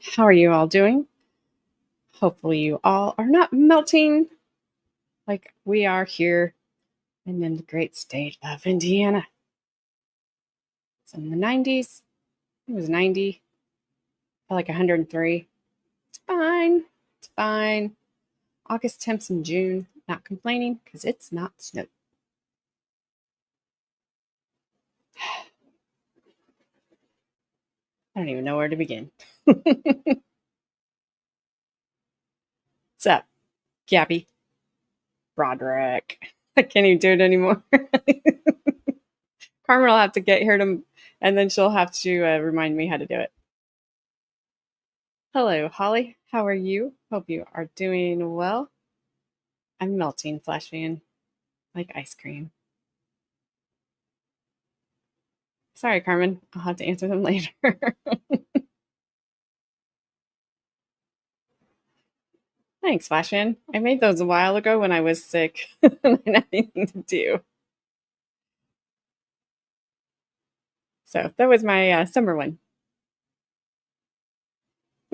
How are you all doing? Hopefully, you all are not melting like we are here in the great state of Indiana. It's in the 90s. It was 90, felt like 103. It's fine. It's fine. August temps in June. Not complaining because it's not snow. I don't even know where to begin. What's up, Gabby Broderick? I can't even do it anymore. Carmen will have to get here to, and then she'll have to remind me how to do it. Hello, Holly. How are you? Hope you are doing well. I'm melting, Flash fan, like ice cream. Sorry, Carmen. I'll have to answer them later. Thanks, Flash fan. I made those a while ago when I was sick and I didn't have anything to do. So that was my summer one.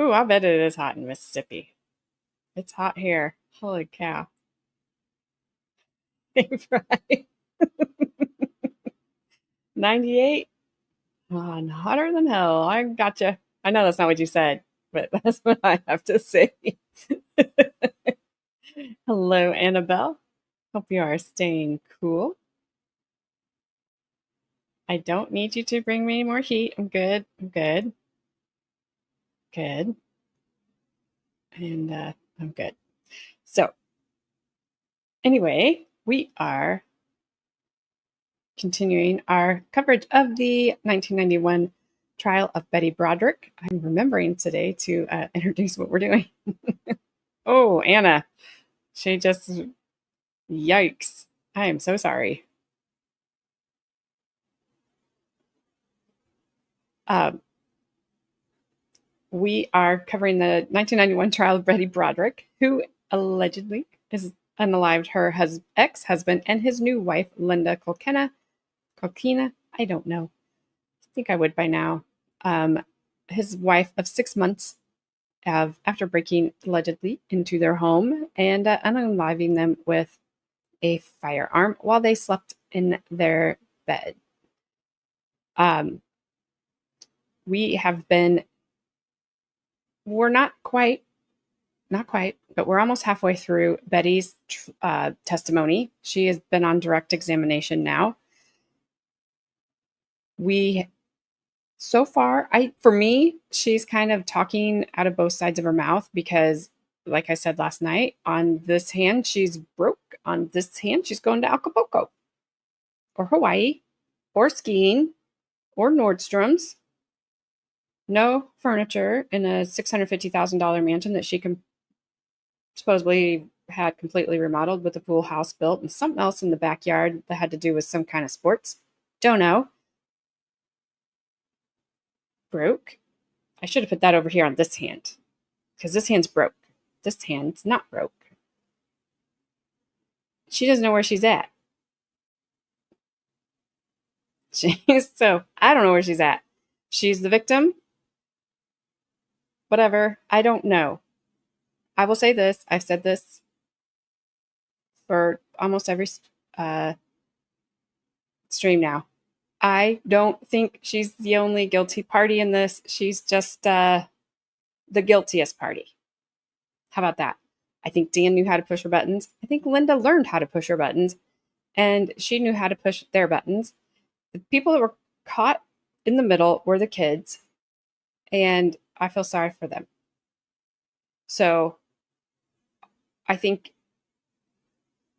Ooh, I bet it is hot in Mississippi. It's hot here. Holy cow. Right? 98? Oh, hotter than hell. I gotcha. I know that's not what you said, but that's what I have to say. Hello, Annabelle. Hope you are staying cool. I don't need you to bring me more heat. I'm good. I'm good. Good. And I'm good. So, anyway, we are continuing our coverage of the 1991 trial of Betty Broderick. I'm remembering today to introduce what we're doing. Oh, Anna. She just, yikes. I am so sorry. Um, we are covering the 1991 trial of Betty Broderick, who allegedly is unalived her ex-husband and his new wife, Linda Kolkena. I don't know. I think I would by now. His wife of 6 months after breaking allegedly into their home and unaliving them with a firearm while they slept in their bed. We have been, we're not quite, but we're almost halfway through Betty's testimony. She has been on direct examination now. So far, for me, she's kind of talking out of both sides of her mouth because, like I said last night, on this hand, she's broke. On this hand, she's going to Acapulco or Hawaii or skiing or Nordstrom's. No furniture in a $650,000 mansion that she can supposedly had completely remodeled with a pool house built and something else in the backyard that had to do with some kind of sports. Don't know. Broke. I should have put that over here on this hand because this hand's broke. This hand's not broke. She doesn't know where she's at. So I don't know where she's at. She's the victim. Whatever. I don't know. I will say this. I've said this for almost every stream now. I don't think she's the only guilty party in this. She's just the guiltiest party. How about that? I think Dan knew how to push her buttons. I think Linda learned how to push her buttons, and she knew how to push their buttons. The people that were caught in the middle were the kids, and I feel sorry for them. So I think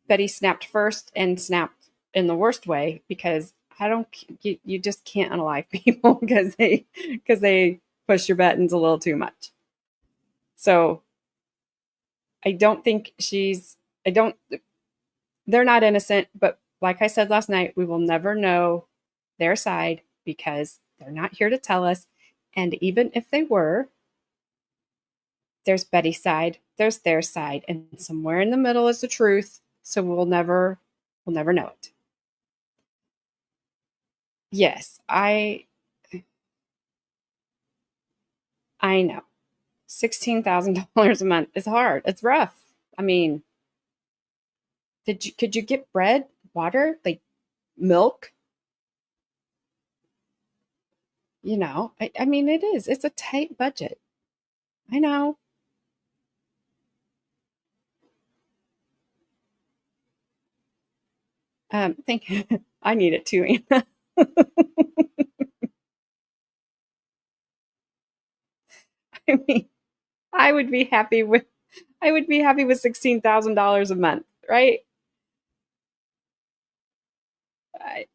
Betty snapped first and snapped in the worst way because you just can't unalive people because they push your buttons a little too much. So I don't think they're not innocent, but like I said last night, we will never know their side because they're not here to tell us. And even if they were, there's Betty's side, there's their side, and somewhere in the middle is the truth. So we'll never know it. Yes, I know. $16,000 a month is hard. It's rough. I mean, could you get bread, water, like milk? I mean, it is. It's a tight budget. I know. Thank you. I need it too, Anna. I mean, I would be happy with $16,000 a month, right?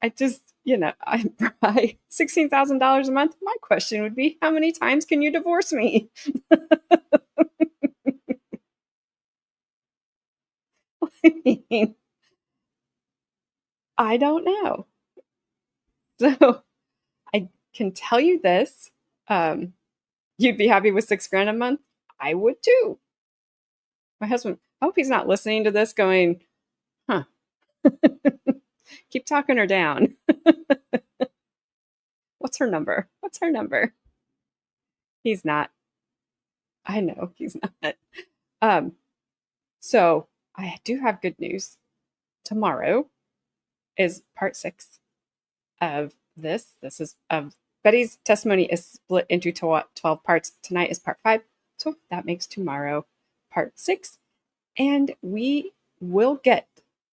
I just, I $16,000 a month. My question would be, how many times can you divorce me? I mean, I don't know. So I can tell you this. Um, you'd be happy with 6 grand a month? I would too. My husband, I hope he's not listening to this going, huh, keep talking her down. What's her number? What's her number? He's not. I know he's not. Um, so I do have good news. Tomorrow is part 6 of this. This is Betty's testimony is split into 12 parts. Tonight is part 5. So that makes tomorrow part 6. And we will get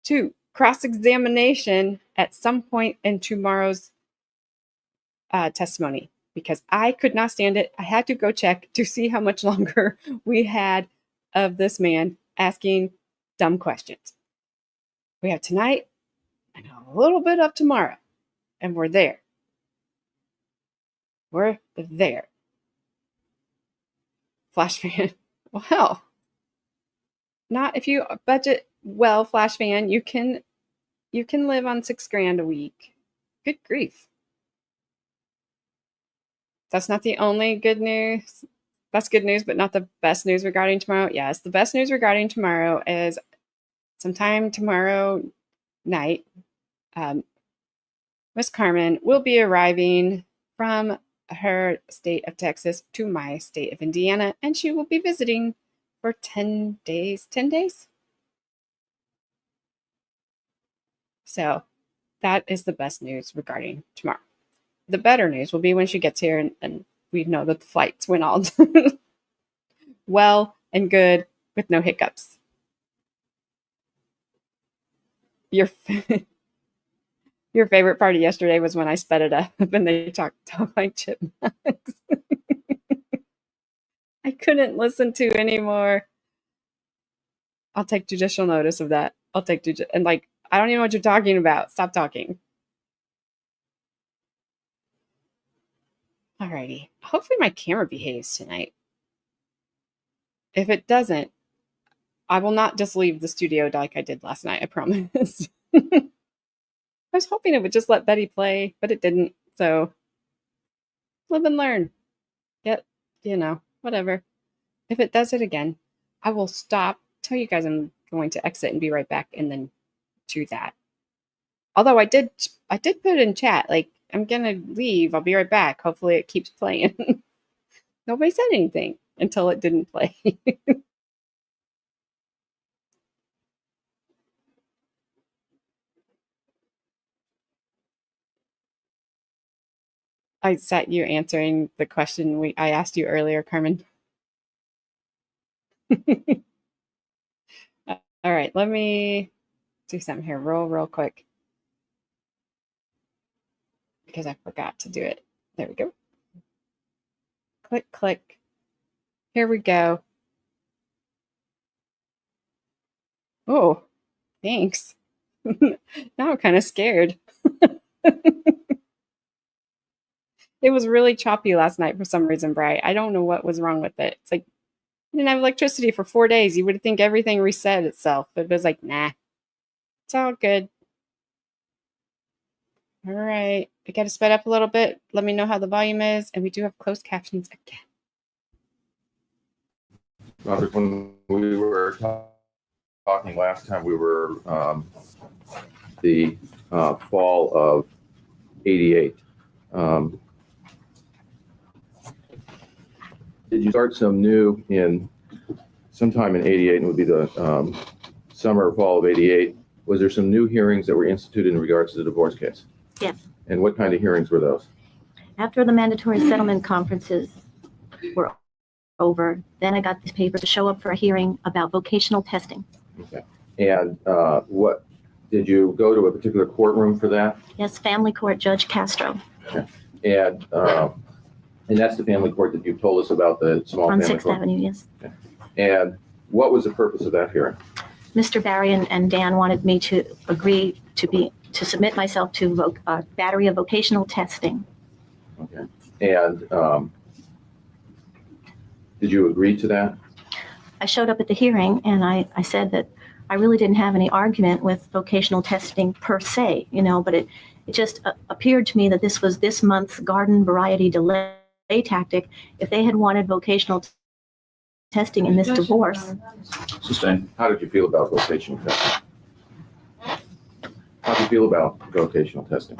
to cross-examination at some point in tomorrow's testimony because I could not stand it. I had to go check to see how much longer we had of this man asking dumb questions. We have tonight and a little bit of tomorrow, and we're there. We're there. Flash fan. Well, not if you budget well, Flash fan. You can live on 6 grand a week. Good grief. That's not the only good news. That's good news, but not the best news regarding tomorrow. Yes, the best news regarding tomorrow is sometime tomorrow night, Miss Carmen will be arriving from her state of Texas to my state of Indiana, and she will be visiting for 10 days. 10 days? So that is the best news regarding tomorrow. The better news will be when she gets here and we know that the flights went all well and good with no hiccups. Your favorite part of yesterday was when I sped it up and they talk like chipmunks. I couldn't listen to anymore. I'll take judicial notice of that. I'll take and I don't even know what you're talking about. Stop talking. Alrighty. Hopefully my camera behaves tonight. If it doesn't, I will not just leave the studio like I did last night, I promise. I was hoping it would just let Betty play, but it didn't. So live and learn. Yet, whatever. If it does it again, I will stop, tell you guys I'm going to exit and be right back and then do that. Although I did put it in chat, like I'm gonna leave, I'll be right back. Hopefully it keeps playing. Nobody said anything until it didn't play. I set you answering the question I asked you earlier, Carmen. All right, let me do something here real quick because I forgot to do it. There we go. Click. Here we go. Oh, thanks. Now I'm kind of scared. It was really choppy last night for some reason, Bri. I don't know what was wrong with it. It's like you didn't have electricity for 4 days. You would think everything reset itself, but it was like, nah, it's all good. All right, I got to sped up a little bit. Let me know how the volume is, and we do have closed captions again. Robert, when we were talking last time, we were the fall of '88. did you start some new in sometime in '88, and it would be the summer or fall of '88? Was there some new hearings that were instituted in regards to the divorce case? Yes. And what kind of hearings were those? After the mandatory settlement conferences were over, then I got this paper to show up for a hearing about vocational testing. Okay. And what did you go to a particular courtroom for that? Yes, family court, Judge Castro. Okay. And that's the family court that you told us about, the small On family 6th court. Avenue, yes. Okay. And what was the purpose of that hearing? Mr. Barry and Dan wanted me to agree to submit myself to a battery of vocational testing. Okay. And did you agree to that? I showed up at the hearing and I said that I really didn't have any argument with vocational testing per se, but it just appeared to me that this was this month's garden variety delay tactic. If they had wanted vocational testing in this divorce. Sustained. How did you feel about vocational testing? How do you feel about vocational testing?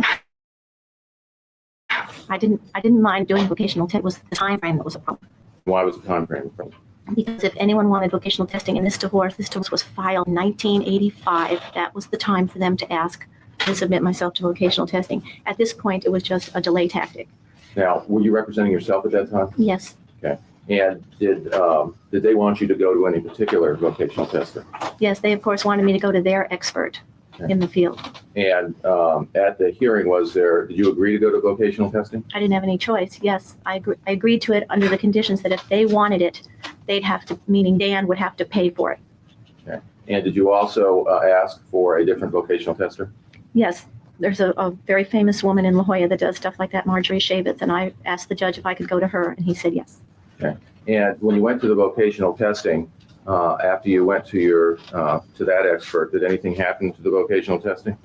I didn't mind doing vocational testing. It was the time frame that was a problem. Why was the time frame a problem? Because if anyone wanted vocational testing in this divorce was filed in 1985. That was the time for them to ask and submit myself to vocational testing. At this point, it was just a delay tactic. Now, were you representing yourself at that time? Yes. Okay. And did they want you to go to any particular vocational tester? Yes, they of course wanted me to go to their expert in the field. And at the hearing, did you agree to go to vocational testing? I didn't have any choice. Yes, I agreed to it under the conditions that if they wanted it, they'd have to, meaning Dan would have to pay for it. Okay. And did you also ask for a different vocational tester? Yes, there's a very famous woman in La Jolla that does stuff like that, Marjorie Shavitz, and I asked the judge if I could go to her, and he said yes. Okay. And when you went to the vocational testing, after you went to to that expert, did anything happen to the vocational testing?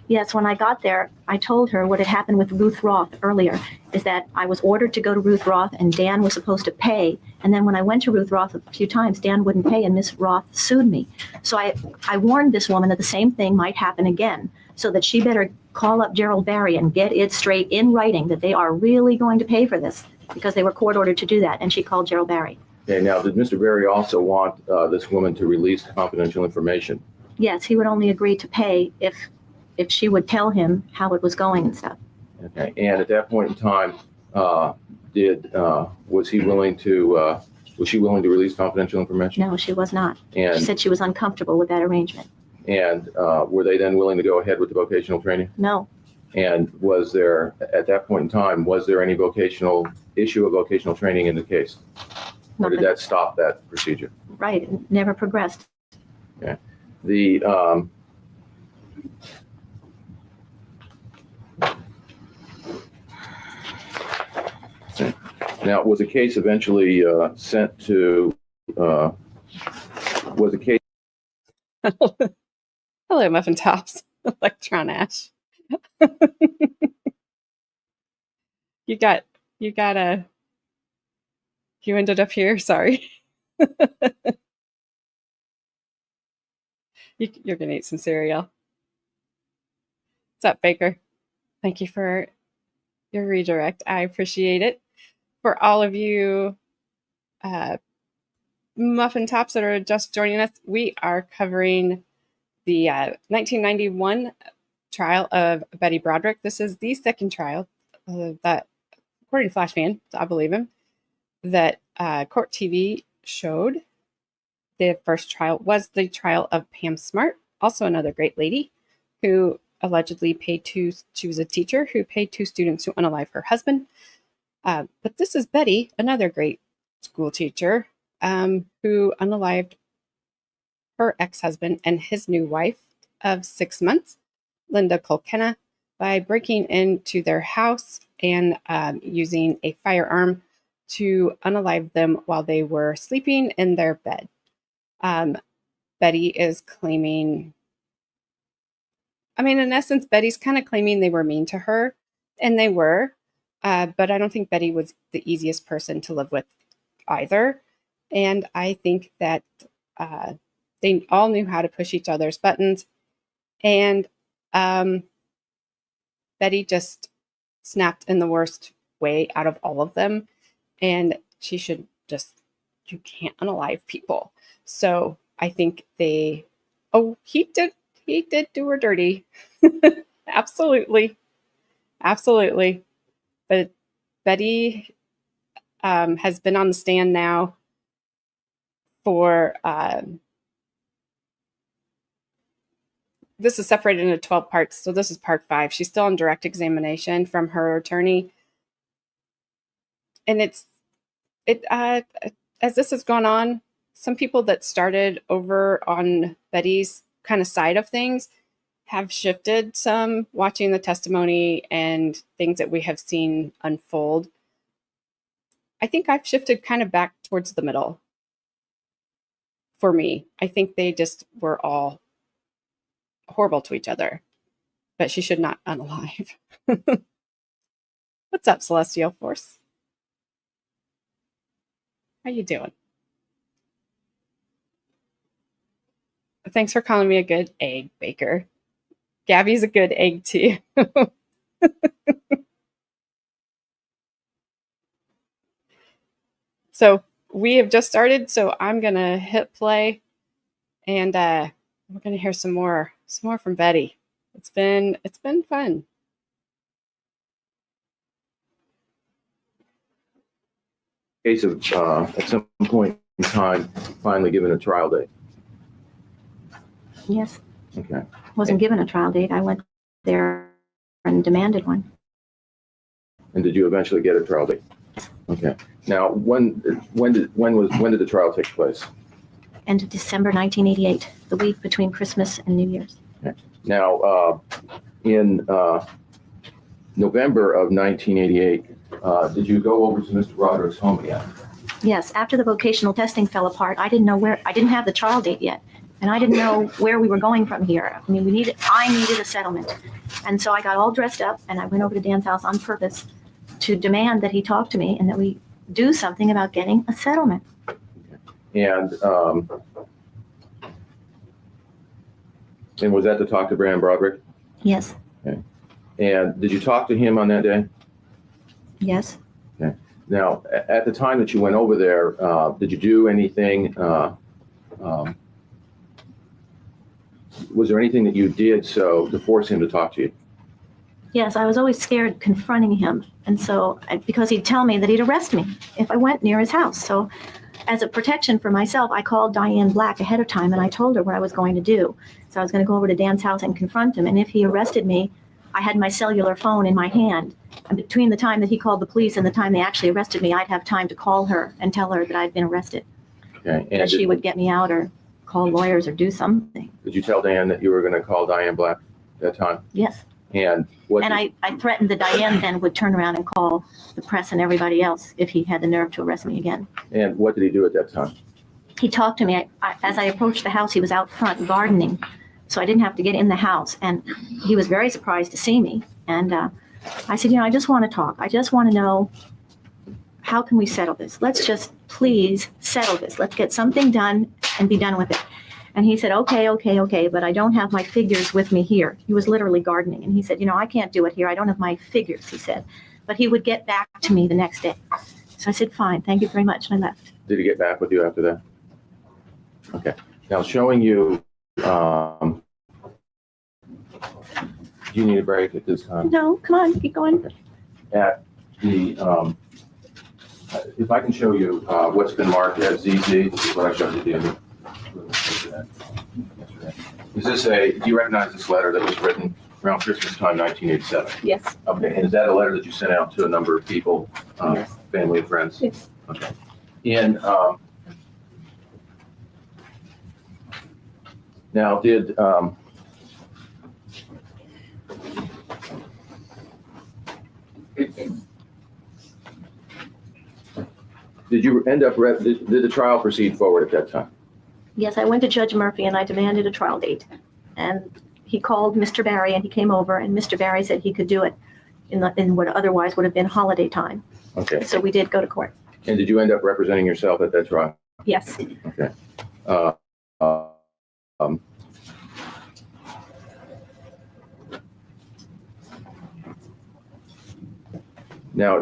Yes, when I got there, I told her what had happened with Ruth Roth earlier, is that I was ordered to go to Ruth Roth and Dan was supposed to pay. And then when I went to Ruth Roth a few times, Dan wouldn't pay and Miss Roth sued me. So I warned this woman that the same thing might happen again, so that she better call up Gerald Barry and get it straight in writing that they are really going to pay for this, because they were court ordered to do that. And she called Gerald Barry. Okay. Now, did Mr. Berry also want this woman to release confidential information? Yes, he would only agree to pay if she would tell him how it was going and stuff. Okay. And at that point in time, was she willing to release confidential information? No, she was not. And She said she was uncomfortable with that arrangement. And were they then willing to go ahead with the vocational training? No. And was there, at that point in time, was there any issue of vocational training in the case? Or did that stop that procedure? Right, it never progressed. Okay. Now, was the case eventually sent to, was the case? Hello, Muffin Tops. Electron Ash. You ended up here. Sorry. You're gonna eat some cereal. What's up, Baker? Thank you for your redirect. I appreciate it. For all of you Muffin Tops that are just joining us, we are covering the 1991 trial of Betty Broderick. This is the second trial that, according to Flashman, I believe him, that Court TV showed. The first trial was the trial of Pam Smart, also another great lady who allegedly she was a teacher who paid two students to unalive her husband. But this is Betty, another great school teacher who unalived her ex-husband and his new wife of 6 months, Linda Kolkena, by breaking into their house and using a firearm to unalive them while they were sleeping in their bed. Betty is claiming, in essence, Betty's kind of claiming they were mean to her, and they were, but I don't think Betty was the easiest person to live with either. And I think that they all knew how to push each other's buttons, and Betty just snapped in the worst way out of all of them, and she should just, you can't unalive people. So I think he did do her dirty. Absolutely. Absolutely. But Betty has been on the stand now for, this is separated into 12 parts. So this is part 5. She's still on direct examination from her attorney. And as this has gone on, some people that started over on Betty's kind of side of things have shifted some, watching the testimony and things that we have seen unfold. I think I've shifted kind of back towards the middle. For me, I think they just were all horrible to each other, but she should not unalive. What's up, Celestial Force? How you doing? Thanks for calling me a good egg baker. Gabby's a good egg too. So we have just started, so I'm gonna hit play, and we're gonna hear some more from Betty. It's been fun. Case of at some point in time finally given a trial date. Yes. Okay. Wasn't given a trial date. I went there and demanded one. And did you eventually get a trial date? Okay. Now, when did the trial take place? End of December 1988, the week between Christmas and New Year's. Okay. Now, in November of 1988, did you go over to Mr. Broderick's home again? Yes, after the vocational testing fell apart, I didn't have the trial date yet. And I didn't know where we were going from here. I mean, I needed a settlement. And so I got all dressed up and I went over to Dan's house on purpose to demand that he talk to me and that we do something about getting a settlement. And was that to talk to Betty Broderick? Yes. Okay. And did you talk to him on that day? Yes. Okay. Now, at the time that you went over there, did you do anything? Was there anything that you did to force him to talk to you? Yes, I was always scared confronting him. And so, because he'd tell me that he'd arrest me if I went near his house. So as a protection for myself, I called Diane Black ahead of time and I told her what I was going to do. So I was going to go over to Dan's house and confront him. And if he arrested me, I had my cellular phone in my hand. And between the time that he called the police and the time they actually arrested me, I'd have time to call her and tell her that I'd been arrested. Okay. And that she would get me out or call lawyers or do something. Did you tell Dan that you were going to call Diane Black at that time? Yes. And what? And I threatened that Diane then would turn around and call the press and everybody else if he had the nerve to arrest me again. And what did he do at that time? He talked to me. As I approached the house, he was out front gardening, so I didn't have to get in the house. And he was very surprised to see me. And I said, I just want to talk. I just want to know, how can we settle this? Let's just please settle this. Let's get something done and be done with it. And he said, okay, but I don't have my figures with me here. He was literally gardening. And he said, I can't do it here. I don't have my figures, he said. But he would get back to me the next day. So I said, fine, thank you very much. And I left. Did he get back with you after that? Okay. Now, showing you, do you need a break at this time? No, come on, keep going. Okay. At the, if I can show you what's been marked as ZZ, this is what I showed you the other. Is this do you recognize this letter that was written around Christmas time, 1987? Yes. Okay, and is that a letter that you sent out to a number of people, Yes. family and friends? Yes. Okay. And now did you end up, did the trial proceed forward at that time? Yes, I went to Judge Murphy and I demanded a trial date. And he called Mr. Barry and he came over and Mr. Barry said he could do it in what otherwise would have been holiday time. Okay. So we did go to court. And did you end up representing yourself at that trial? Yes. Okay. Now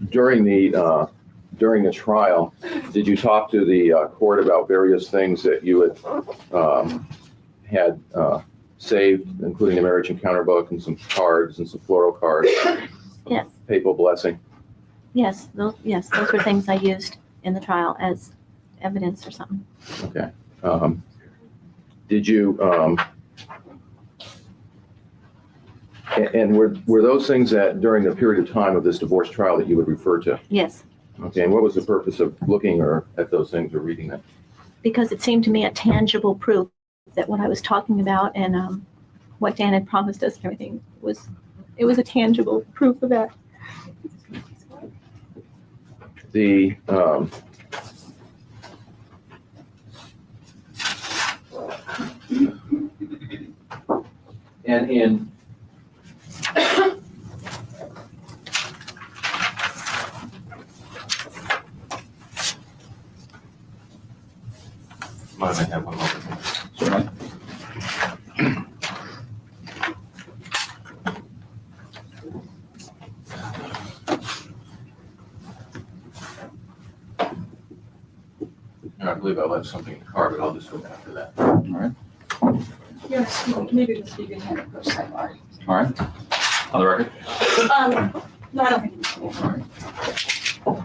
during the trial, did you talk to the court about various things that you had saved, including the marriage encounter book and some cards and some floral cards? Yes. Papal blessing. Yes, those were things I used in the trial as evidence or something. Okay. Did you, and were those things that during the period of time of this divorce trial that you would refer to? Yes, Okay, and what was the purpose of looking at those things or reading them? because it seemed to me a tangible proof that what I was talking about and what Dan had promised us and everything was a tangible proof of that. The and in might have one more. Certainly. I believe I left something in the car, but I'll just go back to that. All right. Yes, maybe just you can have it first sidebar. All right. On the record? No, I don't think it's cool. All right.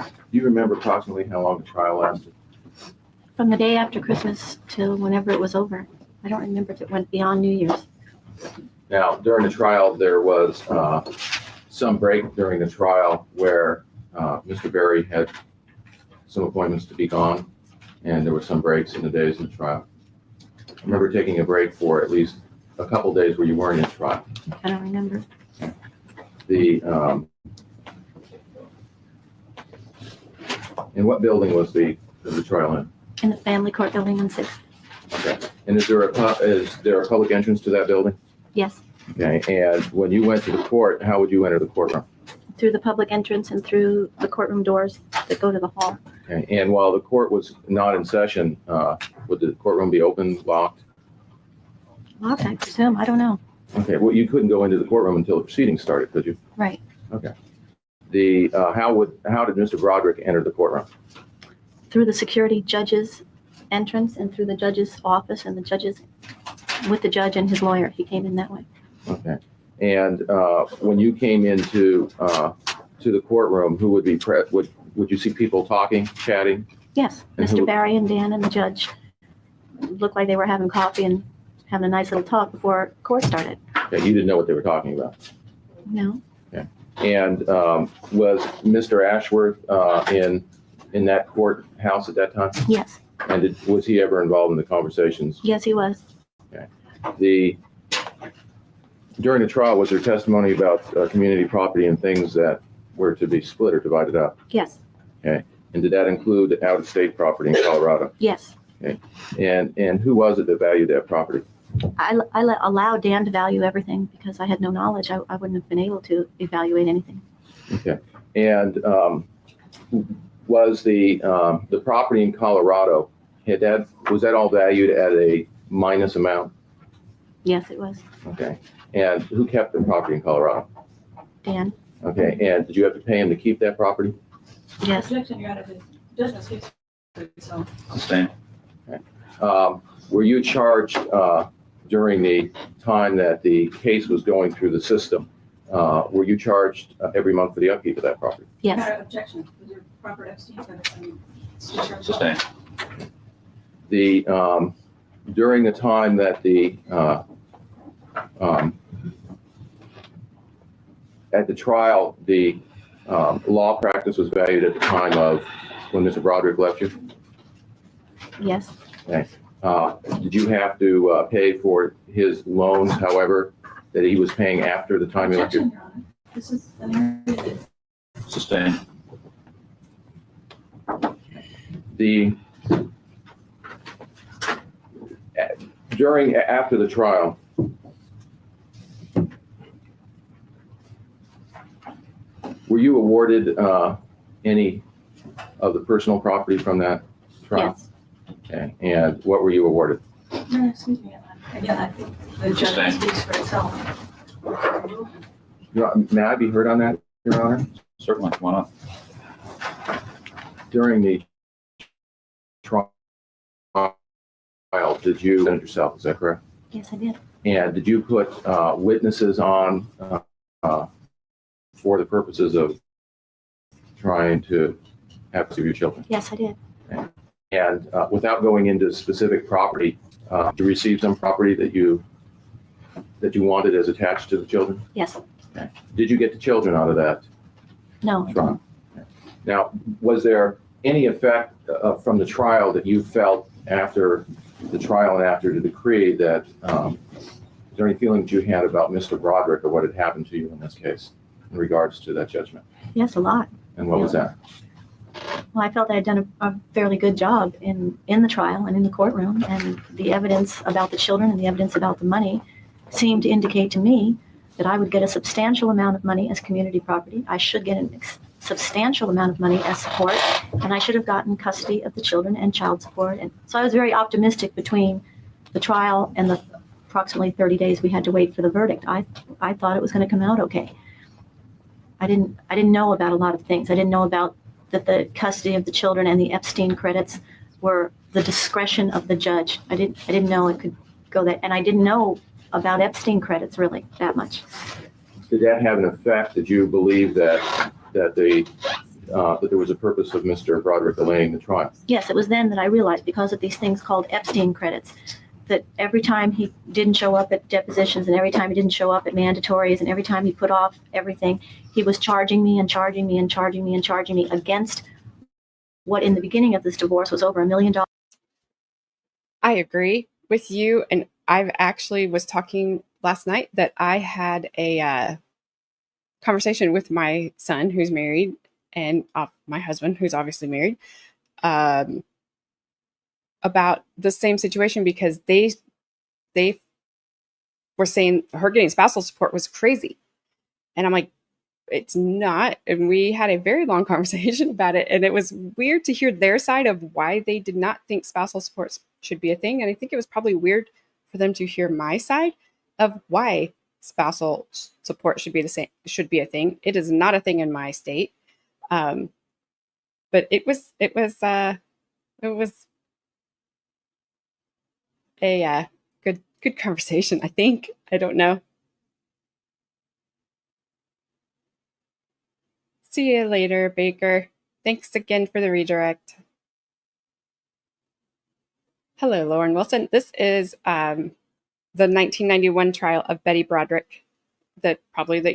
Do you remember approximately how long the trial lasted? From the day after Christmas till whenever it was over. I don't remember if it went beyond New Year's. Now, during the trial, there was some break during the trial where Mr. Berry had some appointments to be gone, and there were some breaks in the days in the trial. I remember taking a break for at least a couple days where you weren't in trial. I don't remember. The and what building was the trial in? In the family court building on 6th. Okay. And is there a public entrance to that building? Yes, Okay. And when you went to the court, how would you enter the courtroom? through the public entrance and through the courtroom doors that go to the hall. Okay. And while the court was not in session, would the courtroom be open, locked? Locked, I presume. I don't know. Okay. Well, you couldn't go into the courtroom until the proceedings started, could you? Right. Okay. How did Mr. Broderick enter the courtroom? Through the security judge's entrance and through the judge's office and with the judge and his lawyer. He came in that way. Okay. And when you came into to the courtroom, who would be would you see people talking, chatting? Yes, And Mr. who- Barry and Dan and the judge looked like they were having coffee and having a nice little talk before court started. Okay, you didn't know what they were talking about. No, And was Mr. Ashworth in that courthouse at that time? yes, And was he ever involved in the conversations? yes, he was. During the trial, was there testimony about community property and things that were to be split or divided up? Yes, And did that include out-of-state property in Colorado? yes. And who was it that valued that property? I allowed Dan to value everything because I had no knowledge. I wouldn't have been able to evaluate anything. Okay. And was the property in Colorado, was that all valued at a minus amount? Yes, it was. Okay. And who kept the property in Colorado? Dan, Okay. And did you have to pay him to keep that property? yes, Objection, you're out of the judgment speaks. So, Sustained. Were you charged during the time that the case was going through the system? Were you charged every month for the upkeep of that property? yes, matter of objection, with your proper abstain. Sustained. During the time that at the trial, the law practice was valued at the time of when Mr. Broderick left you? yes, Did you have to pay for his loans, however, that he was paying after the time he left Objection, you? Your Honor. This is an area that Sustained. After the trial, were you awarded any of the personal property from that trial? yes. Okay, and what were you awarded? No, excuse me, again, I think the judgment speaks for itself. May I be heard on that? Your Honor? Certainly, why not? During the trial, did you defend yourself? Is that correct? Yes, I did. And did you put witnesses on for the purposes of trying to have custody of your children? Yes, I did. And without going into specific property, did you receive some property that you wanted as attached to the children? Yes. Okay. Did you get the children out of that No. trial? Okay. Now, was there any effect from the trial that you felt after the trial and after the decree that, is there any feeling that you had about Mr. Broderick or what had happened to you in this case in regards to that judgment? Yes, a lot. And what was that? Well, I felt I had done a fairly good job in the trial and in the courtroom, and the evidence about the children and the evidence about the money seemed to indicate to me that I would get a substantial amount of money as community property. I should get a substantial amount of money as support, and I should have gotten custody of the children and child support. And so I was very optimistic between the trial and the approximately 30 days we had to wait for the verdict. I thought it was going to come out okay. I didn't know about a lot of things. I didn't know about that the custody of the children and the Epstein credits were the discretion of the judge. I didn't know it could go that, and I didn't know about Epstein credits really that much. Did that have an effect? Did you believe that there was a purpose of Mr. Broderick delaying the trial? Yes, it was then that I realized, because of these things called Epstein credits, that every time he didn't show up at depositions and every time he didn't show up at mandatories and every time he put off everything, he was charging me and charging me and charging me and charging me against what in the beginning of this divorce was over $1 million. I agree with you. And I actually was talking last night that I had a conversation with my son who's married and my husband who's obviously married about the same situation, because they were saying her getting spousal support was crazy. And I'm like, it's not. And we had a very long conversation about it. And it was weird to hear their side of why they did not think spousal support should be a thing. And I think it was probably weird for them to hear my side of why spousal support should be a thing. It is not a thing in my state. But it was a good conversation, I think. I don't know. See you later, Baker. Thanks again for the redirect. Hello, Lauren Wilson. This is the 1991 trial of Betty Broderick that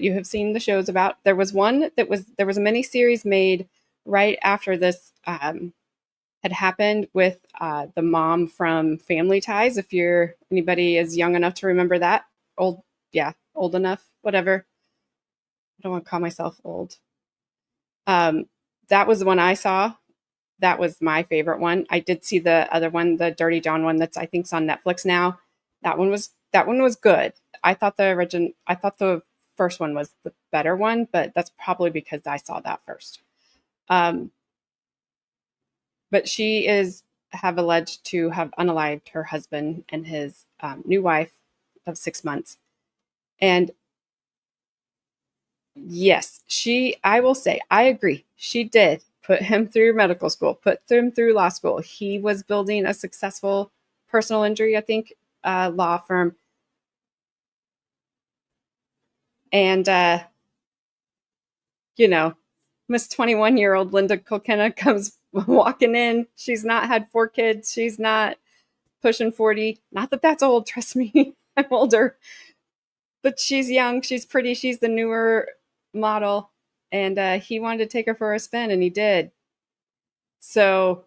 you have seen the shows about. There was a mini series made right after this had happened with the mom from Family Ties. If anybody is young enough to remember that, old enough, whatever. I don't want to call myself old. That was the one I saw. That was my favorite one. I did see the other one, the Dirty John one that's I think's on Netflix now. That one was good. I thought the first one was the better one, but that's probably because I saw that first. But she have alleged to have unalived her husband and his new wife of 6 months. And yes, I will say, I agree. She did put him through medical school, put him through law school. He was building a successful personal injury, I think, law firm. And, Miss 21-year-old Linda Kolkena comes walking in. She's not had 4 kids. She's not pushing 40. Not that that's old. Trust me, I'm older. But she's young. She's pretty. She's the newer model. And he wanted to take her for a spin, and he did. So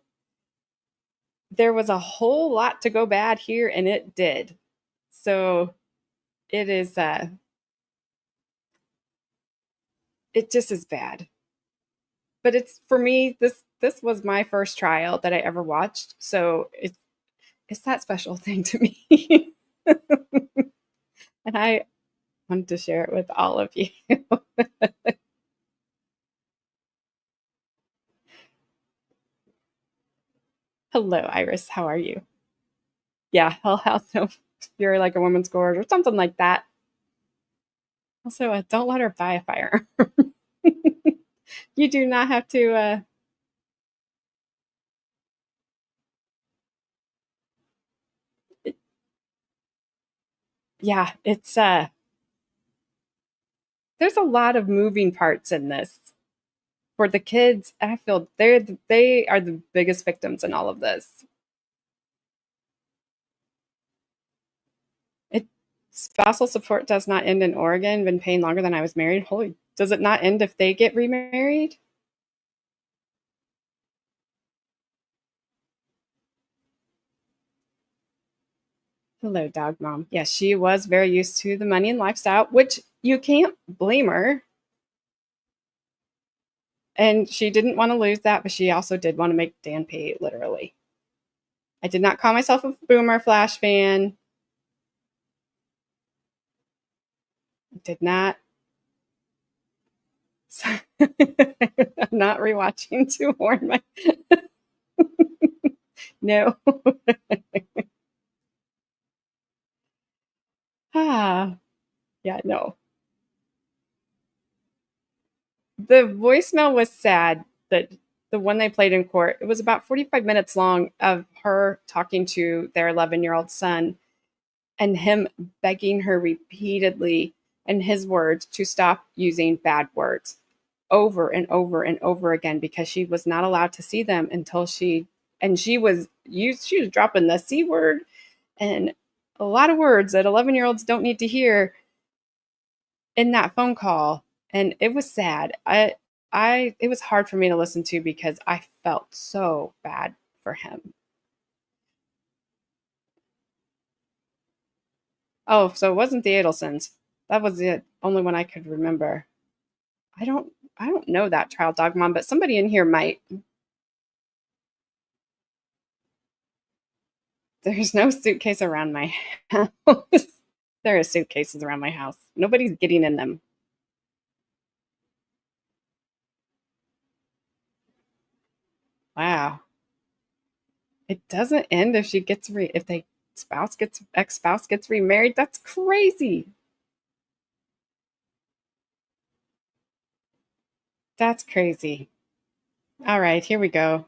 there was a whole lot to go bad here, and it did. So it is, it just is bad. But it's, for me, this was my first trial that I ever watched. So it's that special thing to me. And I wanted to share it with all of you. Hello, Iris. How are you? Yeah, Hell House No Fury Like a Woman Scores or something like that. Also, don't let her buy a firearm. You do not have to. Yeah, it's there's a lot of moving parts in this for the kids. I feel they are the biggest victims in all of this. It spousal support does not end in Oregon. Been paying longer than I was married. Holy, does it not end if they get remarried? Hello, dog mom. Yes, she was very used to the money and lifestyle, which you can't blame her. And she didn't want to lose that, but she also did want to make Dan pay, literally. I did not call myself a boomer Flash fan. Did not. I'm not rewatching to warn my. No. Yeah, no. The voicemail was sad. That the one they played in court, it was about 45 minutes long of her talking to their 11-year-old son and him begging her repeatedly in his words to stop using bad words over and over and over again, because she was not allowed to see them until she was dropping the C word and a lot of words that 11-year-olds don't need to hear in that phone call. And it was sad. It was hard for me to listen to because I felt so bad for him. Oh, so it wasn't the Adelsons. That was the only one I could remember. I don't know that trial, dog mom, but somebody in here might. There's no suitcase around my house. There are suitcases around my house. Nobody's getting in them. Wow. It doesn't end if she gets if the ex-spouse gets remarried. That's crazy. That's crazy. All right, here we go.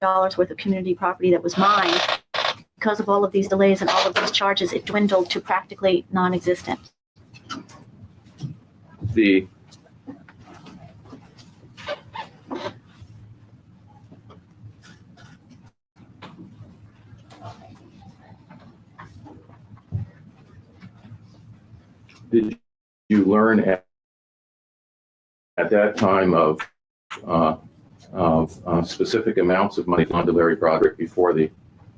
Dollars worth of community property that was mine. Because of all of these delays and all of these charges, it dwindled to practically non-existent. Did you learn at that time of specific amounts of money gone to Larry Broderick before the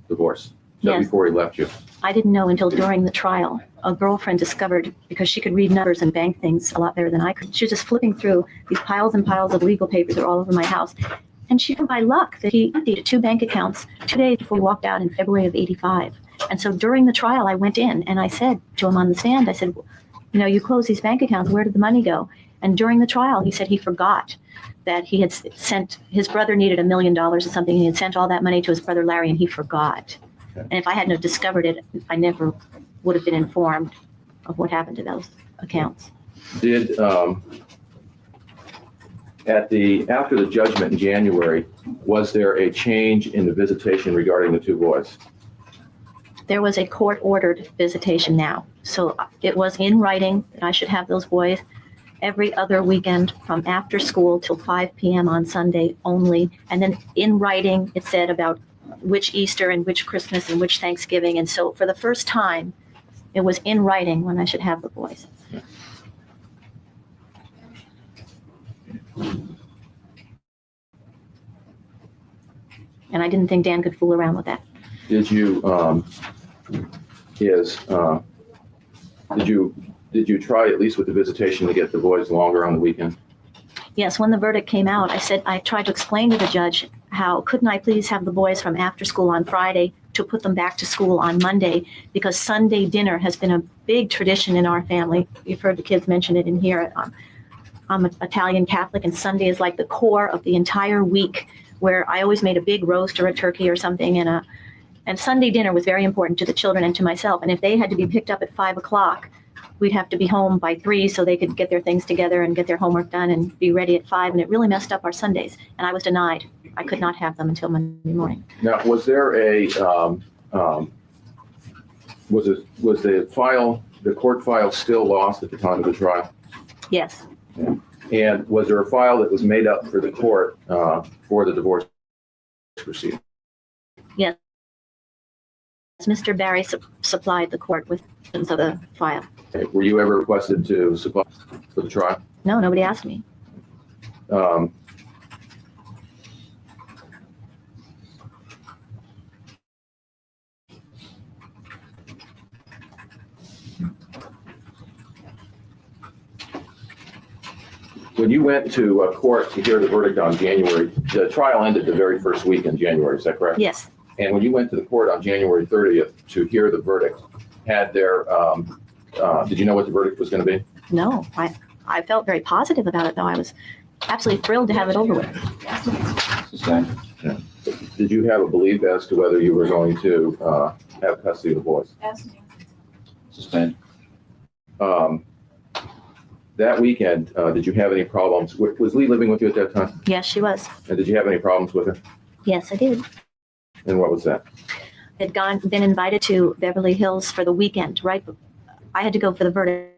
divorce? Yes. Before he left you? I didn't know until during the trial. A girlfriend discovered, because she could read numbers and bank things a lot better than I could. She was just flipping through these piles and piles of legal papers that are all over my house. And she found by luck that he emptied 2 bank accounts 2 days before he walked out in February of '85. And so during the trial, I went in and I said to him on the stand, I said, you know, you close these bank accounts, where did the money go? And during the trial, he said he forgot that he had sent, his brother needed $1 million or something. He had sent all that money to his brother Larry, and he forgot. Okay. And if I hadn't have discovered it, I never would have been informed of what happened to those accounts. Did, after the judgment in January, was there a change in the visitation regarding the 2 boys? There was a court-ordered visitation now. So it was in writing that I should have those boys every other weekend from after school till 5 p.m. on Sunday only. And then in writing, it said about which Easter and which Christmas and which Thanksgiving. And so for the first time, it was in writing when I should have the boys. And I didn't think Dan could fool around with that. Did you, did you try at least with the visitation to get the boys longer on the weekend? Yes, when the verdict came out, I tried to explain to the judge how couldn't I please have the boys from after school on Friday to put them back to school on Monday, because Sunday dinner has been a big tradition in our family. You've heard the kids mention it in here. I'm an Italian Catholic, and Sunday is like the core of the entire week, where I always made a big roast or a turkey or something, and Sunday dinner was very important to the children and to myself. And if they had to be picked up at 5 o'clock we'd have to be home by 3 so they could get their things together and get their homework done and be ready at 5. And it really messed up our Sundays. And I was denied. I could not have them until Monday morning. Now, was there a, was the court file still lost at the time of the trial? Yes. And was there a file that was made up for the court for the divorce proceeding? Yes. Mr. Barry supplied the court with of the file. Okay. Were you ever requested to supply for the trial? No, nobody asked me. When you went to court to hear the verdict on January, the trial ended the very first week in January, is that correct? Yes. And when you went to the court on January 30th to hear the verdict, did you know what the verdict was going to be? No, I felt very positive about it, though. I was absolutely thrilled to have it over with. Sustained. Did you have a belief as to whether you were going to have custody of the boys? Sustained. That weekend, did you have any problems? Was Lee living with you at that time? Yes, she was. And did you have any problems with her? Yes, I did. And what was that? Had been invited to Beverly Hills for the weekend, right? I had to go for the verdict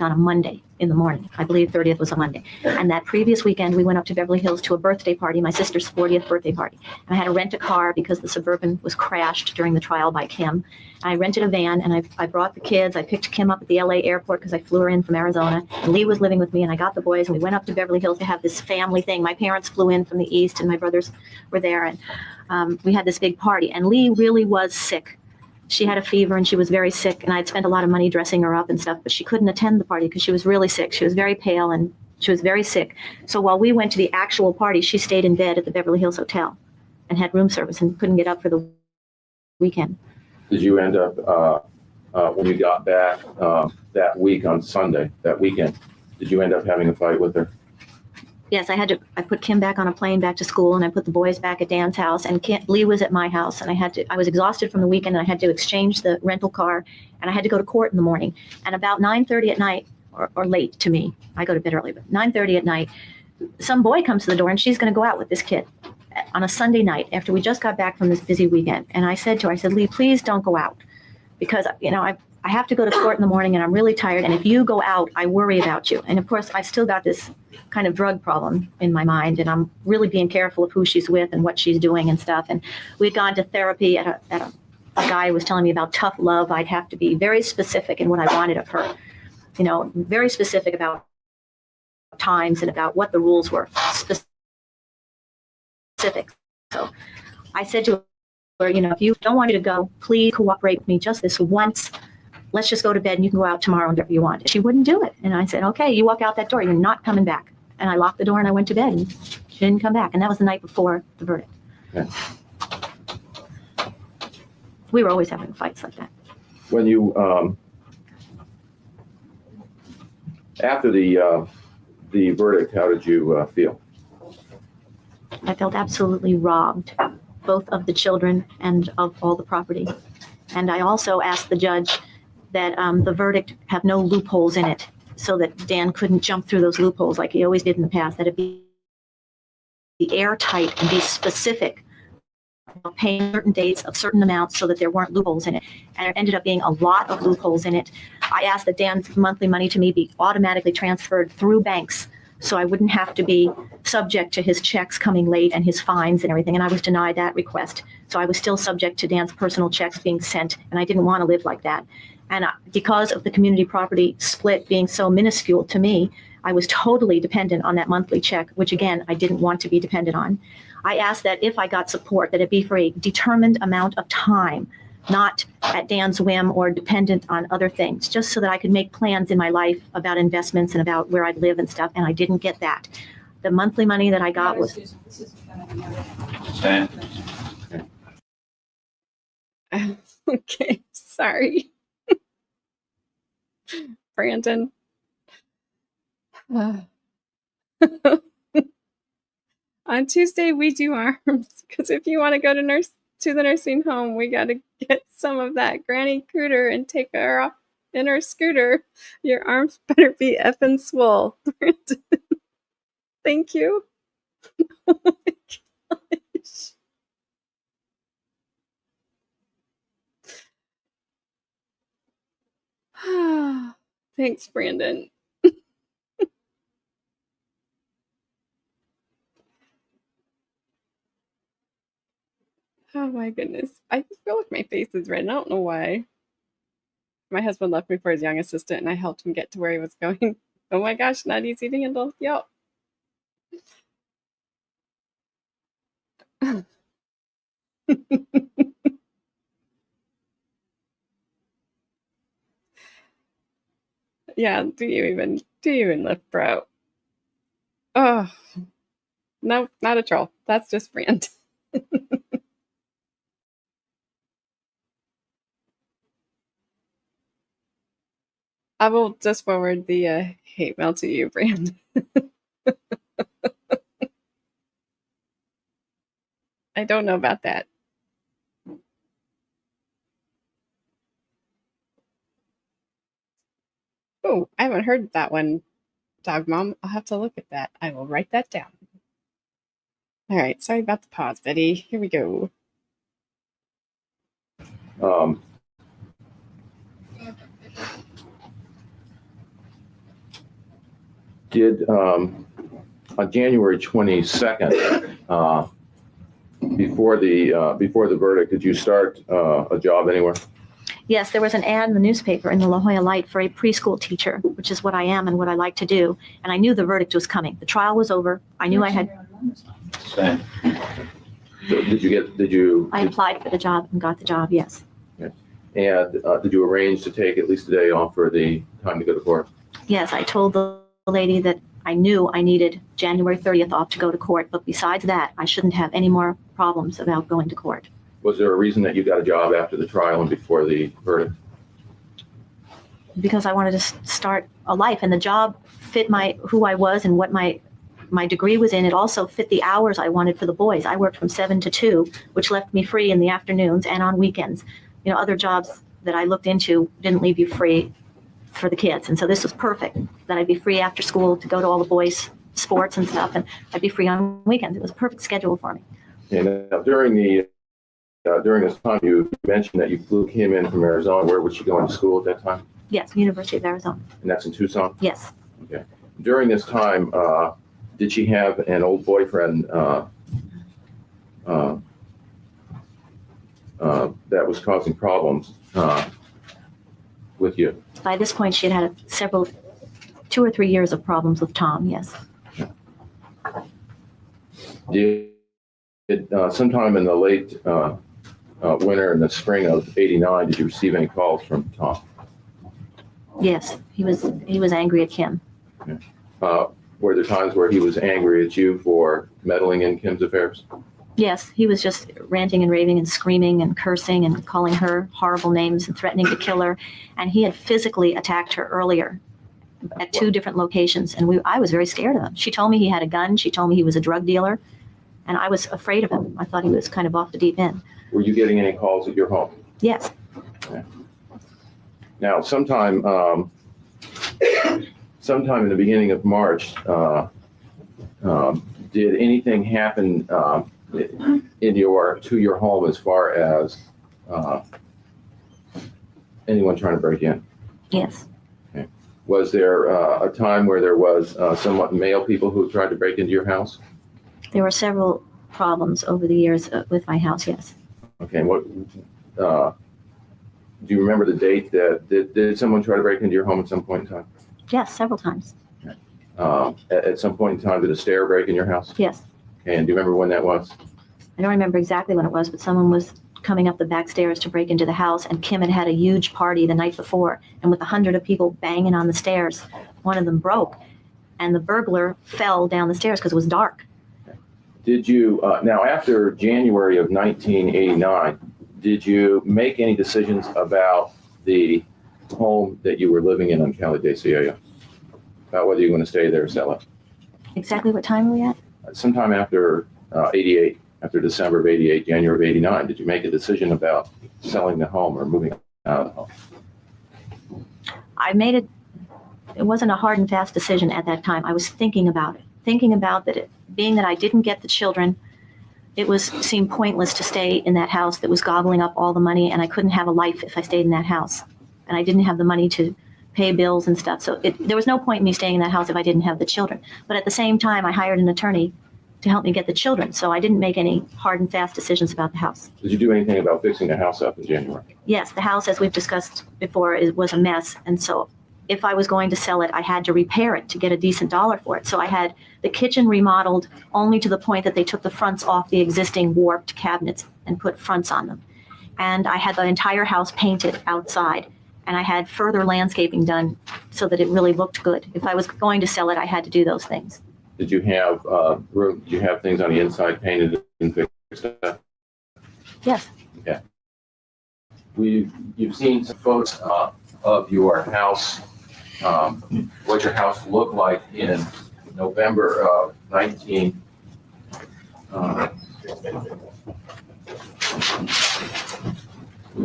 on a Monday in the morning. I believe 30th was a Monday. And that previous weekend, we went up to Beverly Hills to a birthday party, my sister's 40th birthday party. And I had to rent a car because the Suburban was crashed during the trial by Kim. I rented a van, and I brought the kids. I picked Kim up at the LA airport because I flew her in from Arizona. And Lee was living with me, and I got the boys, and we went up to Beverly Hills to have this family thing. My parents flew in from the East, and my brothers were there, and we had this big party. And Lee really was sick. She had a fever, and she was very sick, and I'd spent a lot of money dressing her up and stuff, but she couldn't attend the party because she was really sick. She was very pale, and she was very sick. So while we went to the actual party, she stayed in bed at the Beverly Hills Hotel and had room service and couldn't get up for the weekend. Did you end up, when you got back that week on Sunday, that weekend, did you end up having a fight with her? Yes, I put Kim back on a plane back to school, and I put the boys back at Dan's house, and Lee was at my house, and I was exhausted from the weekend, and I had to exchange the rental car, and I had to go to court in the morning. And about 9:30 at night, or late to me, I go to bed early, but 9:30 at night, some boy comes to the door, and she's going to go out with this kid on a Sunday night after we just got back from this busy weekend. And I said to her, Lee, please don't go out, because, I have to go to court in the morning, and I'm really tired, and if you go out, I worry about you. And of course, I still got this kind of drug problem in my mind, and I'm really being careful of who she's with and what she's doing and stuff. And we'd gone to therapy at a guy who was telling me about tough love. I'd have to be very specific in what I wanted of her, very specific about times and about what the rules were, specific. So I said to her, if you don't want me to go, please cooperate with me just this once. Let's just go to bed, and you can go out tomorrow and do whatever you want. She wouldn't do it. And I said, okay, you walk out that door, you're not coming back. And I locked the door, and I went to bed, and she didn't come back. And that was the night before the verdict. Okay. We were always having fights like that. When you, after the verdict, how did you feel? I felt absolutely robbed, both of the children and of all the property. And I also asked the judge that the verdict have no loopholes in it, so that Dan couldn't jump through those loopholes like he always did in the past, that it be airtight and be specific, paying certain dates of certain amounts so that there weren't loopholes in it. And there ended up being a lot of loopholes in it. I asked that Dan's monthly money to me be automatically transferred through banks, so I wouldn't have to be subject to his checks coming late and his fines and everything. And I was denied that request. So I was still subject to Dan's personal checks being sent, and I didn't want to live like that. And because of the community property split being so minuscule to me, I was totally dependent on that monthly check, which again, I didn't want to be dependent on. I asked that if I got support, that it be for a determined amount of time, not at Dan's whim or dependent on other things, just so that I could make plans in my life about investments and about where I'd live and stuff, and I didn't get that. The monthly money that I got was... Sustained. Okay, sorry. Brandon. On Tuesday, we do arms, because if you want to go to the nursing home, we got to get some of that granny cooter and take her off in her scooter. Your arms better be effing swole. Thank you. Oh my gosh. Thanks, Brandon. Oh my goodness. I feel like my face is red. I don't know why. My husband left me for his young assistant and I helped him get to where he was going. Oh my gosh, not easy to handle. Yep. Yeah, do you even lift, bro? Oh, no, not a troll. That's just Brand. I will just forward the hate mail to you, Brand. I don't know about that. Oh, I haven't heard that one, Dog Mom. I'll have to look at that. I will write that down. All right, sorry about the pause, Betty. Here we go. Did on January 22nd, before the verdict, did you start a job anywhere? Yes, there was an ad in the newspaper in the La Jolla Light for a preschool teacher, which is what I am and what I like to do. And I knew the verdict was coming. The trial was over. I knew I had. Suspend. So did you? I applied for the job and got the job. Yes. And did you arrange to take at least a day off for the time to go to court? Yes, I told the lady that I knew I needed January 30th off to go to court. But besides that, I shouldn't have any more problems about going to court. Was there a reason that you got a job after the trial and before the verdict? Because I wanted to start a life, and the job fit who I was and what my degree was in. It also fit the hours I wanted for the boys. I worked from 7 to 2, which left me free in the afternoons and on weekends. You know, other jobs that I looked into didn't leave you free for the kids. And so this was perfect, that I'd be free after school to go to all the boys' sports and stuff, and I'd be free on weekends. It was a perfect schedule for me. And during this time, you mentioned that you came in from Arizona. Where was she going to school at that time? Yes, University of Arizona. And that's in Tucson? Yes. Okay. During this time, did she have an old boyfriend that was causing problems with you? By this point, she had had 2 or 3 years of problems with Tom, yes. Did sometime in the late winter and the spring of '89, did you receive any calls from Tom? Yes, he was angry at Kim. Were there times where he was angry at you for meddling in Kim's affairs? Yes, he was just ranting and raving and screaming and cursing and calling her horrible names and threatening to kill her. And he had physically attacked her earlier at 2 different locations. And I was very scared of him. She told me he had a gun. She told me he was a drug dealer. And I was afraid of him. I thought he was kind of off the deep end. Were you getting any calls at your home? Yes. Okay. Now, sometime in the beginning of March, did anything happen to your home as far as anyone trying to break in? Yes. Okay. Was there a time where there was somewhat male people who tried to break into your house? There were several problems over the years with my house, yes. Okay. What do you remember the date that did someone try to break into your home at some point in time? Yes, several times. At some point in time, did a stair break in your house? Yes. Okay. And do you remember when that was? I don't remember exactly when it was, but someone was coming up the back stairs to break into the house, and Kim had had a huge party the night before, and with 100 of people banging on the stairs, one of them broke, and the burglar fell down the stairs because it was dark. Did you, now after January of 1989, did you make any decisions about the home that you were living in on Cali de Cielo? About whether you were going to stay there or sell it? Exactly what time are we at? Sometime after 88, after December of 88, January of 89, did you make a decision about selling the home or moving out of the home? I made it. It wasn't a hard and fast decision at that time. I was thinking about it, being that I didn't get the children, seemed pointless to stay in that house that was gobbling up all the money, and I couldn't have a life if I stayed in that house. And I didn't have the money to pay bills and stuff. So there was no point in me staying in that house if I didn't have the children. But at the same time, I hired an attorney to help me get the children. So I didn't make any hard and fast decisions about the house. Did you do anything about fixing the house up in January? Yes, the house, as we've discussed before, was a mess. And so if I was going to sell it, I had to repair it to get a decent dollar for it. So I had the kitchen remodeled only to the point that they took the fronts off the existing warped cabinets and put fronts on them. And I had the entire house painted outside. And I had further landscaping done so that it really looked good. If I was going to sell it, I had to do those things. Did you have room? Did you have things on the inside painted and fixed up? Yes. Okay. You've seen some photos of your house, what your house looked like in November of 19.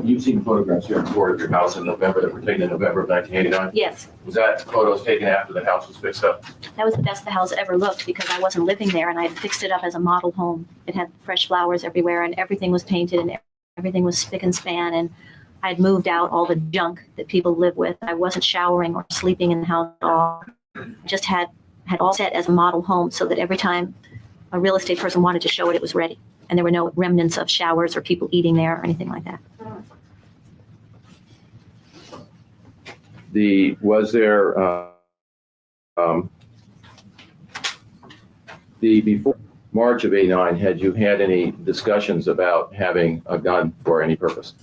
You've seen photographs here in court of your house in November that were taken in November of 1989? Yes. Was that photos taken after the house was fixed up? That was the best the house ever looked because I wasn't living there and I had fixed it up as a model home. It had fresh flowers everywhere and everything was painted and everything was spick and span, and I had moved out all the junk that people live with. I wasn't showering or sleeping in the house at all. Just had all set as a model home so that every time a real estate person wanted to show it, it was ready. And there were no remnants of showers or people eating there or anything like that. Was there before March of '89, had you had any discussions about having a gun for any purpose?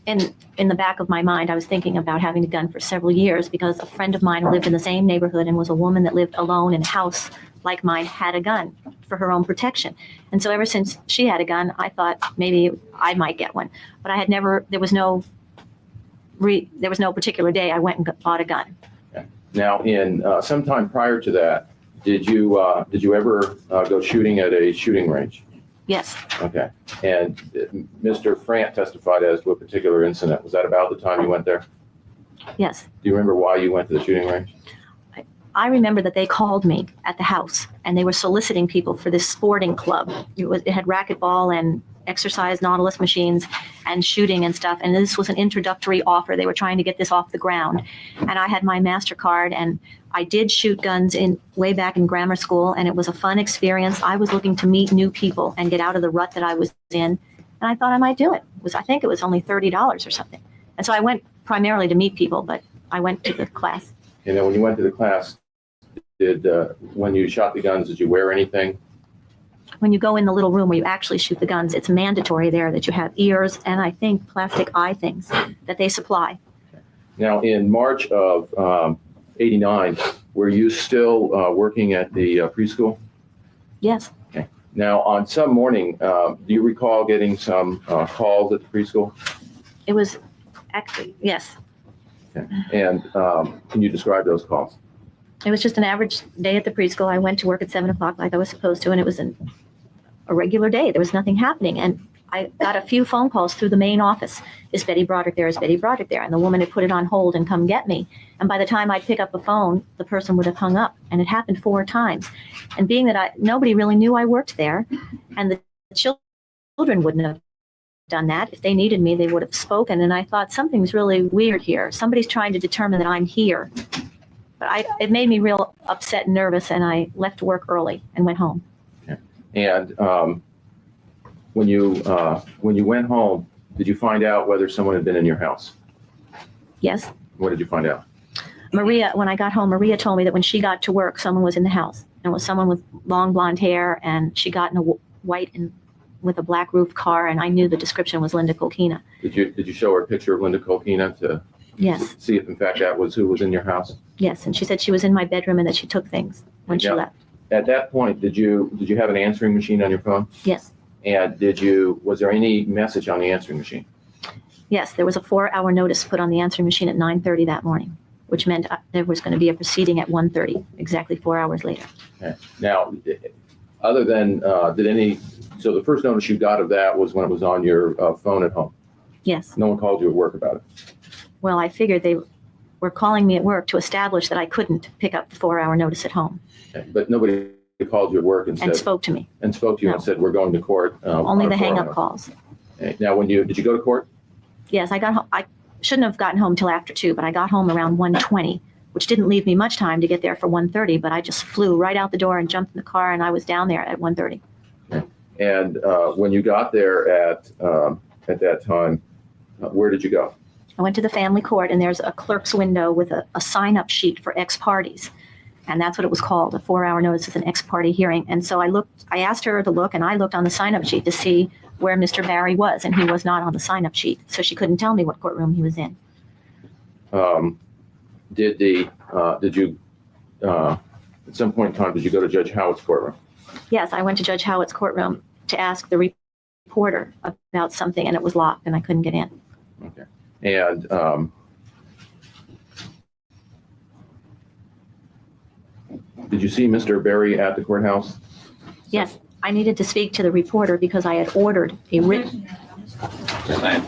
In the back of my mind, I was thinking about having a gun for several years because a friend of mine who lived in the same neighborhood and was a woman that lived alone in a house like mine had a gun for her own protection. And so ever since she had a gun, I thought maybe I might get one. But I had never, there was no particular day I went and bought a gun. Okay. Now, in sometime prior to that, did you ever go shooting at a shooting range? Yes. Okay. And Mr. Frant testified as to a particular incident. Was that about the time you went there? Yes. Do you remember why you went to the shooting range? I remember that they called me at the house and they were soliciting people for this sporting club. It had racquetball and exercise Nautilus machines and shooting and stuff. And this was an introductory offer. They were trying to get this off the ground. And I had my MasterCard and I did shoot guns way back in grammar school. And it was a fun experience. I was looking to meet new people and get out of the rut that I was in. And I thought I might do it. I think it was only $30 or something. And so I went primarily to meet people, but I went to the class. And then when you went to the class, when you shot the guns, did you wear anything? When you go in the little room where you actually shoot the guns, it's mandatory there that you have ears and I think plastic eye things that they supply. Now, in March of '89, were you still working at the preschool? Yes. Okay. Now, on some morning, do you recall getting some calls at the preschool? It was actually, yes. Okay. And can you describe those calls? It was just an average day at the preschool. I went to work at 7 o'clock like I was supposed to, and it was a regular day. There was nothing happening. And I got a few phone calls through the main office. Is Betty Broderick there? Is Betty Broderick there? And the woman had put it on hold and come get me. And by the time I'd pick up the phone, the person would have hung up. And it happened 4 times. And being that nobody really knew I worked there, and the children wouldn't have done that. If they needed me, they would have spoken. And I thought something's really weird here. Somebody's trying to determine that I'm here. But it made me real upset and nervous, and I left work early and went home. Okay. And when you went home, did you find out whether someone had been in your house? Yes. What did you find out? Maria, when I got home, Maria told me that when she got to work, someone was in the house. And it was someone with long blonde hair, and she got in a white and with a black roof car, and I knew the description was Linda Kolkena. Did you show her a picture of Linda Kolkena to Yes. see if in fact that was who was in your house? Yes, and she said she was in my bedroom and that she took things when she left. At that point, did you have an answering machine on your phone? Yes. And was there any message on the answering machine? Yes, there was a 4-hour notice put on the answering machine at 9:30 that morning, which meant there was going to be a proceeding at 1:30, exactly 4 hours later. Okay. Now, other than, so the first notice you got of that was when it was on your phone at home? Yes. No one called you at work about it? Well, I figured they were were calling me at work to establish that I couldn't pick up the 4-hour notice at home Okay. But nobody called you at work and and said, spoke to me. and spoke to you No. and said, we're going to court. Only on the a hang-up 4-hour. calls. Okay. Now, did you go to court? Yes, I got home. I shouldn't have gotten home till after 2, but I got home around 1:20, which didn't leave me much time to get there for 1:30, but I just flew right out the door and jumped in the car, and I was down there at 1:30. Okay. And when you got there at that time, where did you go? I went to the family court, and there's a clerk's window with a sign-up sheet for ex-parties. And that's what it was called. A 4-hour notice is an ex-party hearing. And so I asked her to look, and I looked on the sign-up sheet to see where Mr. Barry was, and he was not on the sign-up sheet. So she couldn't tell me what courtroom he was in. Did you, at some point in time, did you go to Judge Howitt's courtroom? Yes, I went to Judge Howitt's courtroom to ask the reporter about something, and it was locked, and I couldn't get in. Okay. And did you see Mr. Barry at the courthouse? Yes, I needed to speak to the reporter because I had ordered a written. Same.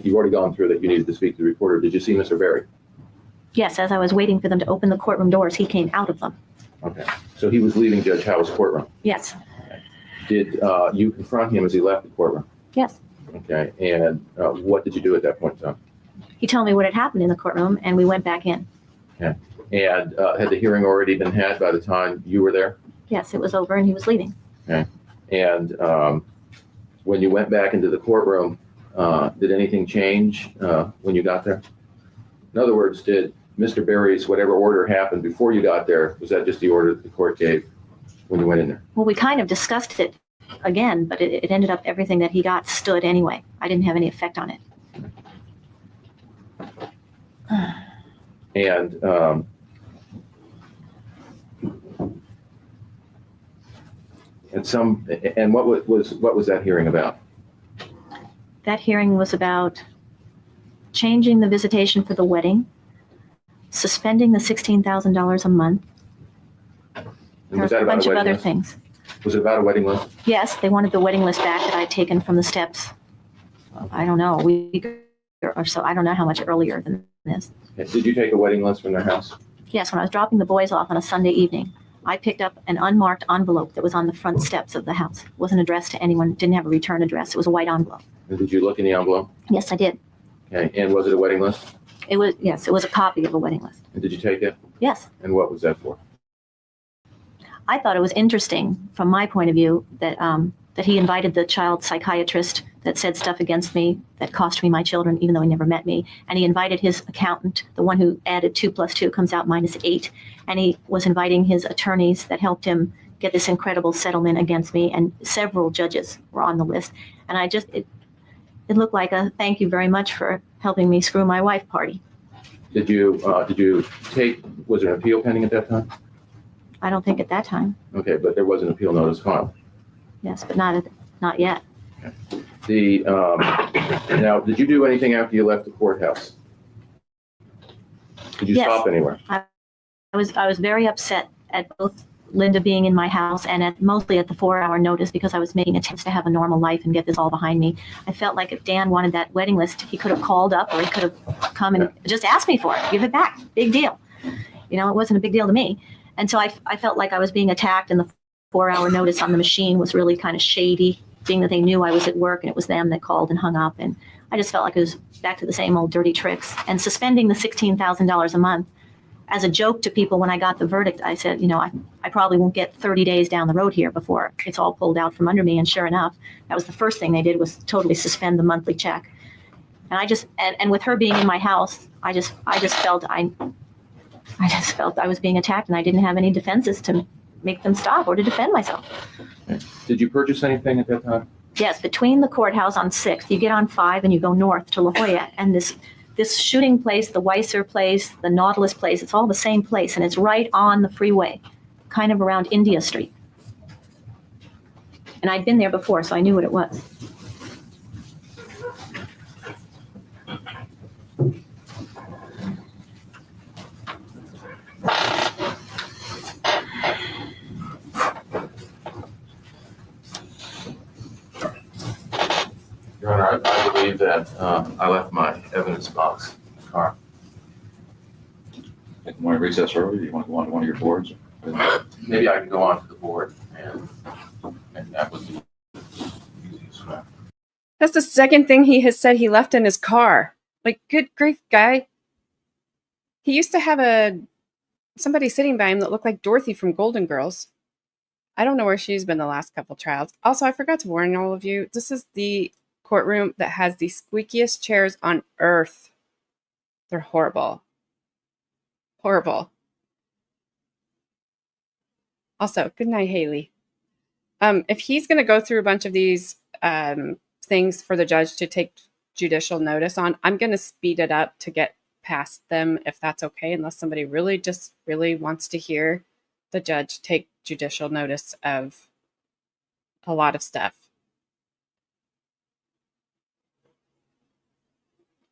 You've already gone through that you needed to speak to the reporter. Did you see Mr. Barry? Yes, as I was waiting for them to open the courtroom doors, he came out of them. Okay. So he was leaving Judge Howitt's courtroom. Yes, Did you confront him as he left the courtroom? yes. Okay. And what did you do at that point in time? He told me what had happened in the courtroom, and we went back in. And had the hearing already been had by the time you were there? Yes, it was over, and he was leaving. And when you went back into the courtroom, did anything change when you got there? In other words, did Mr. Barry's whatever order happened before you got there, was that just the order that the court gave when you went in there? Well, we kind of discussed it again, but it ended up everything that he got stood anyway. I didn't have any effect on it. And what was that hearing about? That hearing was about changing the visitation for the wedding, suspending the $16,000 a month. And There was were that a about bunch a of wedding other list? things. Was it about a wedding list? Yes, they wanted the wedding list back that I'd taken from the steps. I don't know, a week or so. I don't know how much earlier than this. Did you take a wedding list from their house? Yes, when I was dropping the boys off on a Sunday evening, I picked up an unmarked envelope that was on the front steps of the house. It wasn't addressed to anyone, didn't have a return address. It was a white envelope. And did you look in the envelope? Yes, I did. Okay. And was it a wedding list? It was, yes, it was a copy of a wedding list. And did you take it? Yes. And what was that for? I thought it was interesting from my point of view that that he invited the child psychiatrist that said stuff against me that cost me my children, even though he never met me. And he invited his accountant, the one who added 2 + 2 comes out -8. And he was inviting his attorneys that helped him get this incredible settlement against me. And several judges were on the list. And it looked like a thank you very much for helping me screw my wife party. Did you was there an appeal pending at that time? I don't think at that time. Okay, but there was an appeal notice filed. Yes, but not yet. Now, did you do anything after you left the courthouse? Did you Yes. stop anywhere? I was very upset at both Linda being in my house and mostly at the 4-hour notice because I was making attempts to have a normal life and get this all behind me. I felt like if Dan wanted that wedding list, he could have called up or he could have come and just asked me for it, give it back. Big deal. You know, it wasn't a big deal to me. And so I felt like I was being attacked, and the 4-hour notice on the machine was really kind of shady, being that they knew I was at work and it was them that called and hung up. And I just felt like it was back to the same old dirty tricks. And suspending the $16,000 a month as a joke to people when I got the verdict, I said, you know, I probably won't get 30 days down the road here before it's all pulled out from under me. And sure enough, that was the first thing they did, was totally suspend the monthly check. And I just, and with her being in my house, I just felt I was being attacked, and I didn't have any defenses to make them stop or to defend myself. Did you purchase anything at that time? Yes, between the courthouse on 6th, you get on 5 and you go north to La Jolla, and this shooting place, the Weiser place, the Nautilus place, it's all the same place, and it's right on the freeway, kind of around India Street. And I'd been there before, so I knew what it was. Your Honor, I believe that I left my evidence box in the car. You want to recess early? Do you want to go on to one of your boards? Maybe I can go on to the board and that would be the easiest way. That's the second thing he has said he left in his car. Like, good grief, guy. He used to have somebody sitting by him that looked like Dorothy from Golden Girls. I don't know where she's been the last couple trials. Also, I forgot to warn all of you, this is the courtroom that has the squeakiest chairs on earth. They're horrible. Horrible. Also, good night, Haley. If he's going to go through a bunch of these things for the judge to take judicial notice on, I'm going to speed it up to get past them, if that's okay, unless somebody really wants to hear the judge take judicial notice of a lot of stuff.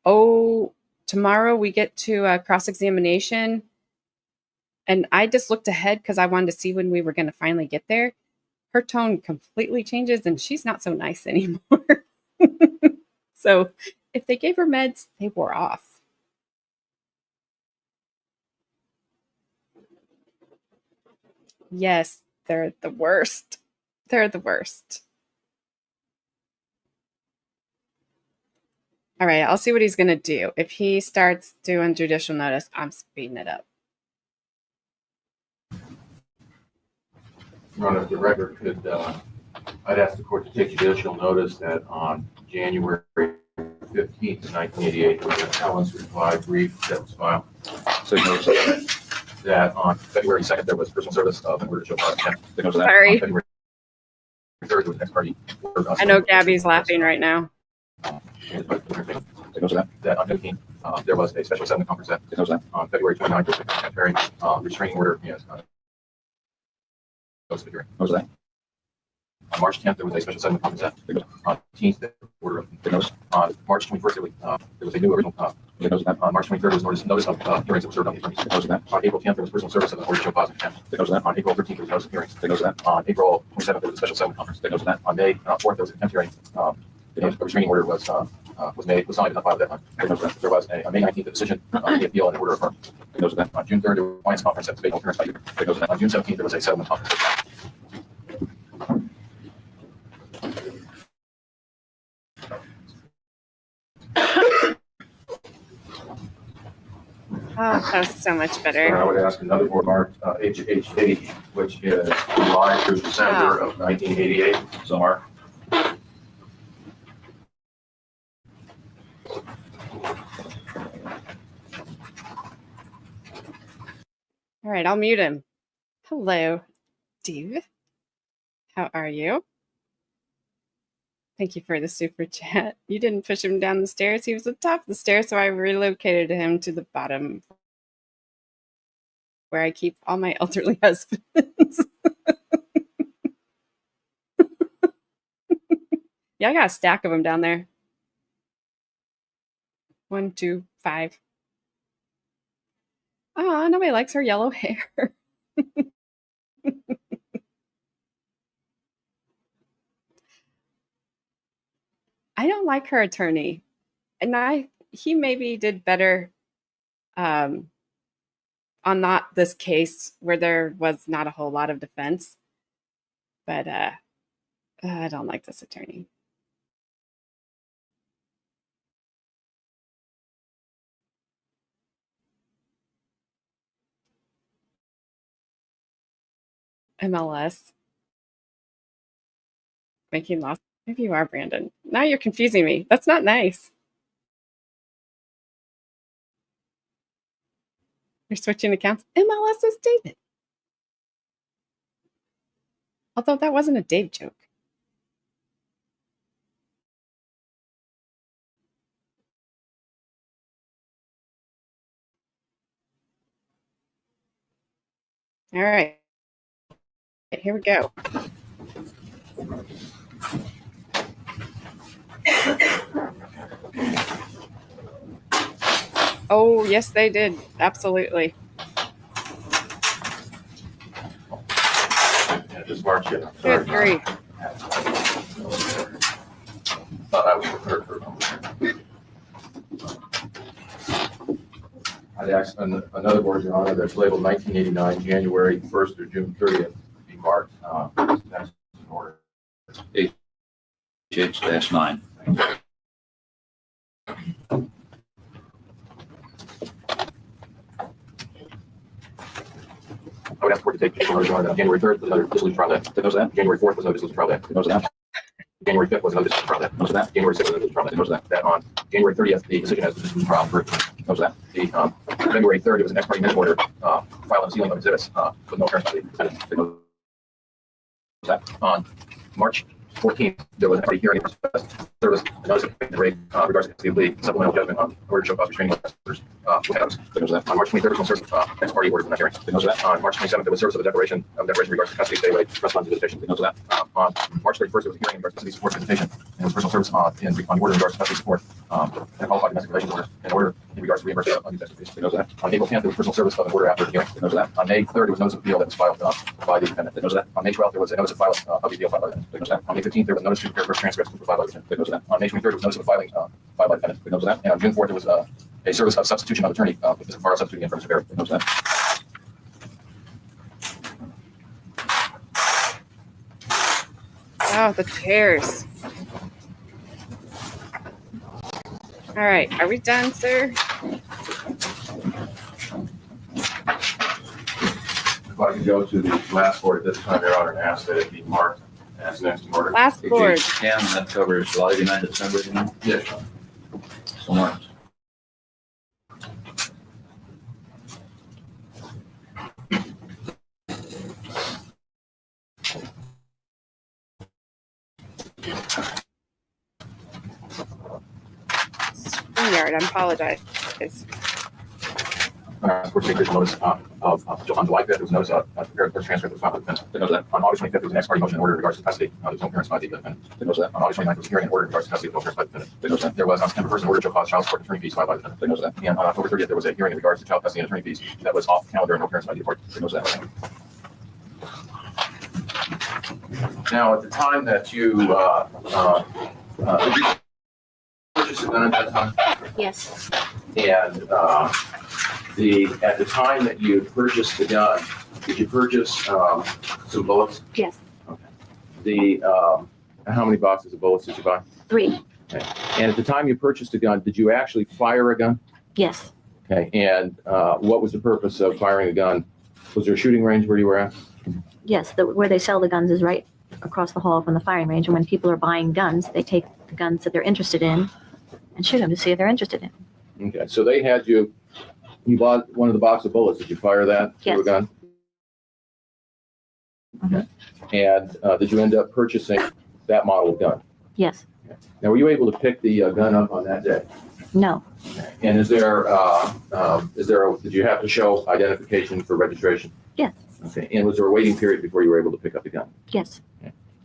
Oh, tomorrow we get to cross-examination, and I just looked ahead because I wanted to see when we were going to finally get there. Her tone completely changes, and she's not so nice anymore. So if they gave her meds, they wore off. Yes, they're the worst. They're the worst. All right, I'll see what he's going to do. If he starts doing judicial notice, I'm speeding it up. Your Honor, if the record could, I'd ask the court to take judicial notice that on January 15th, 1988, there was an Allen's reply brief that was filed. So you notice That on February 2nd, there was personal service in order to show cause. that. On Sorry. February 3rd, there was next party. I know Gabby's laughing right now. Take notes of that. That on 15th, there was a special settlement conference that Take notes of that. on February 29th, there was a temporary restraining order. Yes. Notice of the hearing. Notes of that. On March 10th, there was a special settlement conference that on 18th, the order. Take notes. On March 21st, there was a new original. Take notes of that. On March 23rd, there was notice of hearings that were served on the attorneys. Take notes of that. On April 10th, there was personal service of the order to show cause of contempt. Take notes of that. On April 13th, there was notice of hearings. Take notes of that. On April 27th, there was a special settlement conference. Take notes of that. On May 4th, there was a contempt hearing. The restraining order was signed, but not filed at that time. Take notes of that. There was a May 19th decision on the appeal and order affirmed. Take notes of that. On June 3rd, there was a compliance conference that was made no appearance by you. Take notes of that. On June 17th, there was a settlement conference. Oh, that was so much And better. I would ask another board marked HHD, which is July through December of 1988. So Mark. All right, I'll mute him. Hello, Steve. How are you? Thank you for the super chat. You didn't push him down the stairs. He was at the top of the stairs, so I relocated him to the bottom where I keep all my elderly husbands. Yeah, I got a stack of them down there. 1, 2, 5. Oh, nobody likes her yellow hair. I don't like her attorney. And he maybe did better on not this case where there was not a whole lot of defense. But I don't like this attorney. MLS. Making loss. Maybe you are, Brandon. Now you're confusing me. That's not nice. You're switching accounts. MLS is David. Although that wasn't a Dave joke. All right. Here we go. Oh, yes, they did. Absolutely. Yeah, just March it. Good grief. Thought I was prepared for it. I another board, Your Honor, that's labeled 1989, January 1st through June 30th, be marked. That's in order. HH-9. I would ask the court to take additional notice, Your Honor, that January 3rd was another dissolution trial day. Did those that? January 4th was another dissolution trial day. Did those that? January 5th was another dissolution trial day. Those that? January 6th was another dissolution trial day. Did those that? That on January 30th, the decision as the dissolution trial occurred. Those that? The February 3rd, it was an ex parte minute order, filed on sealing of exhibits, with no appearance by the defendant. Did those that? On March 14th, there was an ex parte hearing. There was a notice of rate regards to custody of plea, supplemental judgment on order to show cause restraining orders. Did those that? On March 23rd, there was no service of ex parte orders in that hearing. Did those that? On March 27th, there was service of a declaration regards to custody, stay away, trust funds, and visitation. Did those that? On March 31st, there was a hearing in regards to custody support visitation, and it was personal service on order in regards to custody support, and a qualified domestic relations order, and order in regards to reimbursement of unused expertise. Did those that? On April 10th, there was personal service of an order after the hearing. Did those that? On May 3rd, there was notice of appeal that was filed by the defendant. Did those that? On May 12th, there was a notice of file of the appeal filed by the defendant. Did those that? On May 15th, there was a notice to prepare first transcripts filed by the defendant. Did those that? On May 23rd, there was notice of filing filed by the defendant. Did those that? And on June 4th, there was a service of substitution of attorney with Mr. Farrar substituting in for Mr. Berry. Did those that? Oh, the chairs. All right, are we done, sir? If I could go to the last board at this time, Your Honor, and ask that it be marked as next in order. Last board. HH-10, that covers July 9, December, you know? Yes. So marked. StreamYard, I apologize. Court take additional notice on July 5th, there was a notice of prepared first transcript was filed by the defendant. Did those that? On August 25th, there was an ex parte motion in order in regards to custody. There was no appearance by the defendant. Did those that? On August 29th, there was a hearing in order in regards to custody with no appearance by the defendant. Did those that? There was on September 1st, an order to show cause child support and attorney fees filed by the defendant. Did those that? And on October 30th, there was a hearing in regards to child custody and attorney fees that was off calendar and no appearance by the court. Did those that? Now, at the time that you did you purchase a gun at that time? Yes, And at the time that you purchased the gun, did you purchase some bullets? yes, How many boxes of bullets did you buy? 3, And at the time you purchased a gun, did you actually fire a gun? yes, Okay, and what was the purpose of firing a gun? Was there a shooting range where you were at? yes. Where they sell the guns is right across the hall from the firing range. And when people are buying guns, they take the guns that they're interested in and shoot them to see if they're interested in. Okay, so they had you bought one of the box of bullets. Did you fire that to a Yes. gun? Mhm. And did you end up purchasing that model of gun? Yes, Now, were you able to pick the gun up on that day? no, And did you have to show identification for registration? Yes. Okay, and was there a waiting period before you were able to pick up the gun? yes,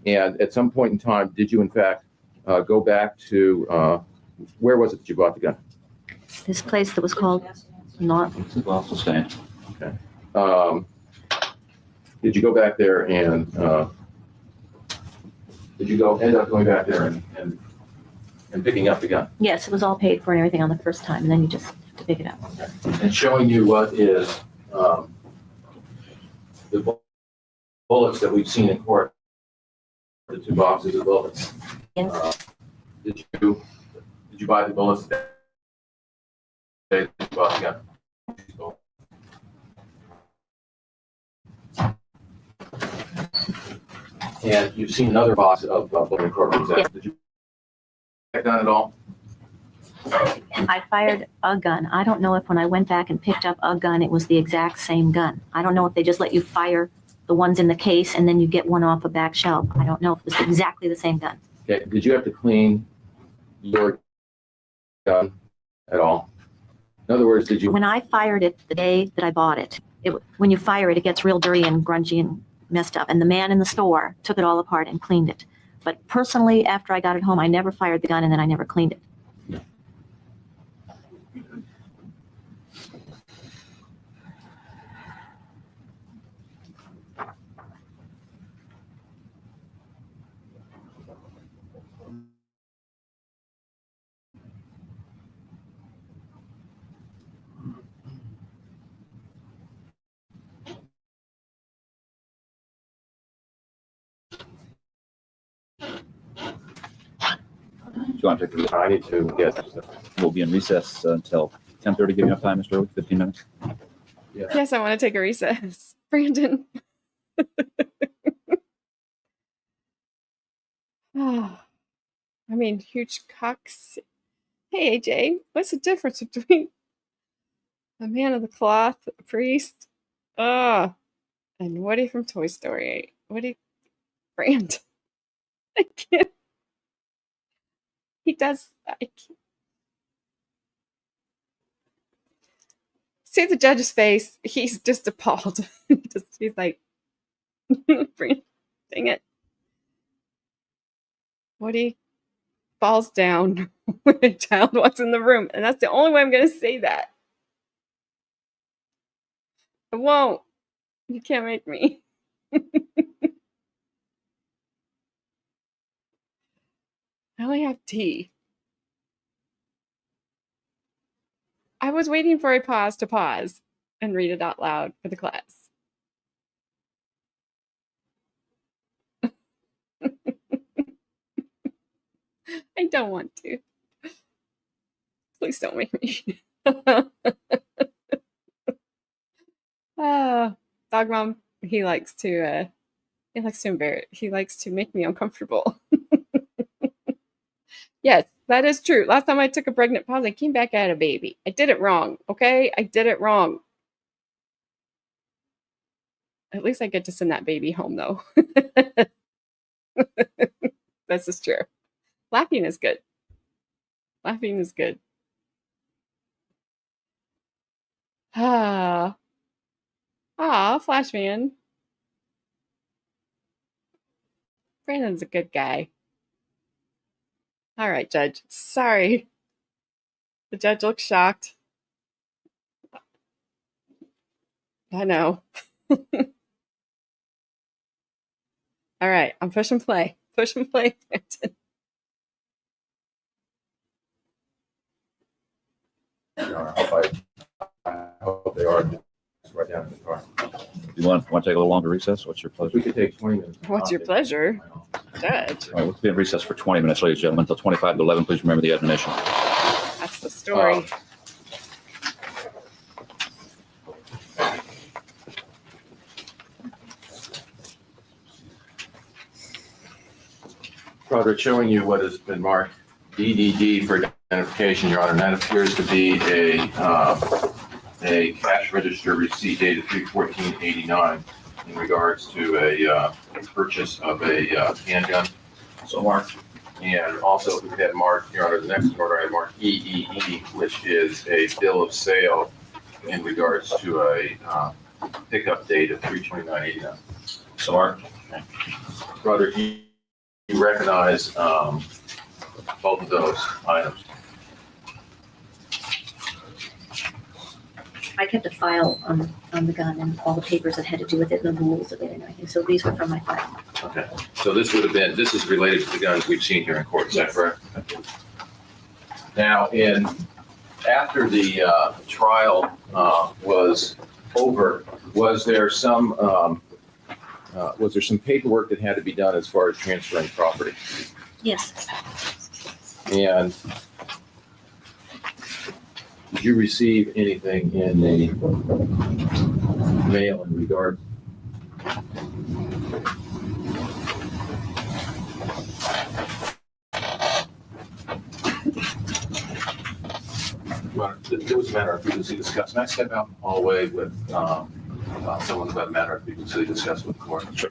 And at some point in time, did you in fact go back to, where was it that you bought the gun? this place that was called not, Well, sustain. Did you go back there and, end up going back there and picking up the gun? yes, it was all paid for and everything on the first time, and then you just have to pick it up. And showing you what is, the bullets that we've seen in court, the 2 boxes of bullets. Yes, Did you buy the bullets that you bought the gun? And you've seen another box of bullet in courtrooms. Yes. Did you that gun at all? I fired a gun. I don't know if when I went back and picked up a gun, it was the exact same gun. I don't know if they just let you fire the ones in the case and then you get one off a back shelf. I don't know if it was exactly the same gun. Okay. Did you have to clean your gun at all? In other words, did you? When I fired it the day that I bought it, when you fire it, it gets real dirty and grungy and messed up. And the man in the store took it all apart and cleaned it. But personally, after I got it home, I never fired the gun and then I never cleaned it. you want to take the, I need to get, we'll be in recess until 10:30. Give you enough time, Mr. Early? 15 minutes? Yes, I want to take a recess. Brandon. Oh, I mean, huge cocks. Hey, AJ, what's the difference between a man of the cloth, a priest, and Woody from Toy Story? Woody Brand. I can't. He does. I can't. See the judge's face. He's just appalled. He's like, Brand, dang it. Woody falls down when a child walks in the room. And that's the only way I'm going to say that. I won't. You can't make me. I only have tea. I was waiting for a pause to pause and read it out loud for the class. I don't want to. Please don't make me. Dog mom, he likes to embarrass. He likes to make me uncomfortable. Yes, that is true. Last time I took a pregnant pause, I came back at a baby. I did it wrong. Okay, I did it wrong. At least I get to send that baby home, though. This is true. Laughing is good. Laughing is good. Flashman. Brandon's a good guy. All right, Judge. Sorry. The judge looks shocked. I know. All right, I'm push and play. Push and play, Brandon. I hope they are just right down in the car. You want to take a little longer recess? What's your We pleasure? could take 20 minutes. What's your pleasure, Judge? All right, we'll be in recess for 20 minutes, ladies and gentlemen, until 25 to 11. Please remember the admonition. That's the story. Broderick, showing you what has been marked DDD for identification, Your Honor, and that appears to be a cash register receipt dated 3/14/89 in regards to a purchase of a handgun. So marked. And also, we had marked, Your Honor, the next order I had marked EEE, which is a bill of sale in regards to a pickup date of 3/29/89. So marked. Broderick, you recognize both of those items. I kept a file on the gun and all the papers that had to do with it and the rules of it and everything. So these were from my file. Okay, so this would have been, this is related to the guns we've seen here in court, is that Yes. correct? Now, after the trial was over, was there some paperwork that had to be done as far as transferring property? Yes. And did you receive anything in the mail in regard? Well, there was a matter of previously discussed. Can I step out in the hallway with someone about a matter of previously discussed with the court? Sure.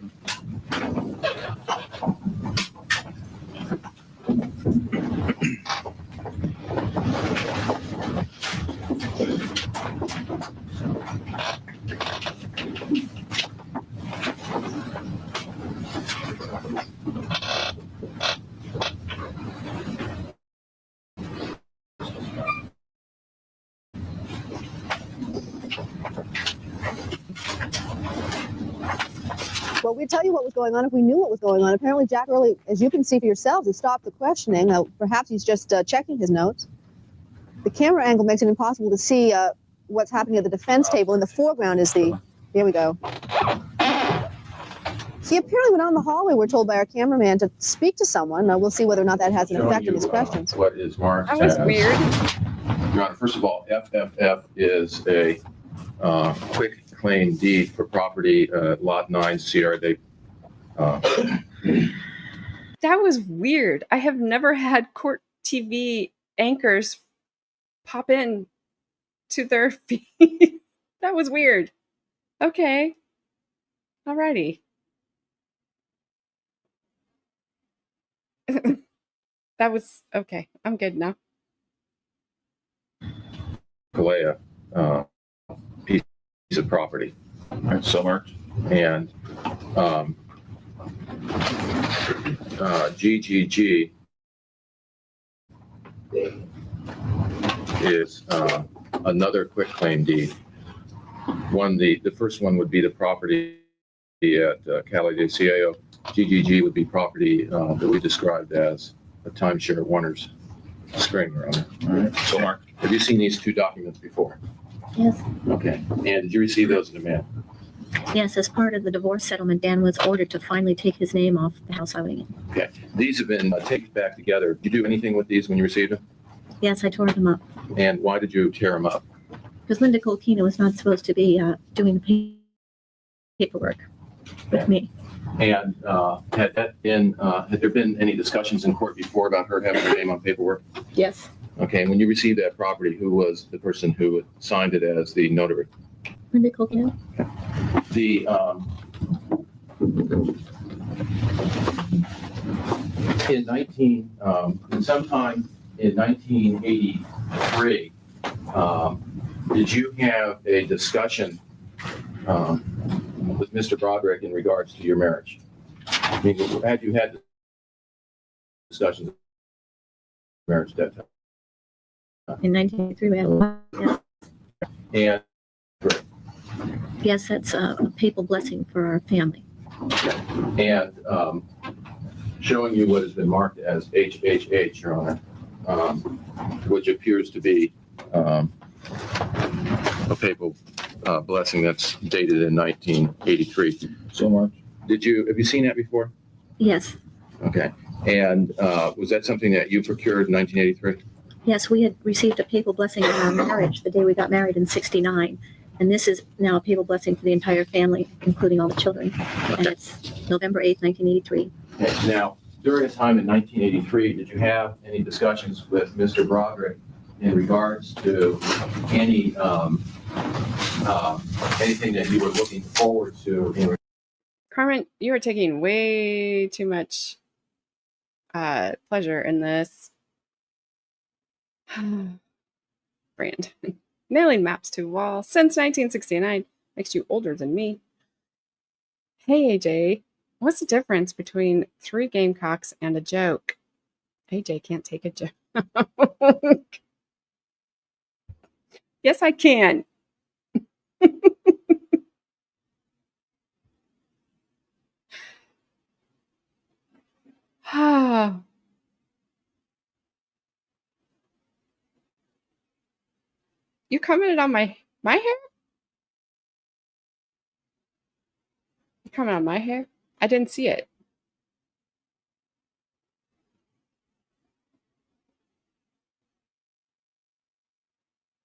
Well, we'd tell you what was going on if we knew what was going on. Apparently, Jack Early, as you can see for yourselves, has stopped the questioning. Perhaps he's just checking his notes. The camera angle makes it impossible to see what's happening at the defense table. In the foreground is the, here we go. He apparently went out in the hallway, we're told by our cameraman, to speak to someone. We'll see whether or not that has an Showing effect on you, his questions. what is marked That was as- weird. Your Honor, first of all, FFF is a quick claim deed for property, Lot 9 CR. That was weird. I have never had court TV anchors pop in to their feed. That was weird. Okay. Alrighty. That was okay. I'm good now. Kalea piece of property. All right, so marked. And GGG is another quick claim deed. The first one would be the property at Cali de Cielo. GGG would be property that we described as a timeshare at Warner's Spring, Your Honor. All right, so marked. Have you seen these two documents before? Yes. Okay. And did you receive those in the mail? Yes, as part of the divorce settlement, Dan was ordered to finally take his name off the house living in. Okay. These have been taped back together. Did you do anything with these when you received them? Yes, I tore them up And why did you tear them up? because Linda Kolkena was not supposed to be doing the paperwork with me. And had there been any discussions in court before about her having her name on paperwork? Yes. Okay, and when you received that property, who was the person who signed it as the notary? Linda Kolkena? The sometime in 1983, did you have a discussion with Mr. Broderick in regards to your marriage? I mean, had you had discussions of marriage at that time? In 1983, we had one. And Yes, that's a papal blessing for our family. and showing you what has been marked as HHH, Your Honor, which appears to be a papal blessing that's dated in 1983. So marked. Have you seen that before? Yes. Okay. And was that something that you procured in 1983? Yes, we had received a papal blessing on our marriage the day we got married in 69. And this is now a papal blessing for the entire family, including all the children. And it's November 8th, 1983. Okay. Now, during a time in 1983, did you have any discussions with Mr. Broderick in regards to any anything that you were looking forward to? Carmen, you are taking way too much pleasure in this. Brand. Nailing maps to wall since 1969 makes you older than me. Hey, AJ, what's the difference between 3 Gamecocks and a joke? AJ can't take a joke. Yes, I can. You commented on my hair? You commented on my hair? I didn't see it.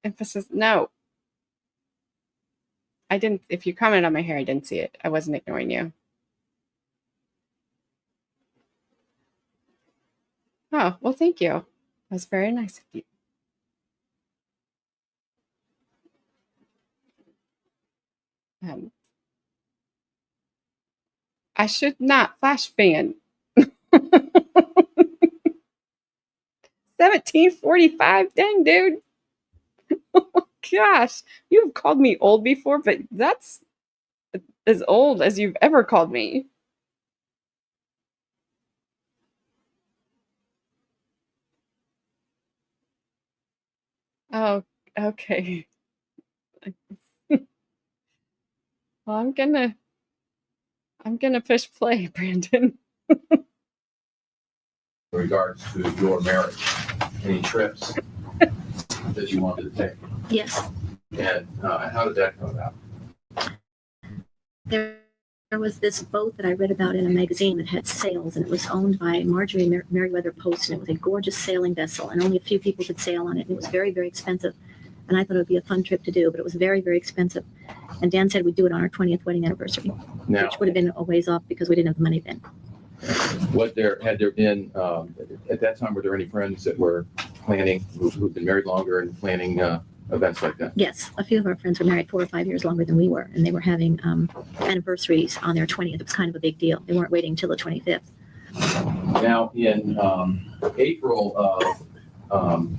Emphasis, no. I didn't, if you commented on my hair, I didn't see it. I wasn't ignoring you. Oh, well, thank you. That's very nice of you. I should not flash ban. 1745, dang, dude. Oh my gosh, you've called me old before, but that's as old as you've ever called me. Oh, okay. Well, I'm gonna push play, Brandon. In regards to your marriage, any trips that you wanted to take? Yes. And how did that come about? There there was this boat that I read about in a magazine that had sails, and it was owned by Marjorie Merriweather Post, and it was a gorgeous sailing vessel, and only a few people could sail on it, and it was very, very expensive. And I thought it would be a fun trip to do, but it was very, very expensive. And Dan said we'd do it on our 20th wedding anniversary, Now, which would have been a ways off because we didn't have the money then. had there been, at that time, were there any friends that were planning, who've been married longer and planning events like that? Yes, a few of our friends were married 4 or 5 years longer than we were, and they were having anniversaries on their 20th. It was kind of a big deal. They weren't waiting until the 25th. Now, in April of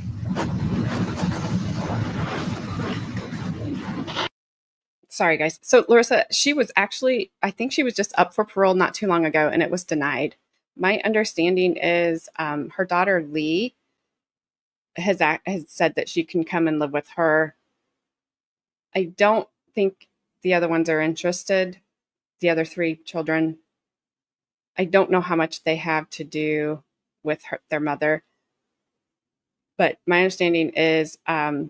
Sorry, guys. So Larissa, she was actually, I think she was just up for parole not too long ago, and it was denied. My understanding is her daughter Lee has said that she can come and live with her. I don't think the other ones are interested. The other 3 children. I don't know how much they have to do with their mother. But my understanding is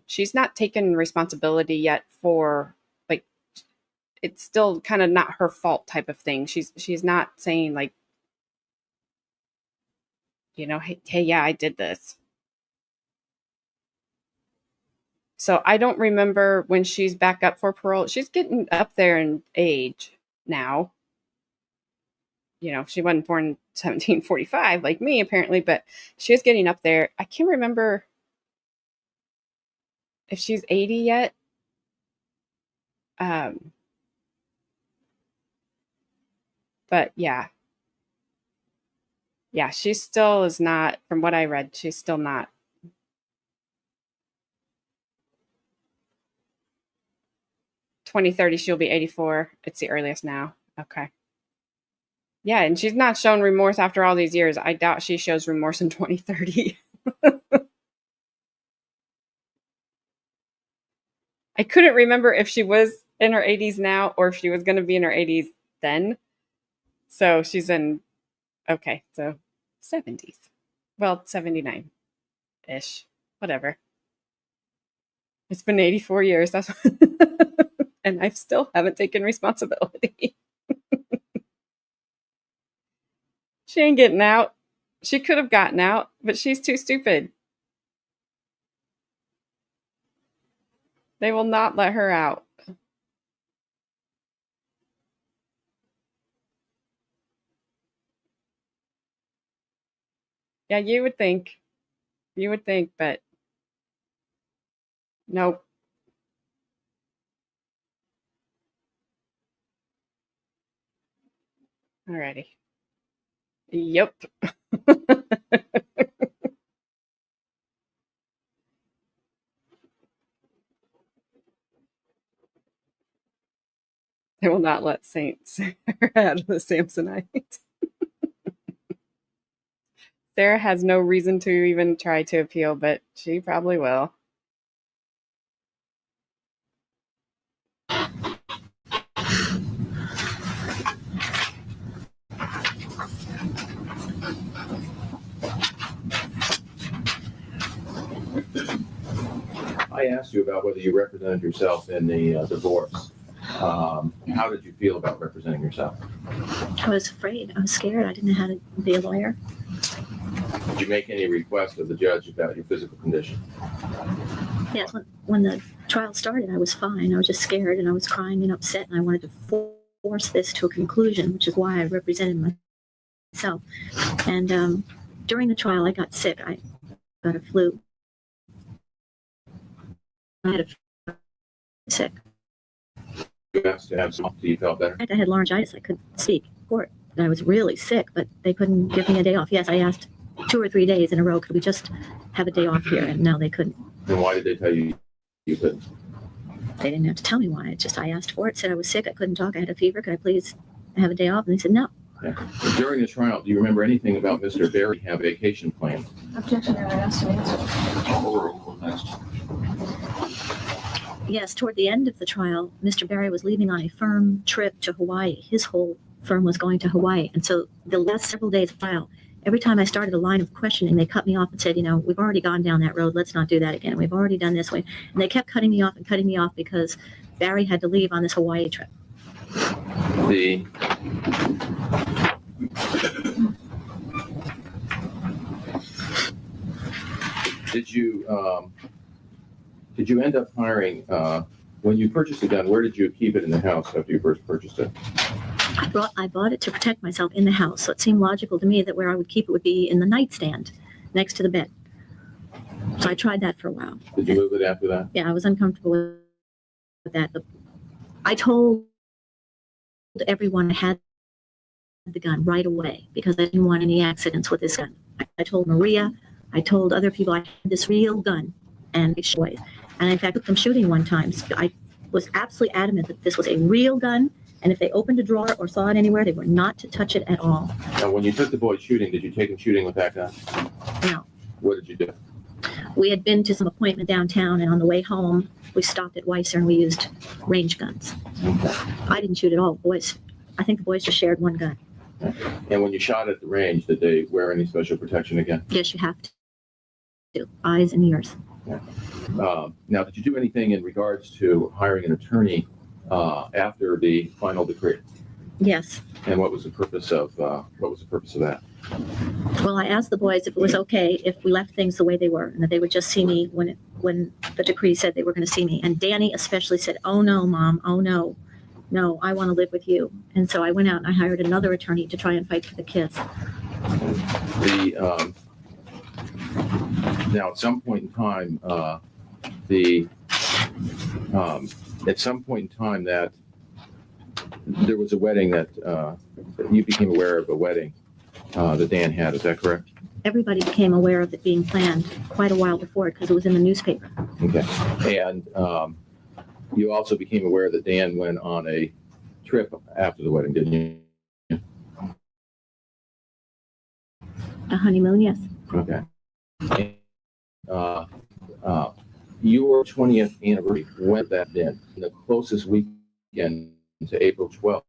she's not taken responsibility yet for, like, it's still kind of not her fault type of thing. She's not saying, like, you know, hey, yeah, I did this. So I don't remember when she's back up for parole. She's getting up there in age now. You know, she wasn't born in 1745 like me, apparently, but she is getting up there. I can't remember if she's 80 yet. But yeah. Yeah, she still is not, from what I read, she's still not. she'll be 84. It's the earliest now. Okay. Yeah, and she's not shown remorse after all these years. I doubt she shows remorse in 2030. I couldn't remember if she was in her 80s now or if she was going to be in her 80s then. So she's in, okay, so 70s. Well, 79-ish, whatever. It's been 84 years. That's and I still haven't taken responsibility. She ain't getting out. She could have gotten out, but she's too stupid. They will not let her out. Yeah, you would think. You would think, but nope. Alrighty. Yep. They will not let Saints out of the Samsonite. Sarah has no reason to even try to appeal, but she probably will. I asked you about whether you represented yourself in the divorce. How did you feel about representing yourself? I was afraid. I was scared. I didn't know how to be a lawyer. Did you make any request of the judge about your physical condition? Yes, when the trial started, I was fine. I was just scared, and I was crying and upset, and I wanted to force this to a conclusion, which is why I represented myself. And during the trial, I got sick. I got a flu. I had a sick. You asked to have some, so you felt better? I had laryngitis. I couldn't speak in court. And I was really sick, but they couldn't give me a day off. Yes, I asked 2 or 3 days in a row, could we just have a day off here? And no, they couldn't. And why did they tell you you couldn't? They didn't have to tell me why. It's just I asked for it, said I was sick, I couldn't talk, I had a fever, could I please have a day off? And they said no. Yeah. During the trial, do you remember anything about Mr. Berry have vacation planned? Objection, Your Honor, asked to answer. Next. Yes, toward the end of the trial, Mr. Berry was leaving on a firm trip to Hawaii. His whole firm was going to Hawaii. And so the last several days of trial, every time I started a line of questioning, they cut me off and said, you know, we've already gone down that road. Let's not do that again. We've already done this way. And they kept cutting me off because Barry had to leave on this Hawaii trip. The did you end up hiring when you purchased the gun? Where did you keep it in the house after you first purchased it? I bought it to protect myself in the house, so it seemed logical to me that where I would keep it would be in the nightstand next to the bed. So I tried that for a while. Did you move it after that? Yeah, I was uncomfortable with that. I told everyone I had the gun right away because I didn't want any accidents with this gun. I told Maria, I told other people I had this real gun, and it showed. And in fact, I took them shooting one time. So I was absolutely adamant that this was a real gun, and if they opened a drawer or saw it anywhere, they were not to touch it at all. Now, when you took the boys shooting, did you take them shooting with that gun? No. What did you do? We had been to some appointment downtown, and on the way home, we stopped at Weiser and we used range guns. I didn't shoot at all. Boys, I think the boys just shared one gun. And when you shot at the range, did they wear any special protection again? Yes, you have to. Eyes and ears. Now, did you do anything in regards to hiring an attorney after the final decree? Yes. And what was the purpose of that? Well, I asked the boys if it was okay if we left things the way they were, and that they would just see me when the decree said they were going to see me. And Danny especially said, "Oh no, Mom, oh no, no, I want to live with you." And so I went out and I hired another attorney to try and fight for the kids. Now, at some point in time, that there was a wedding that you became aware of a wedding that Dan had. Is that correct? Everybody became aware of it being planned quite a while before it because it was in the newspaper. Okay. And you also became aware that Dan went on a trip after the wedding, didn't you? A honeymoon, yes. Okay. Your 20th anniversary, when did that been? The closest weekend to April 12th,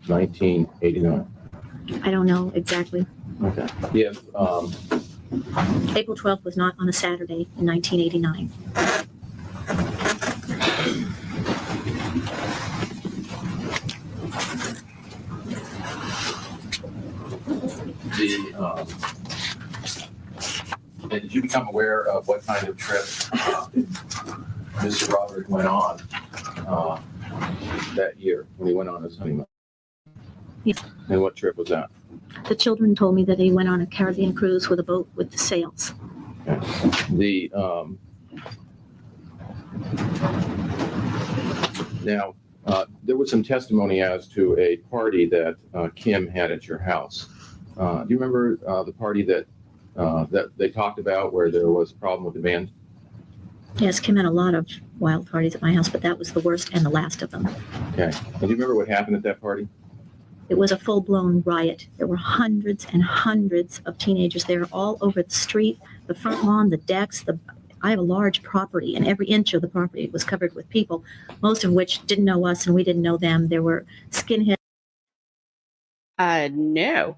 1989. I don't know exactly. Okay. If April 12th was not on a Saturday in 1989. and did you become aware of what kind of trip Mr. Broderick went on that year when he went on his honeymoon? Yes. And what trip was that? The children told me that he went on a Caribbean cruise with a boat with the sails. Okay. Now, there was some testimony as to a party that Kim had at your house. Do you remember the party that they talked about where there was a problem with the band? Yes, Kim had a lot of wild parties at my house, but that was the worst and the last of them. Okay. And do you remember what happened at that party? It was a full-blown riot. There were hundreds and hundreds of teenagers there all over the street, the front lawn, the decks. I have a large property, and every inch of the property was covered with people, most of which didn't know us and we didn't know them. There were skinheads. No.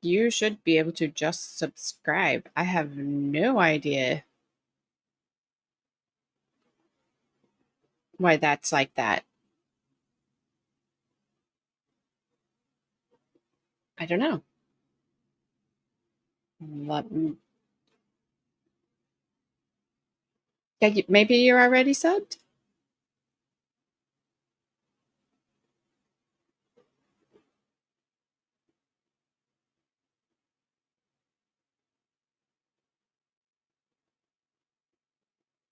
You should be able to just subscribe. I have no idea why that's like that. I don't know. Yeah, maybe you're already subbed?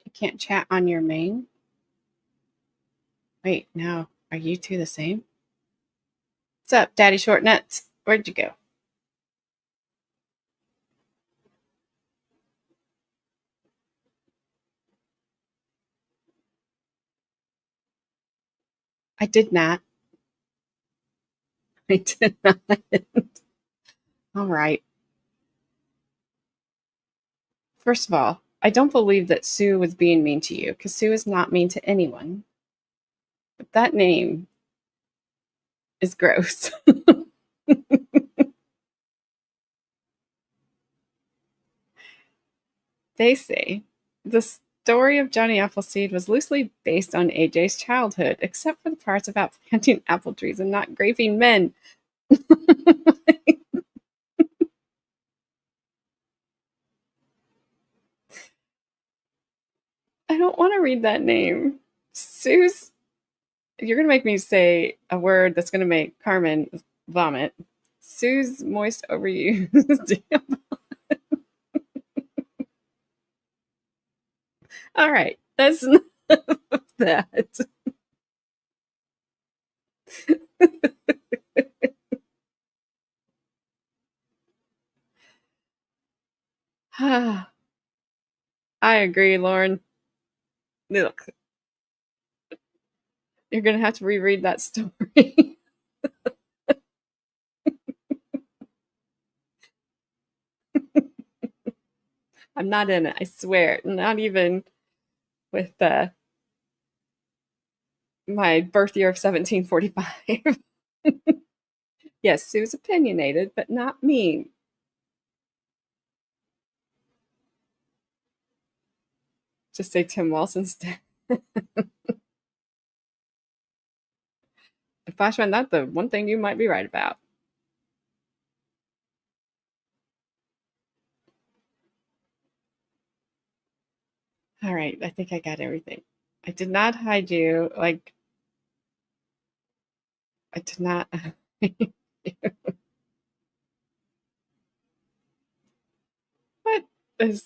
You can't chat on your main? Wait, no. Are you two the same? What's up, Daddy Short Nuts? Where'd you go? I did not. I did not. All right. First of all, I don't believe that Sue was being mean to you, because Sue is not mean to anyone. But that name is gross. They say the story of Johnny Appleseed was loosely based on AJ's childhood, except for the parts about planting apple trees and not raping men. I don't want to read that name. Sue's. You're going to make me say a word that's going to make Carmen vomit. Sue's moist overused. All right. That's enough of that. I agree, Lauren. Look, you're going to have to reread that story. I'm not in it, I swear. Not even with my birth year of 1745. Yes, Sue's opinionated, but not mean. Just say Tim Walsh instead. Flashman, that's the one thing you might be right about. All right, I think I got everything. I did not hide you. Like, I did not. What is.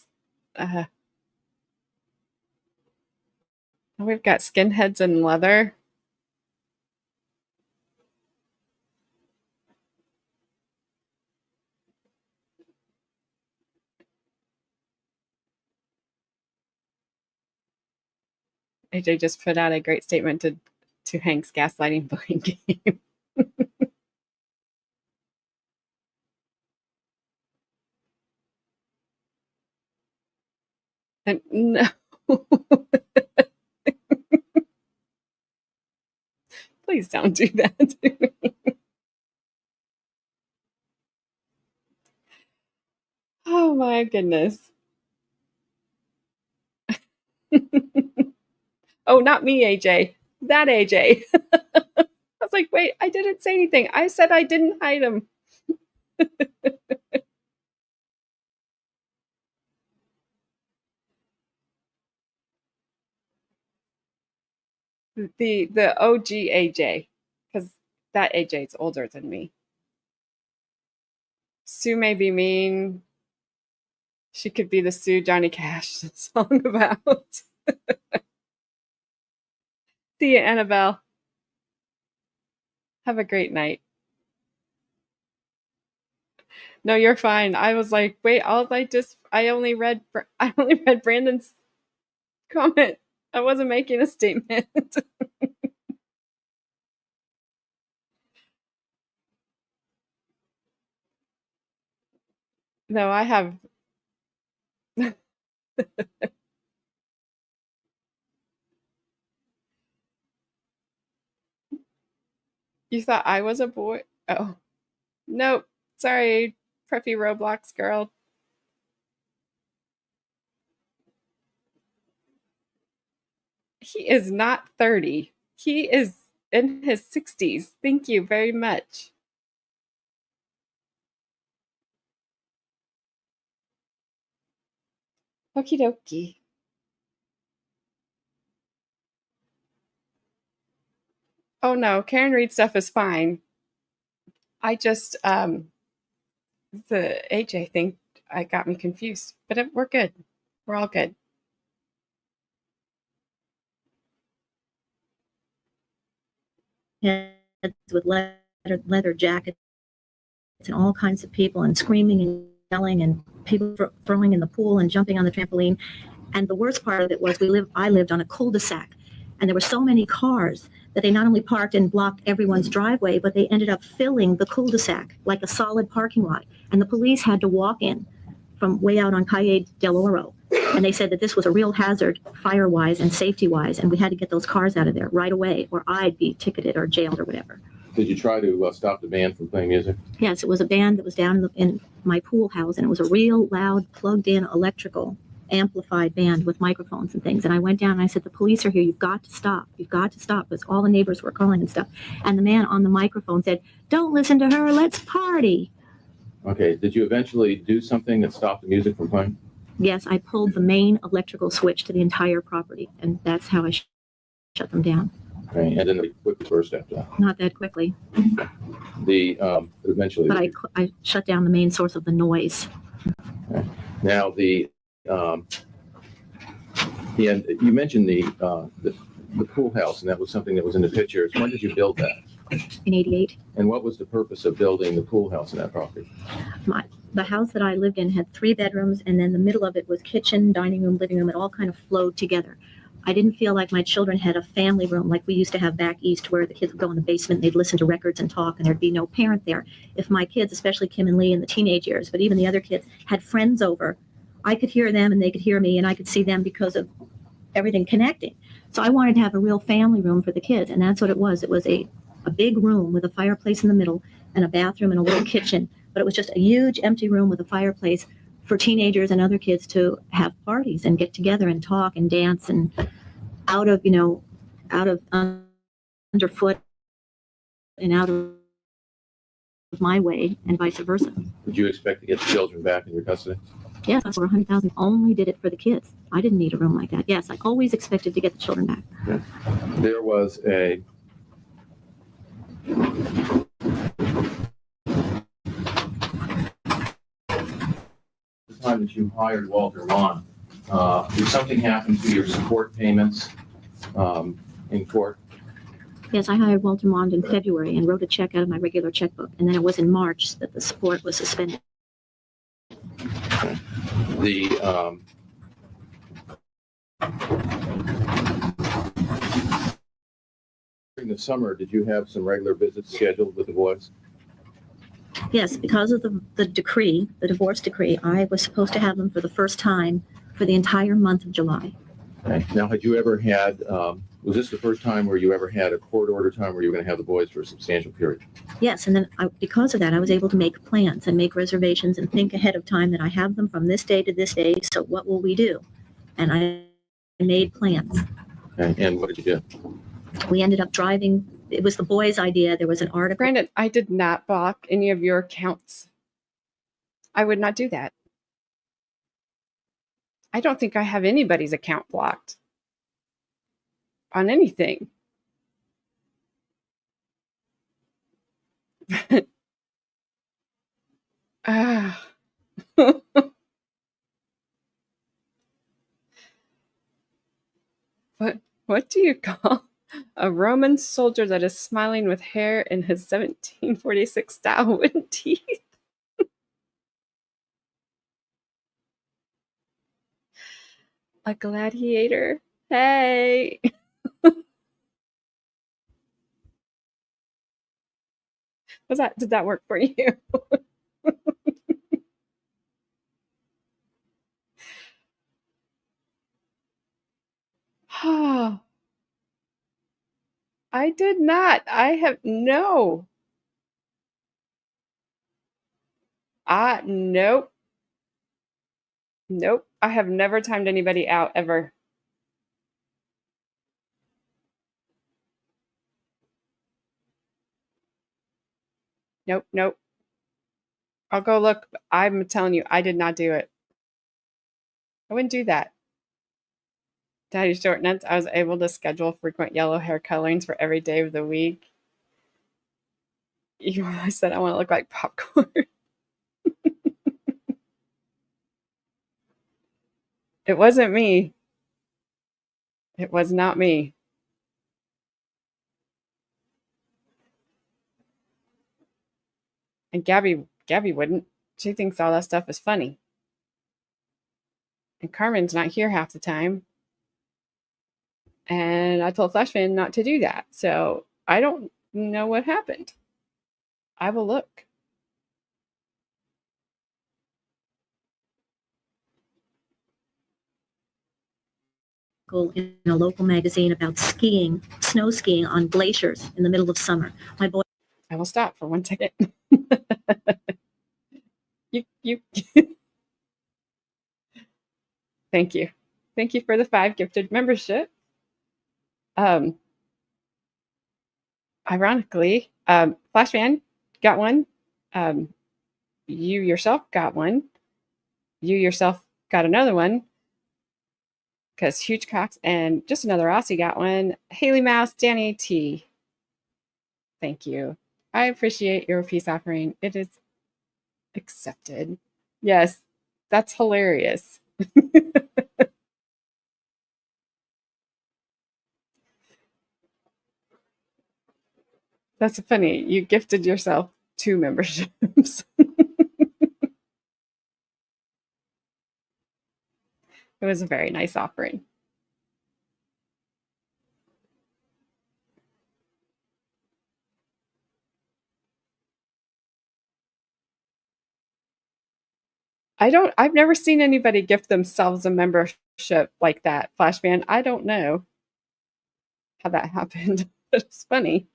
We've got skinheads and leather. AJ just put out a great statement to Hank's gaslighting bullying game. And no. Please don't do that to me. Oh my goodness. Oh, not me, AJ. That AJ. I was like, wait, I didn't say anything. I said I didn't hide him. The OG AJ, because that AJ is older than me. Sue may be mean. She could be the Sue Johnny Cash song about. See you, Annabelle. Have a great night. No, you're fine. I was like, wait, I only read Brandon's comment. I wasn't making a statement. No, I have. You thought I was a boy? Oh, nope. Sorry, preppy Roblox girl. He is not 30. He is in his 60s. Thank you very much. Okie dokie. Oh no, Karen Reed stuff is fine. I just the AJ thing got me confused, but we're good. We're all good. Heads with leather jackets and all kinds of people and screaming and yelling and people throwing in the pool and jumping on the trampoline. And the worst part of it was I lived on a cul-de-sac, and there were so many cars that they not only parked and blocked everyone's driveway, but they ended up filling the cul-de-sac like a solid parking lot. And the police had to walk in from way out on Calle del Oro. And they said that this was a real hazard, fire-wise and safety-wise, and we had to get those cars out of there right away, or I'd be ticketed or jailed or whatever. Did you try to stop the band from playing music? Yes, it was a band that was down in my pool house, and it was a real loud, plugged-in electrical amplified band with microphones and things. And I went down and I said, the police are here. You've got to stop. You've got to stop, because all the neighbors were calling and stuff. And the man on the microphone said, don't listen to her. Let's party. Okay, did you eventually do something that stopped the music from playing? Yes, I pulled the main electrical switch to the entire property, and that's how I shut them down. Okay, and then they quickly burst after that. Not that quickly, Eventually. but I shut down the main source of the noise. Okay. Now you mentioned the pool house, and that was something that was in the pictures. When did you build that? In '88. And what was the purpose of building the pool house in that property? The house that I lived in had 3 bedrooms, and then the middle of it was kitchen, dining room, living room. It all kind of flowed together. I didn't feel like my children had a family room like we used to have back east, where the kids would go in the basement, they'd listen to records and talk, and there'd be no parent there. If my kids, especially Kim and Lee in the teenage years, but even the other kids, had friends over, I could hear them and they could hear me, and I could see them because of everything connecting. So I wanted to have a real family room for the kids, and that's what it was. It was a big room with a fireplace in the middle and a bathroom and a little kitchen, but it was just a huge empty room with a fireplace for teenagers and other kids to have parties and get together and talk and dance, and out of underfoot and out of my way, and vice versa. Did you expect to get the children back in your custody? Yes, for $100,000. Only did it for the kids. I didn't need a room like that. Yes, I always expected to get the children back. Okay. There was the time that you hired Walter Mon, did something happen to your support payments in court? Yes, I hired Walter Mond in February and wrote a check out of my regular checkbook. And then it was in March that the support was suspended. Okay. During the summer, did you have some regular visits scheduled with the boys? Yes, because of the decree, the divorce decree, I was supposed to have them for the first time for the entire month of July. Okay. Now, had you ever had, was this the first time where you ever had a court order time where you were going to have the boys for a substantial period? Yes, and then because of that, I was able to make plans and make reservations and think ahead of time that I have them from this day to this day, so what will we do? And I made plans. Okay. And what did you do? We ended up driving. It was the boys' idea. There was an article. Brandon, I did not block any of your accounts. I would not do that. I don't think I have anybody's account blocked on anything. What do you call a Roman soldier that is smiling with hair in his 1746 style wooden teeth? A gladiator. Hey. Did that work for you? I did not. I have no. Nope. Nope. I have never timed anybody out ever. Nope, nope. I'll go look. I'm telling you, I did not do it. I wouldn't do that. Daddy Short Nuts, I was able to schedule frequent yellow hair colorings for every day of the week. I said I want to look like popcorn. It wasn't me. It was not me. And Gabby wouldn't. She thinks all that stuff is funny. And Carmen's not here half the time. And I told Flashman not to do that. So I don't know what happened. I will look. In a local magazine about skiing, snow skiing on glaciers in the middle of summer. My boy. I will stop for 1 second. you Thank you. Thank you for the 5 gifted membership. Ironically, Flashman got one. You yourself got one. You yourself got another one. Because Huge Cox and just another Aussie got one. Haley Mouse, Danny T. Thank you. I appreciate your peace offering. It is accepted. Yes, that's hilarious. That's funny. You gifted yourself 2 memberships. It was a very nice offering. I've never seen anybody gift themselves a membership like that, Flashman. I don't know how that happened, but it's funny.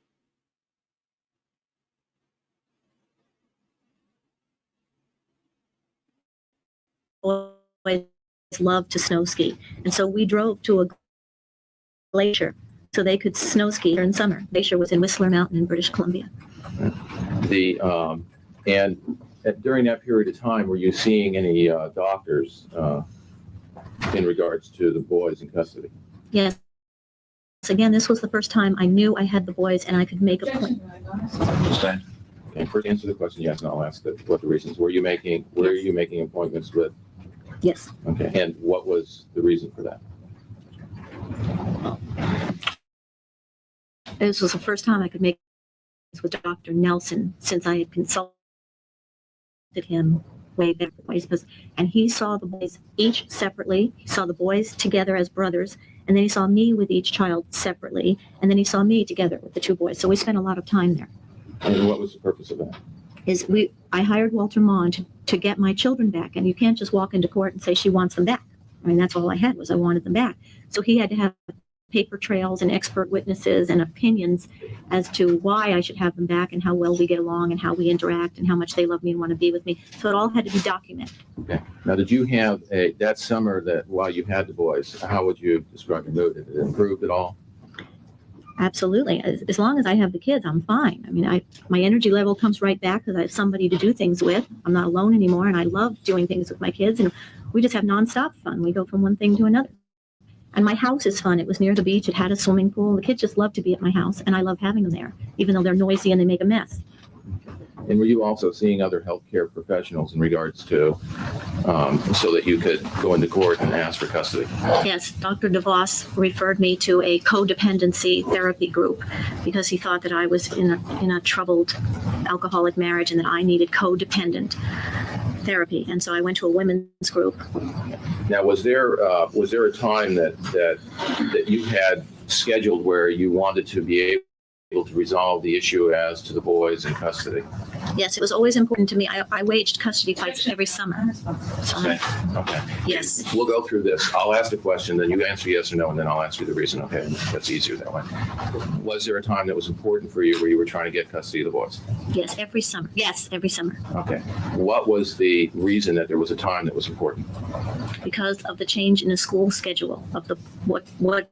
Boys loved to snow ski. And so we drove to a glacier so they could snow ski during summer. Glacier was in Whistler Mountain in British Columbia. During that period of time, were you seeing any doctors in regards to the boys in custody? Yes. Again, this was the first time I knew I had the boys and I could make a point. Okay, first answer the question yes, and I'll ask what the reasons. Were you making appointments with? Yes. Okay, and what was the reason for that? This was the first time I could make with Dr. Nelson since I had consulted him way back, and he saw the boys each separately. He saw the boys together as brothers, and then he saw me with each child separately, and then he saw me together with the 2 boys. So we spent a lot of time there. And what was the purpose of that? I hired Walter Maughan to get my children back, and you can't just walk into court and say she wants them back. I mean, that's all I had was I wanted them back. So he had to have paper trails and expert witnesses and opinions as to why I should have them back and how well we get along and how we interact and how much they love me and want to be with me. So it all had to be documented. Okay. Now, did you have that summer that while you had the boys, how would you describe your mood? Did it improve at all? Absolutely. As long as I have the kids, I'm fine. I mean, my energy level comes right back because I have somebody to do things with. I'm not alone anymore, and I love doing things with my kids, and we just have nonstop fun. We go from one thing to another. And my house is fun. It was near the beach. It had a swimming pool. The kids just love to be at my house, and I love having them there, even though they're noisy and they make a mess. And were you also seeing other healthcare professionals in regards to, so that you could go into court and ask for custody? Yes, Dr. DeVos referred me to a codependency therapy group because he thought that I was in a troubled alcoholic marriage and that I needed codependent therapy. And so I went to a women's group. Now, was there a time that you had scheduled where you wanted to be able to resolve the issue as to the boys in custody? Yes, it was always important to me. I waged custody fights every summer. So, Okay. yes. We'll go through this. I'll ask a question, then you answer yes or no, and then I'll ask you the reason. Okay, that's easier that way. Was there a time that was important for you where you were trying to get custody of the boys? Yes, every summer. Yes, every summer. Okay. What was the reason that there was a time that was important? Because of the change in the school schedule of the what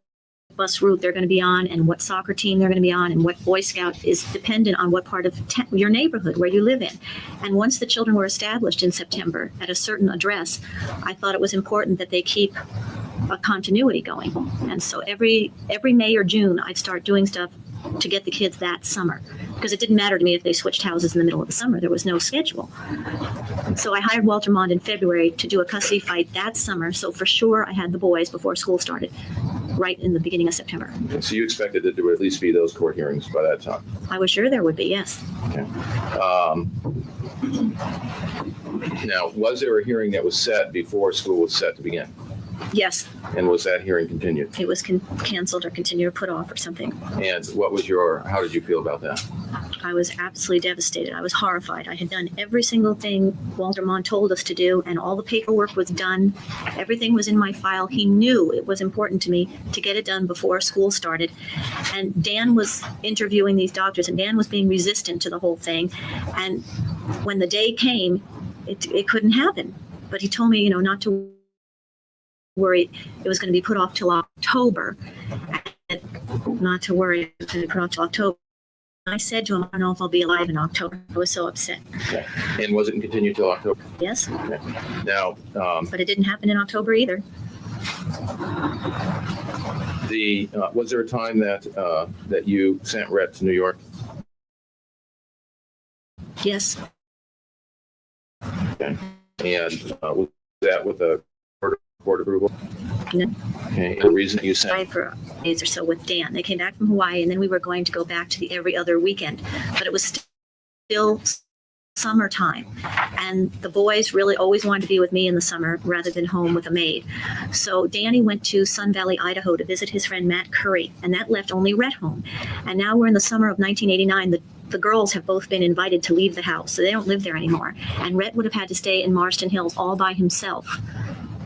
bus route they're going to be on and what soccer team they're going to be on and what Boy Scout is dependent on what part of your neighborhood where you live in. And once the children were established in September at a certain address, I thought it was important that they keep a continuity going. And so every May or June, I'd start doing stuff to get the kids that summer because it didn't matter to me if they switched houses in the middle of the summer. There was no schedule. So I hired Walter Maughan in February to do a custody fight that summer. So for sure I had the boys before school started, right in the beginning of September. And so you expected that there would at least be those court hearings by that time? I was sure there would be, yes. Okay. Now, was there a hearing that was set before school was set to begin? Yes, And was that hearing continued? it was canceled or continued or put off or something. And how did you feel about that? I was absolutely devastated. I was horrified. I had done every single thing Walter Maughan told us to do, and all the paperwork was done. Everything was in my file. He knew it was important to me to get it done before school started. And Dan was interviewing these doctors, and Dan was being resistant to the whole thing. And when the day came, it couldn't happen. But he told me, not to worried it was going to be put off till October. And not to worry, it was going to be put off till October. I said to him, I don't know if I'll be alive in October. I was so upset. Okay. And was it continued till October? Yes. Okay. Now, But it didn't happen in October either. was there a time that you sent Rhett to New York? Yes. Okay. And was that with a court approval? No. Okay. And the reason you sent? Tried for days or so with Dan. They came back from Hawaii, and then we were going to go back to the every other weekend. But it was still summertime, and the boys really always wanted to be with me in the summer rather than home with a maid. So Danny went to Sun Valley, Idaho to visit his friend Matt Curry, and that left only Rhett home. And now we're in the summer of 1989. The girls have both been invited to leave the house, so they don't live there anymore. And Rhett would have had to stay in Marston Hills all by himself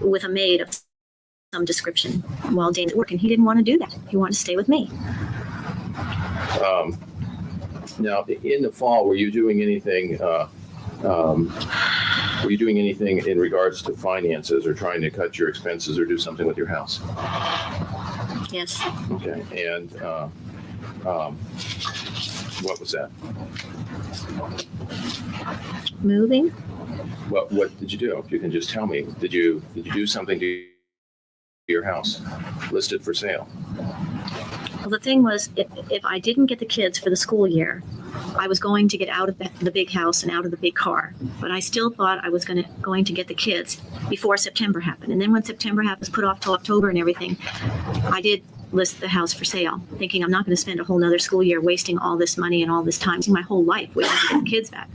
with a maid of some description while Dan's working. He didn't want to do that. He wanted to stay with me. Now, in the fall, were you doing anything? Were you doing anything in regards to finances, or trying to cut your expenses, or do something with your house? Yes. Okay. And what was that? Moving? What did you do? If you can just tell me, did you do something to your house listed for sale? Well, the thing was, if I didn't get the kids for the school year, I was going to get out of the big house and out of the big car. But I still thought I was going to get the kids before September happened. And then when September happened, was put off till October and everything, I did list the house for sale, thinking I'm not going to spend a whole nother school year wasting all this money and all this time, my whole life waiting to get the kids back.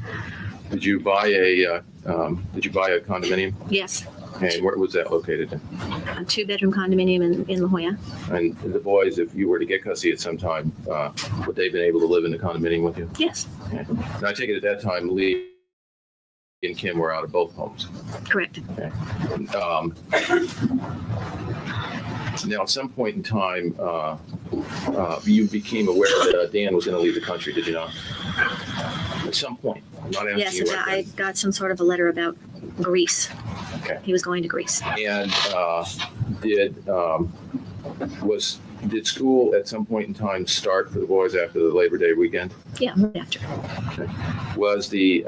Did you buy a condominium? Yes. And where was that located in? A 2-bedroom condominium in La Jolla. And the boys, if you were to get custody at some time, would they have been able to live in the condominium with you? Yes. Okay. And I take it at that time, Lee and Kim were out of both homes. Correct. Okay. Now, at some point in time, you became aware that Dan was going to leave the country, did you not? At some point. I'm not asking Yes, you right I got some sort of a letter about Greece. Okay. He was going to Greece. And did school at some point in time start for the boys after the Labor Day weekend? Yeah, after. Okay. Was the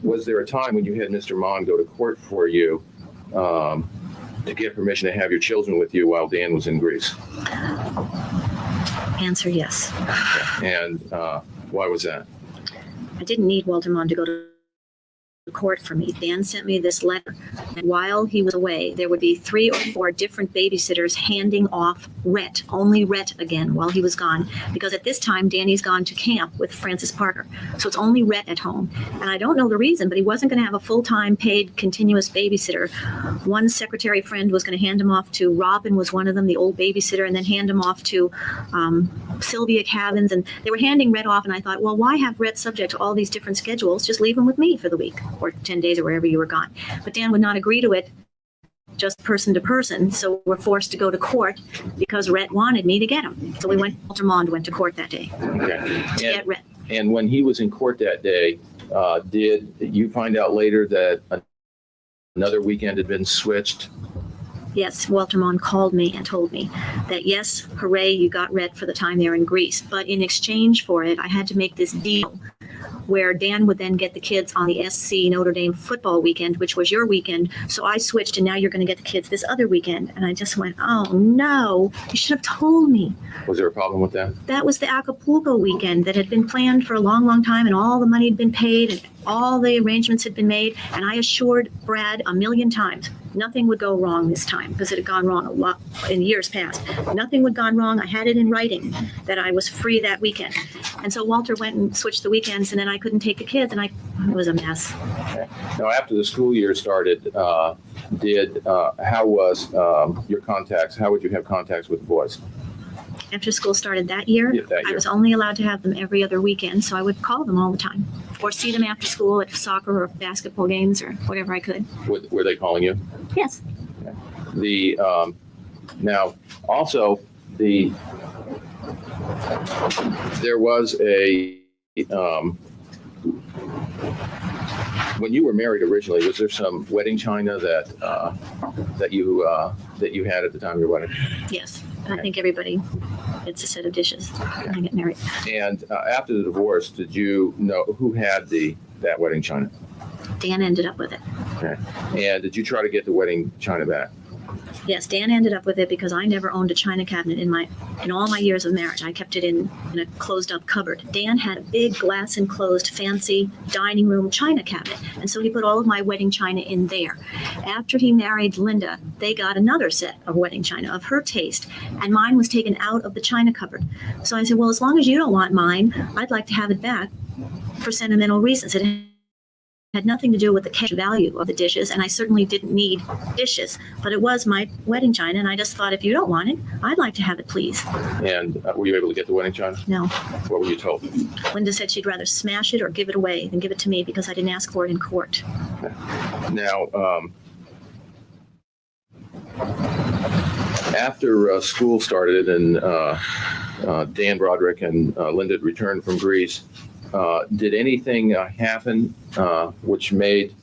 was there a time when you had Mr. Mon go to court for you to get permission to have your children with you while Dan was in Greece? Answer, yes. And why was that? I didn't need Walter Mon to go to court for me. Dan sent me this letter, and while he was away, there would be 3 or 4 different babysitters handing off Rhett, only Rhett again, while he was gone, because at this time Danny's gone to camp with Francis Parker, so it's only Rhett at home. And I don't know the reason, but he wasn't going to have a full-time paid continuous babysitter. One secretary friend was going to hand him off to Robin, was one of them, the old babysitter, and then hand him off to Sylvia Cavins, and they were handing Rhett off, and I thought, well, why have Rhett subject to all these different schedules? Just leave him with me for the week or 10 days or wherever you were gone. But Dan would not agree to it, just person to person, so we're forced to go to court because Rhett wanted me to get him. So Walter Mond went to court that day to get Rhett. And when he was in court that day, did you find out later that another weekend had been switched? Yes, Walter Mon called me and told me that, yes, hooray, you got Rhett for the time there in Greece. But in exchange for it, I had to make this deal where Dan would then get the kids on the SC Notre Dame football weekend, which was your weekend. So I switched, and now you're going to get the kids this other weekend. And I just went, oh, no, you should have told me. Was there a problem with that? That was the Acapulco weekend that had been planned for a long, long time, and all the money had been paid, and all the arrangements had been made. And I assured Brad 1,000,000 times nothing would go wrong this time, because it had gone wrong a lot in years past. Nothing would gone wrong. I had it in writing that I was free that weekend. And so Walter went and switched the weekends, and then I couldn't take the kids, and it was a mess. Okay. Now, after the school year started, how was your contacts? How would you have contacts with the boys? After school started that year, I was only allowed to have them every other weekend, so I would call them all the time or see them after school at soccer or basketball games or whatever I could. Were they calling you? Yes. Okay. Now, also, there was when you were married originally, was there some wedding china that you had at the time of your wedding? Yes, I think everybody gets a set of dishes when I get married. And after the divorce, did you know who had that wedding china? Dan ended up with it. Okay. And did you try to get the wedding china back? Yes, Dan ended up with it because I never owned a china cabinet in all my years of marriage. I kept it in a closed up cupboard. Dan had a big glass enclosed fancy dining room china cabinet. And so he put all of my wedding china in there. After he married Linda, they got another set of wedding china of her taste. And mine was taken out of the china cupboard. So I said, well, as long as you don't want mine, I'd like to have it back for sentimental reasons. It had nothing to do with the cash value of the dishes, and I certainly didn't need dishes, but it was my wedding china, and I just thought, if you don't want it, I'd like to have it, please. And were you able to get the wedding china? No. What were you told? Linda said she'd rather smash it or give it away than give it to me because I didn't ask for it in court. Now, after school started and Dan Broderick and Linda returned from Greece, did anything happen which made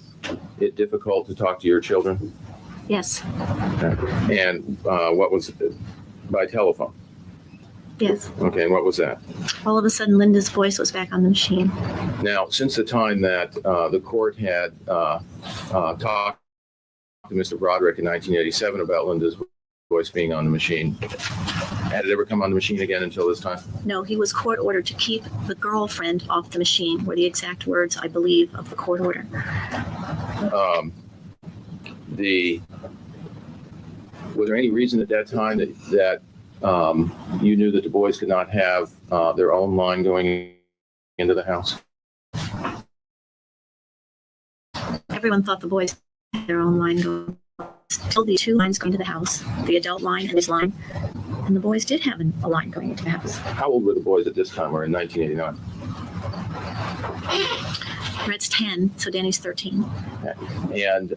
it difficult to talk to your children? Yes. Okay. And what was it? By telephone? Yes. Okay, and what was that? All of a sudden, Linda's voice was back on the machine. Now, since the time that the court had talked to Mr. Broderick in 1987 about Linda's voice being on the machine, had it ever come on the machine again until this time? No, he was court ordered to keep the girlfriend off the machine, were the exact words, I believe, of the court order. Was there any reason at that time that you knew that the boys could not have their own line going into the house? Everyone thought the boys had their own line going. Still the two lines going to the house, the adult line and his line. And the boys did have a line going into the house. How old were the boys at this time? We're in 1989. Red's 10, so Danny's 13. Okay. And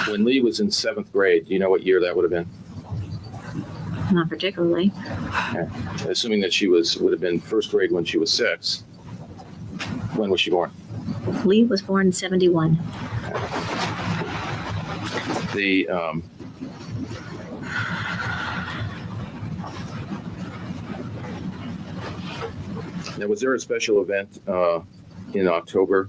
when Lee was in 7th grade, do you know what year that would have been? Not particularly. Okay. Assuming that she would have been 1st grade when she was 6. When was she born? Lee was born in 71. Now, was there a special event in October?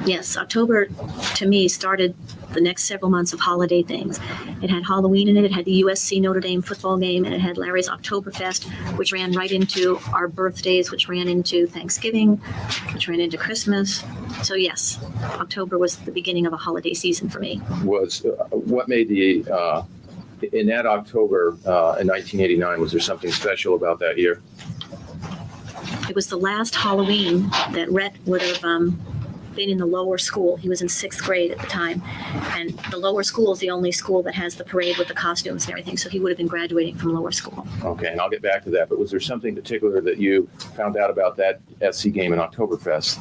Yes, October to me started the next several months of holiday things. It had Halloween in it, it had the USC Notre Dame football game, and it had Larry's Oktoberfest, which ran right into our birthdays, which ran into Thanksgiving, which ran into Christmas. So yes, October was the beginning of a holiday season for me. What made in that October in 1989, was there something special about that year? It was the last Halloween that Rhett would have been in the lower school. He was in 6th grade at the time. And the lower school is the only school that has the parade with the costumes and everything. So he would have been graduating from lower school. Okay, and I'll get back to that. But was there something particular that you found out about that SC game in Oktoberfest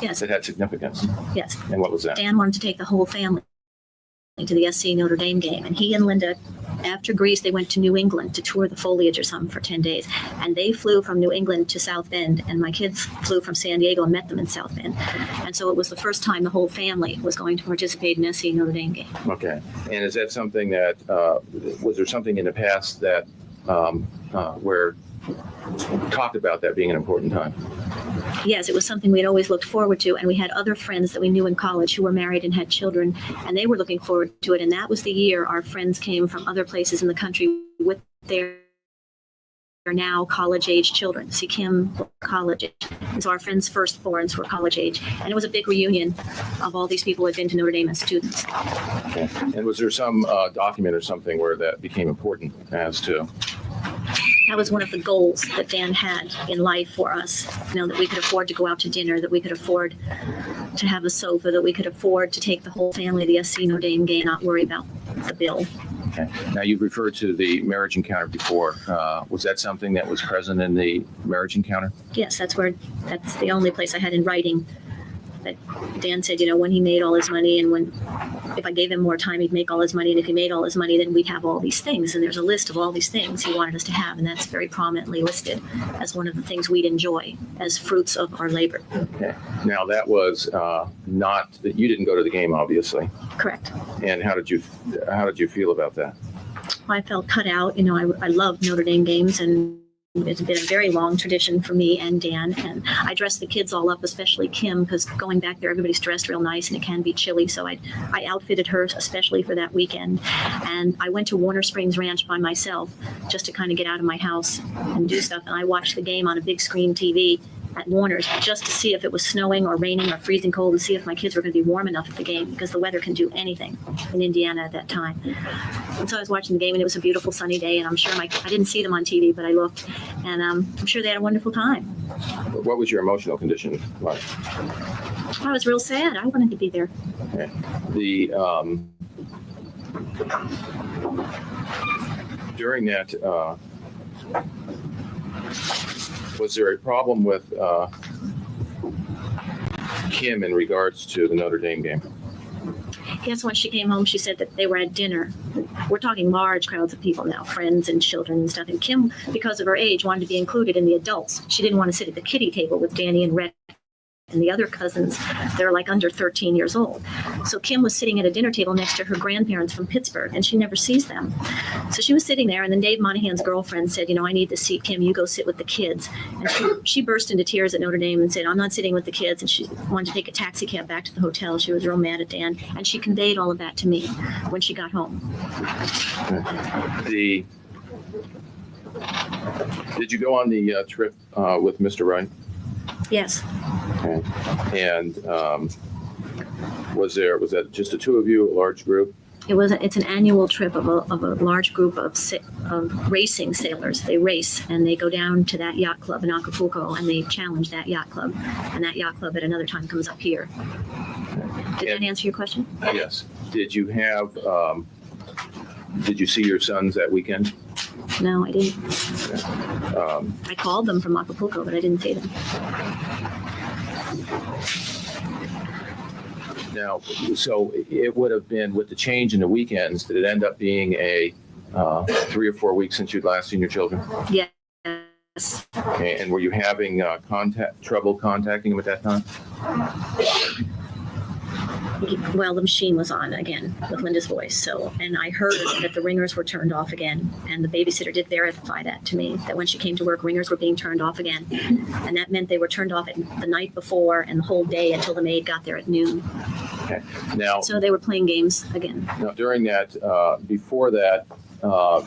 Yes. that had significance? Yes. And what was that? Dan wanted to take the whole family to the SC Notre Dame game. And he and Linda, after Greece, they went to New England to tour the foliage or something for 10 days. And they flew from New England to South Bend, and my kids flew from San Diego and met them in South Bend. And so it was the first time the whole family was going to participate in an SC Notre Dame game. Okay. And is that something that, was there something in the past that where talked about that being an important time? Yes, it was something we'd always looked forward to, and we had other friends that we knew in college who were married and had children, and they were looking forward to it. And that was the year our friends came from other places in the country with their now college-age children. See, Kim, college age. And so our friends' firstborns were college age, and it was a big reunion of all these people who had been to Notre Dame as students. Okay. And was there some document or something where that became important as to? That was one of the goals that Dan had in life for us, that we could afford to go out to dinner, that we could afford to have a sofa, that we could afford to take the whole family to the SC Notre Dame game, not worry about the bill. Okay. Now, you referred to the marriage encounter before. Was that something that was present in the marriage encounter? Yes, that's the only place I had in writing that Dan said, when he made all his money and when if I gave him more time, he'd make all his money. And if he made all his money, then we'd have all these things. And there's a list of all these things he wanted us to have. And that's very prominently listed as one of the things we'd enjoy as fruits of our labor. Okay. Now that was not, you didn't go to the game, obviously. Correct. And how did you feel about that? I felt cut out. I love Notre Dame games, and it's been a very long tradition for me and Dan. And I dress the kids all up, especially Kim, because going back there, everybody's dressed real nice and it can be chilly. So I outfitted her especially for that weekend. And I went to Warner Springs Ranch by myself just to kind of get out of my house and do stuff. And I watched the game on a big screen TV at Warner's just to see if it was snowing or raining or freezing cold, and see if my kids were going to be warm enough at the game, because the weather can do anything in Indiana at that time. And so I was watching the game, and it was a beautiful sunny day, and I'm sure I didn't see them on TV, but I looked, and I'm sure they had a wonderful time. What was your emotional condition like? I was real sad. I wanted to be there. Okay. During that, was there a problem with Kim in regards to the Notre Dame game? Yes, when she came home, she said that they were at dinner. We're talking large crowds of people now, friends and children and stuff. And Kim, because of her age, wanted to be included in the adults. She didn't want to sit at the kiddie table with Danny and Red and the other cousins. They're like under 13 years old. So Kim was sitting at a dinner table next to her grandparents from Pittsburgh, and she never sees them. So she was sitting there, and then Dave Monahan's girlfriend said, I need to see Kim. You go sit with the kids. And she burst into tears at Notre Dame and said, I'm not sitting with the kids. And she wanted to take a taxi cab back to the hotel. She was real mad at Dan. And she conveyed all of that to me when she got home. Did you go on the trip with Mr. Wright? Yes. Okay. And was that just the two of you, a large group? It's an annual trip of a large group of racing sailors. They race, and they go down to that yacht club in Acapulco, and they challenge that yacht club. And that yacht club at another time comes up here. Did that answer your question? Yes. Did you see your sons that weekend? No, I didn't. I called them from Acapulco, but I didn't see them. Now, so it would have been, with the change in the weekends, did it end up being a 3 or 4 weeks since you'd last seen your children? Yes. Okay, and were you having trouble contacting them at that time? Well, the machine was on again with Linda's voice. And I heard that the ringers were turned off again. And the babysitter did verify that to me, that when she came to work, ringers were being turned off again. And that meant they were turned off the night before and the whole day until the maid got there at noon. Okay. Now, so they were playing games again. Now, during that, before that,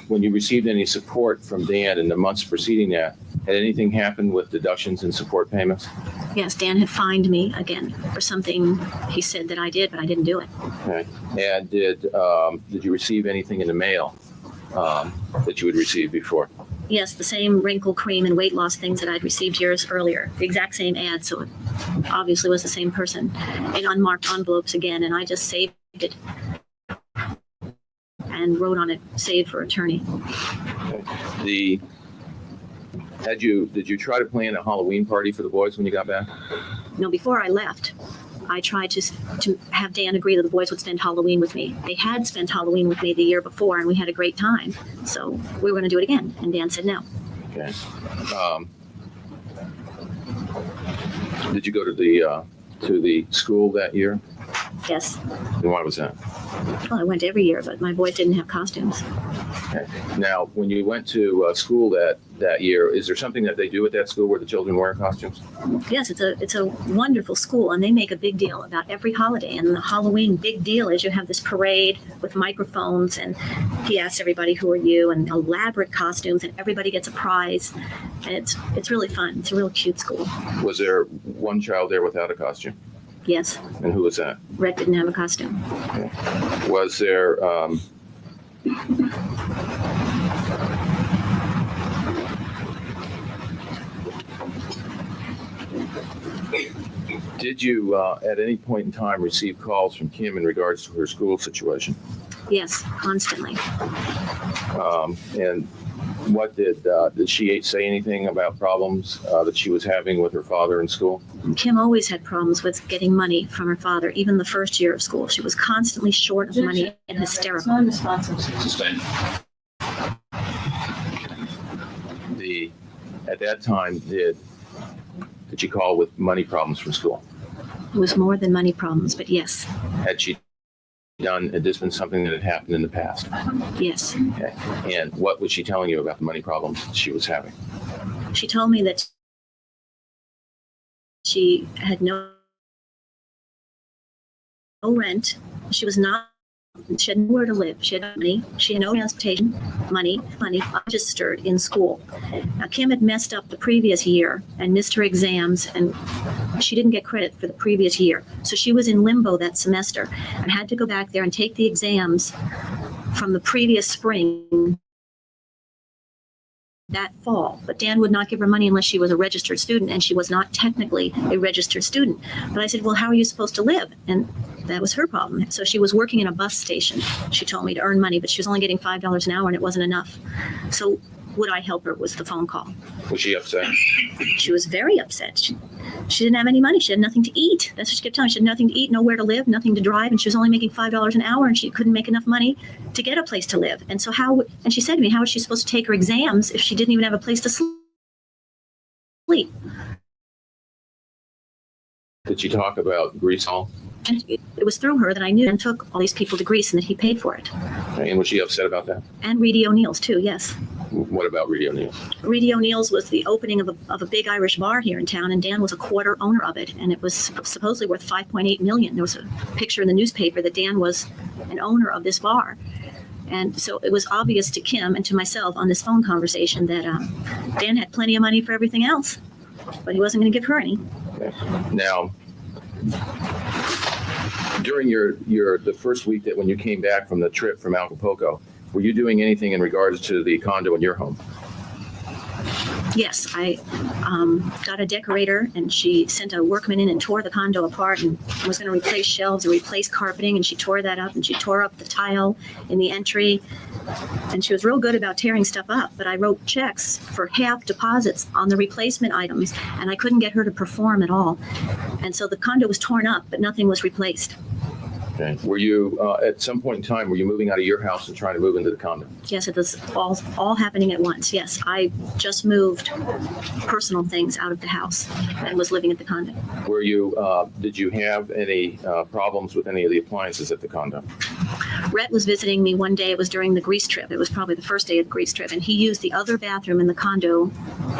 when you received any support from Dan in the months preceding that, had anything happened with deductions and support payments? Yes, Dan had fined me again for something he said that I did, but I didn't do it. Okay. And did you receive anything in the mail that you would receive before? Yes, the same wrinkle cream and weight loss things that I'd received years earlier. The exact same ad, so it obviously was the same person. In unmarked envelopes again, and I just saved it and wrote on it, "Save for attorney." Okay. Did you try to plan a Halloween party for the boys when you got back? No, before I left, I tried to have Dan agree that the boys would spend Halloween with me. They had spent Halloween with me the year before, and we had a great time. So we were going to do it again, and Dan said no. Okay. Did you go to the school that year? Yes. And why was that? Well, I went every year, but my boys didn't have costumes. Okay. Now, when you went to school that year, is there something that they do at that school where the children wear costumes? Yes, it's a wonderful school, and they make a big deal about every holiday. And the Halloween big deal is you have this parade with microphones, and he asks everybody, "Who are you?" and elaborate costumes, and everybody gets a prize. And it's really fun. It's a real cute school. Was there one child there without a costume? Yes. And who was that? Rhett didn't have a costume. Okay. Was there did you at any point in time receive calls from Kim in regards to her school situation? Yes, constantly. And What did she say anything about problems that she was having with her father in school? Kim always had problems with getting money from her father, even the first year of school. She was constantly short of money and hysterical. Non-responsive. Sustained. At that time, did she call with money problems from school? It was more than money problems, but yes, Had this been something that had happened in the past? yes. Okay. And what was she telling you about the money problems she was having? She told me that she had no rent. She had nowhere to live. She had no money. She had no transportation, money registered in school. Now, Kim had messed up the previous year and missed her exams, and she didn't get credit for the previous year. So she was in limbo that semester and had to go back there and take the exams from the previous spring that fall. But Dan would not give her money unless she was a registered student, and she was not technically a registered student. But I said, well, how are you supposed to live? And that was her problem. So she was working in a bus station, she told me, to earn money, but she was only getting $5 an hour, and it wasn't enough. So would I help her was the phone call. Was she upset? She was very upset. She didn't have any money. She had nothing to eat. That's what she kept telling me. She had nothing to eat, nowhere to live, nothing to drive, and she was only making $5 an hour, and she couldn't make enough money to get a place to live. And so and she said to me, how was she supposed to take her exams if she didn't even have a place to sleep? Did she talk about Greece Hall? And it was through her that I knew and took all these people to Greece, and that he paid for it. And was she upset about that? And Reedy O'Neill's too, yes. What about Reedy O'Neill? Reedy O'Neill's was the opening of a big Irish bar here in town, and Dan was a quarter owner of it, and it was supposedly worth $5.8 million. There was a picture in the newspaper that Dan was an owner of this bar. And so it was obvious to Kim and to myself on this phone conversation that Dan had plenty of money for everything else, but he wasn't going to give her any. Okay. Now, during the first week that when you came back from the trip from Acapulco, were you doing anything in regards to the condo in your home? Yes, I got a decorator, and she sent a workman in and tore the condo apart and was going to replace shelves and replace carpeting, and she tore that up, and she tore up the tile in the entry, and she was real good about tearing stuff up. But I wrote checks for half deposits on the replacement items, and I couldn't get her to perform at all. And so the condo was torn up, but nothing was replaced. Okay. Were you, at some point in time, were you moving out of your house and trying to move into the condo? Yes, it was all happening at once. Yes, I just moved personal things out of the house and was living at the condo. Were you, did you have any problems with any of the appliances at the condo? Rhett was visiting me one day. It was during the Greece trip. It was probably the first day of the Greece trip, and he used the other bathroom in the condo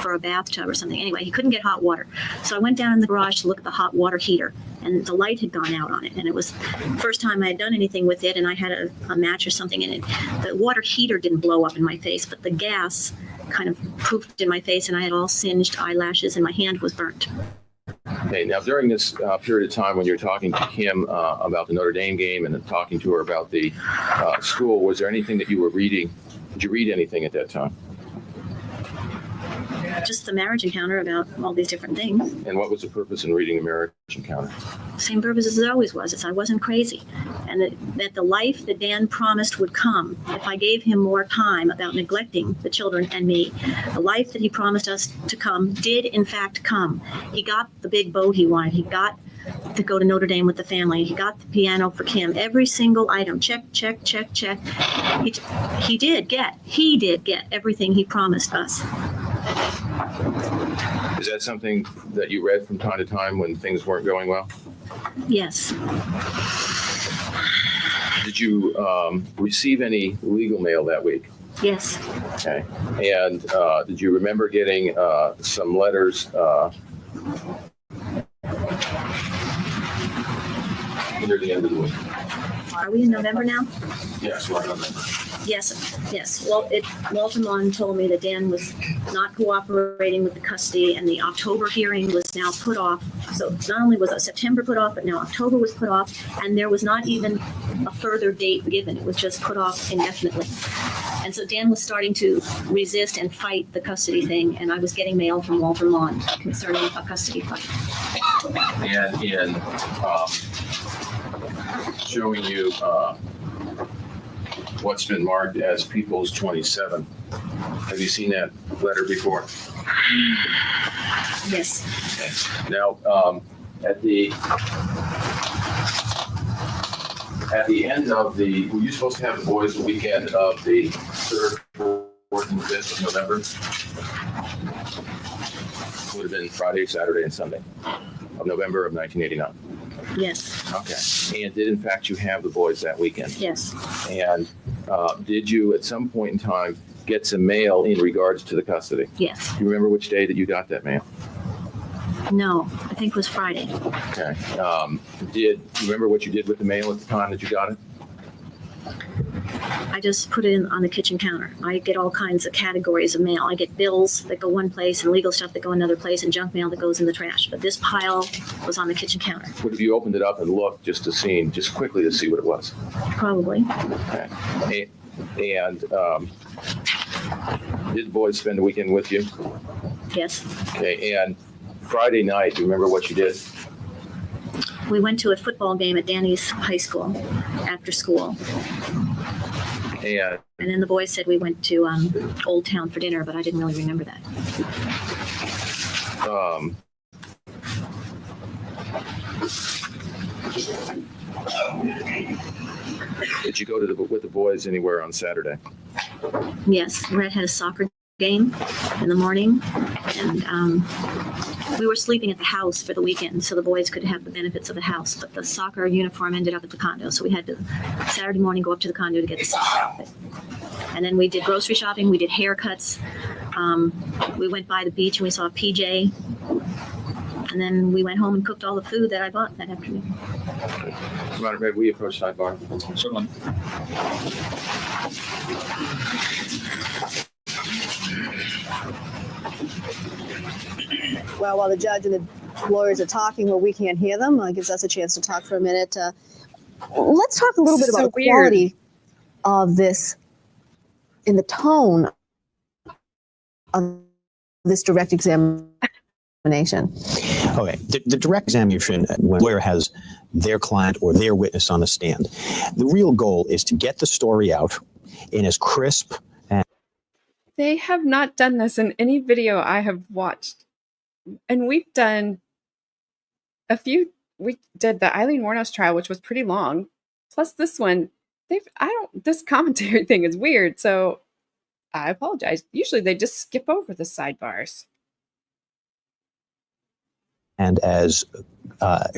for a bathtub or something. Anyway, he couldn't get hot water. So I went down in the garage to look at the hot water heater, and the light had gone out on it, and it was the first time I had done anything with it, and I had a match or something in it. The water heater didn't blow up in my face, but the gas kind of poofed in my face, and I had all singed eyelashes, and my hand was burnt. Okay, now during this period of time when you're talking to Kim about the Notre Dame game and then talking to her about the school, was there anything that you were reading? Did you read anything at that time? Just the marriage encounter about all these different things. And what was the purpose in reading the marriage encounter? Same purpose as it always was. It's I wasn't crazy. And that the life that Dan promised would come if I gave him more time about neglecting the children and me. The life that he promised us to come did in fact come. He got the big boat he wanted. He got to go to Notre Dame with the family. He got the piano for Kim. Every single item. Check, check, check, check. He did get everything he promised us. Is that something that you read from time to time when things weren't going well? Yes. Did you receive any legal mail that week? Yes. Okay. And did you remember getting some letters near the end of the week? Are we in November now? Yes, we're in November. Yes. Well, Walter Mon told me that Dan was not cooperating with the custody, and the October hearing was now put off. So not only was September put off, but now October was put off, and there was not even a further date given. It was just put off indefinitely. And so Dan was starting to resist and fight the custody thing, and I was getting mail from Walter Mon concerning a custody fight. And in showing you what's been marked as People's 27. Have you seen that letter before? Yes. Okay. Now, at the end of were you supposed to have the boys the weekend of the 3rd, 4th, and 5th of November? Would have been Friday, Saturday, and Sunday of November of 1989. Yes. Okay. And did, in fact, you have the boys that weekend? Yes. And did you, at some point in time, get some mail in regards to the custody? Yes. Do you remember which day that you got that mail? No, I think it was Friday. Okay. Do you remember what you did with the mail at the time that you got it? I just put it in on the kitchen counter. I get all kinds of categories of mail. I get bills that go one place and legal stuff that go another place and junk mail that goes in the trash. But this pile was on the kitchen counter. What if you opened it up and looked just quickly to see what it was? Probably. Okay. And did the boys spend the weekend with you? Yes. Okay. And Friday night, do you remember what you did? We went to a football game at Danny's high school after school. And then the boys said we went to Old Town for dinner, but I didn't really remember that. Did you go with the boys anywhere on Saturday? Yes, Red had a soccer game in the morning, and we were sleeping at the house for the weekend so the boys could have the benefits of the house, but the soccer uniform ended up at the condo, so we had to Saturday morning go up to the condo to get the soccer outfit. And then we did grocery shopping, we did haircuts, we went by the beach and we saw PJ, and then we went home and cooked all the food that I bought that afternoon. Maybe we approach sidebar. Certainly. Well, while the judge and the lawyers are talking, where we can't hear them, gives us a chance to talk for a minute. Let's talk a little bit about the quality of this in the tone of this direct examination. Okay, the direct examination, when a lawyer has their client or their witness on the stand, the real goal is to get the story out in as crisp. They have not done this in any video I have watched. And we've done a few. We did the Eileen Wuornos trial, which was pretty long. Plus this one, this commentary thing is weird. So I apologize. Usually they just skip over the sidebars. And as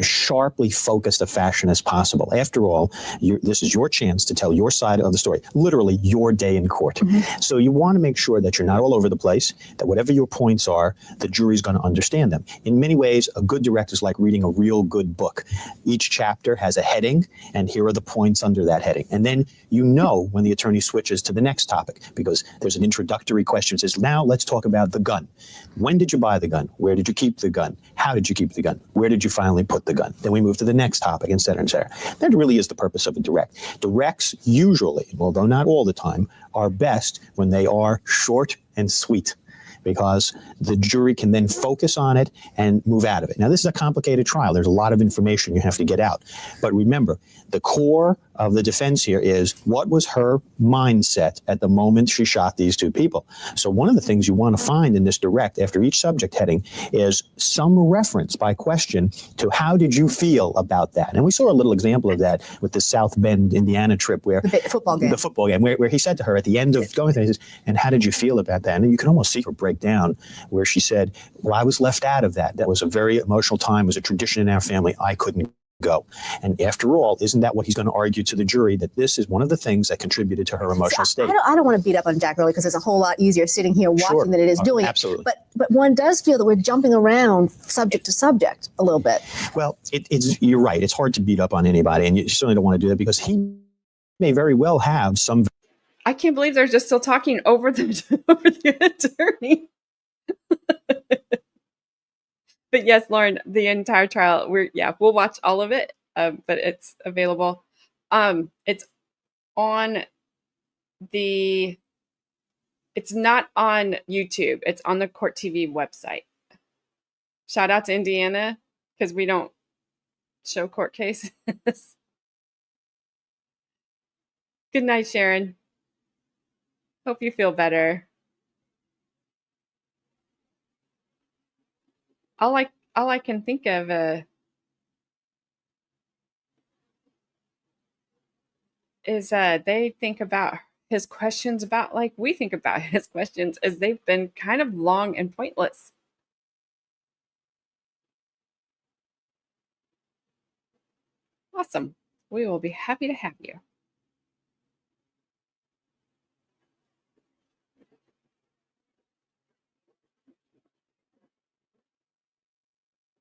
sharply focused a fashion as possible. After all, this is your chance to tell your side of the story, literally your day in court. Mm-hmm. So you want to make sure that you're not all over the place, that whatever your points are, the jury's going to understand them. In many ways, a good direct is like reading a real good book. Each chapter has a heading, and here are the points under that heading. And then you know when the attorney switches to the next topic, because there's an introductory question that says, now let's talk about the gun. When did you buy the gun? Where did you keep the gun? How did you keep the gun? Where did you finally put the gun? Then we move to the next topic, et cetera, et cetera. That really is the purpose of a direct. Directs usually, although not all the time, are best when they are short and sweet, because the jury can then focus on it and move out of it. Now, this is a complicated trial. There's a lot of information you have to get out. But remember, the core of the defense here is, what was her mindset at the moment she shot these two people? So one of the things you want to find in this direct after each subject heading is some reference by question to how did you feel about that? And we saw a little example of that with the South Bend, Indiana trip where the football game, where he said to her at the end of going through, he says, and how did you feel about that? And you can almost see her break down where she said, well, I was left out of that. That was a very emotional time. It was a tradition in our family. I couldn't go. And after all, isn't that what he's going to argue to the jury, that this is one of the things that contributed to her emotional state? I don't want to beat up on Jack Early, because it's a whole lot easier sitting here watching than it is doing absolutely. it. But one does feel that we're jumping around subject to subject a little bit. Well, you're right. It's hard to beat up on anybody, and you certainly don't want to do that, because he may very well have some. I can't believe they're just still talking over the attorney. But yes, Lauren, the entire trial, we'll watch all of it, but it's available. It's not on YouTube. It's on the Court TV website. Shout out to Indiana, because we don't show court cases. Good night, Sharon. Hope you feel better. All I can think of is they think about his questions about like we think about his questions as they've been kind of long and pointless. Awesome. We will be happy to have you.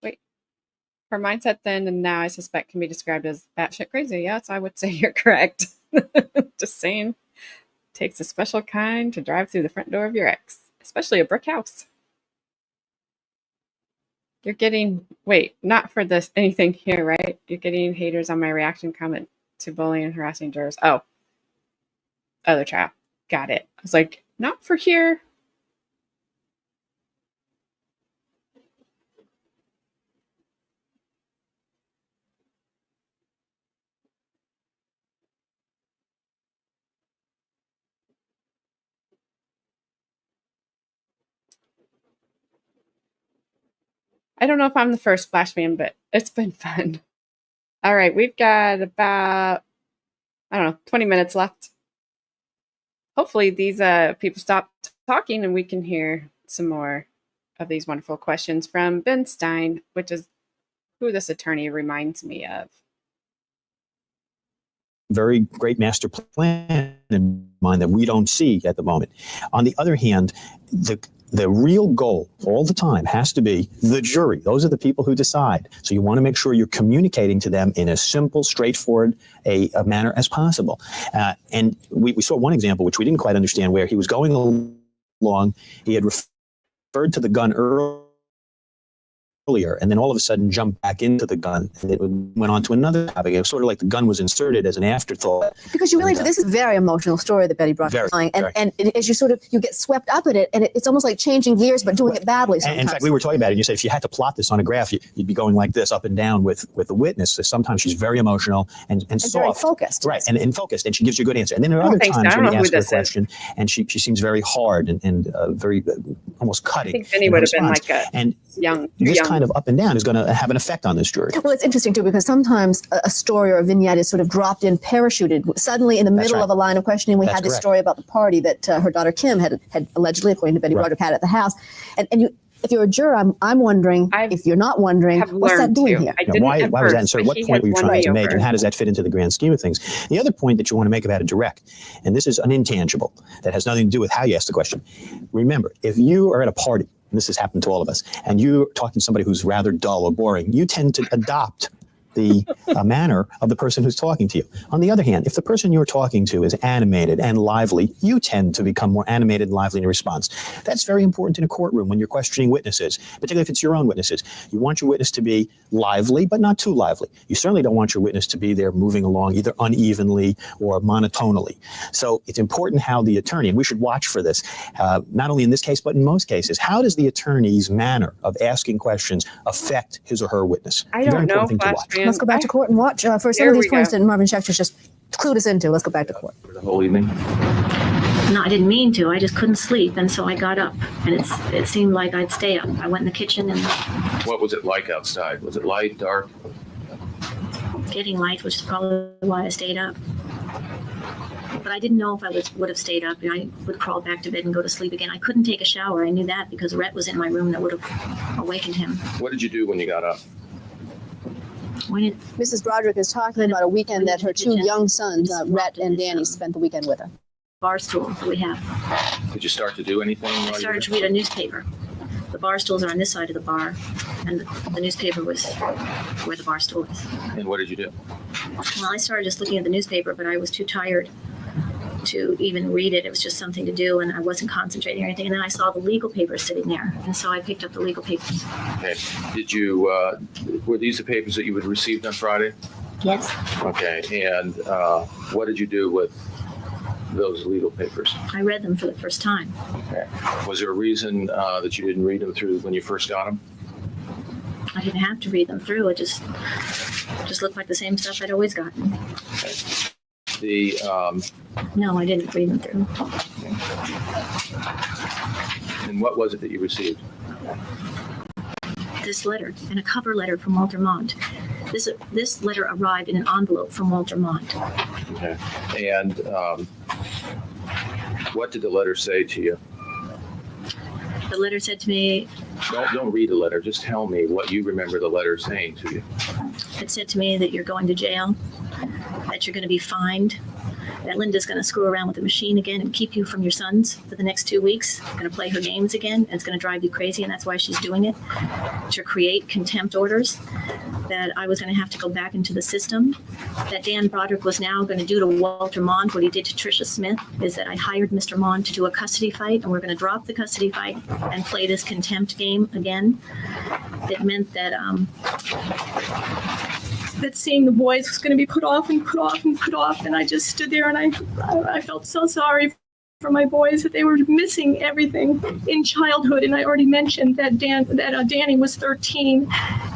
Wait. Her mindset then and now I suspect can be described as batshit crazy. Yes, I would say you're correct. Just saying. Takes a special kind to drive through the front door of your ex, especially a brick house. You're getting, wait, not for this anything here, right? You're getting haters on my reaction comment to bullying and harassing jurors. Oh, other trial. Got it. I was like, not for here. I don't know if I'm the first Flash fan, but it's been fun. All right, we've got about, 20 minutes left. Hopefully these people stop talking and we can hear some more of these wonderful questions from Ben Stein, which is who this attorney reminds me of. Very great master plan in mind that we don't see at the moment. On the other hand, the real goal all the time has to be the jury. Those are the people who decide. So you want to make sure you're communicating to them in as simple, straightforward a manner as possible. And we saw one example, which we didn't quite understand, where he was going along. He had referred to the gun earlier, and then all of a sudden jumped back into the gun, and it went on to another topic. It was sort of like the gun was inserted as an afterthought. Because you really, this is a very emotional story that Betty Broderick is telling, and as you sort of, you get swept up in it, and it's almost like changing gears, but doing it badly sometimes. In fact, we were talking about it, and you said if you had to plot this on a graph, you'd be going like this, up and down with the witness. So sometimes she's very emotional and soft. Very focused. Right, and focused, and she gives you a good answer. And then there are other times when you ask her a question, and she seems very hard and very almost cutting. I think Benny would have been like a young. Kind of up and down is going to have an effect on this jury. Well, it's interesting, too, because sometimes a story or a vignette is sort of dropped in, parachuted. Suddenly, in the middle of a line of questioning, we had this story about the party that her daughter Kim had allegedly, according to Betty Broderick, had at the house. And you, if you're a juror, I'm wondering, if you're not wondering, what's that doing here? Why was that inserted? What point were you trying to make, and how does that fit into the grand scheme of things? The other point that you want to make about a direct, and this is an intangible that has nothing to do with how you ask the question. Remember, if you are at a party, and this has happened to all of us, and you're talking to somebody who's rather dull or boring, you tend to adopt the manner of the person who's talking to you. On the other hand, if the person you're talking to is animated and lively, you tend to become more animated and lively in response. That's very important in a courtroom when you're questioning witnesses, particularly if it's your own witnesses. You want your witness to be lively, but not too lively. You certainly don't want your witness to be there moving along either unevenly or monotonally. So it's important how the attorney, and we should watch for this, not only in this case, but in most cases, how does the attorney's manner of asking questions affect his or her witness? I don't know, Let's go back to court and watch for some of these points that Marvin Schecter's just clued us into. Let's go back to court. For the whole evening? No, I didn't mean to. I just couldn't sleep, and so I got up, and it seemed like I'd stay up. I went in the kitchen, and What was it like outside? Was it light, dark? getting light, which is probably why I stayed up. But I didn't know if I would have stayed up. I would crawl back to bed and go to sleep again. I couldn't take a shower. I knew that because Rhett was in my room that would have awakened him. What did you do when you got up? Mrs. Broderick is talking about a weekend that her two young sons, Rhett and Danny, spent the weekend with her. Bar stool that we have. Did you start to do anything? I started to read a newspaper. The bar stools are on this side of the bar, and the newspaper was where the bar stool is. And what did you do? Well, I started just looking at the newspaper, but I was too tired to even read it. It was just something to do, and I wasn't concentrating or anything. And then I saw the legal papers sitting there, and so I picked up the legal papers. Okay. Did you, were these the papers that you had received on Friday? Yes. Okay. And what did you do with those legal papers? I read them for the first time. Okay. Was there a reason that you didn't read them through when you first got them? I didn't have to read them through. It just looked like the same stuff I'd always gotten. Okay. the, No, I didn't read them through. and what was it that you received? This letter and a cover letter from Walter Mont. This letter arrived in an envelope from Walter Mont. Okay. And what did the letter say to you? The letter said to me, Don't read the letter. Just tell me what you remember the letter saying to you. it said to me that you're going to jail, that you're going to be fined, that Linda's going to screw around with the machine again and keep you from your sons for the next 2 weeks, going to play her games again, and it's going to drive you crazy, and that's why she's doing it, to create contempt orders, that I was going to have to go back into the system, that Dan Broderick was now going to do to Walter Mont what he did to Tricia Smith, is that I hired Mr. Mont to do a custody fight, and we're going to drop the custody fight and play this contempt game again. It meant that That seeing the boys was going to be put off and put off and put off, and I just stood there and I felt so sorry for my boys, that they were missing everything in childhood. And I already mentioned that Danny was 13,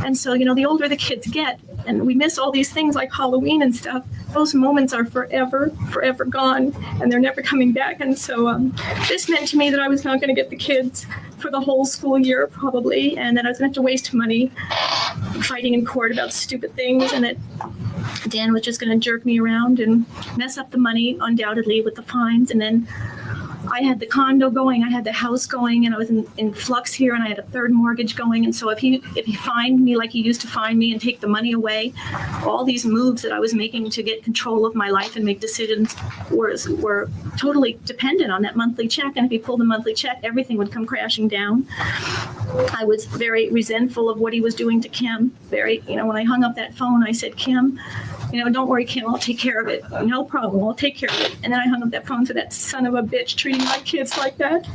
and so the older the kids get, and we miss all these things like Halloween and stuff. Those moments are forever gone, and they're never coming back. And so this meant to me that I was not going to get the kids for the whole school year probably, and that I was going to have to waste money fighting in court about stupid things, and that Dan was just going to jerk me around and mess up the money undoubtedly with the fines. And then I had the condo going, I had the house going, and I was in flux here, and I had a third mortgage going. And so if he fined me like he used to fine me and take the money away, all these moves that I was making to get control of my life and make decisions were totally dependent on that monthly check. And if he pulled the monthly check, everything would come crashing down. I was very resentful of what he was doing to Kim. When I hung up that phone, I said, Kim, don't worry, Kim, I'll take care of it. No problem, I'll take care of it. And then I hung up that phone to that son of a bitch treating my kids like that,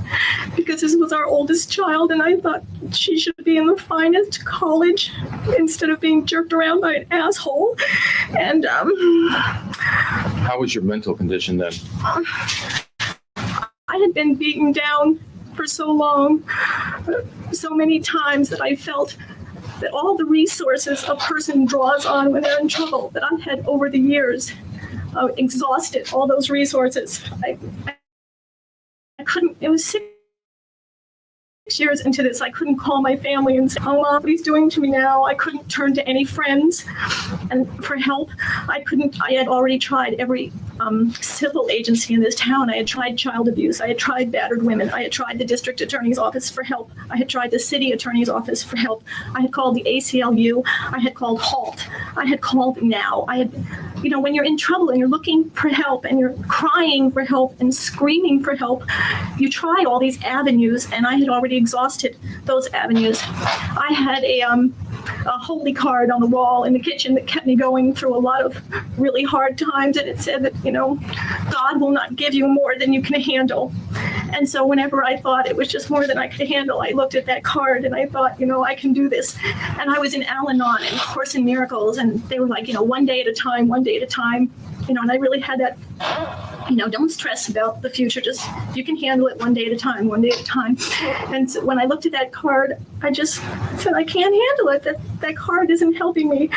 because this was our oldest child, and I thought she should be in the finest college instead of being jerked around by an asshole. And How was your mental condition then? I had been beaten down for so long, so many times, that I felt that all the resources a person draws on when they're in trouble, that I had over the years exhausted all those resources. I couldn't, it was 6 years into this, I couldn't call my family and say, oh, Mom, what he's doing to me now. I couldn't turn to any friends and for help. I had already tried every civil agency in this town. I had tried child abuse. I had tried battered women. I had tried the district attorney's office for help. I had tried the city attorney's office for help. I had called the ACLU. I had called HALT. I had called NOW. When you're in trouble and you're looking for help and you're crying for help and screaming for help, you try all these avenues, and I had already exhausted those avenues. I had a holy card on the wall in the kitchen that kept me going through a lot of really hard times, and it said that, God will not give you more than you can handle. And so whenever I thought it was just more than I could handle, I looked at that card and I thought, I can do this. And I was in Al-Anon and Course in Miracles, and they were like, one day at a time, and I really had that, don't stress about the future, just, you can handle it one day at a time. And so when I looked at that card, I just said, I can't handle it. That card isn't helping me.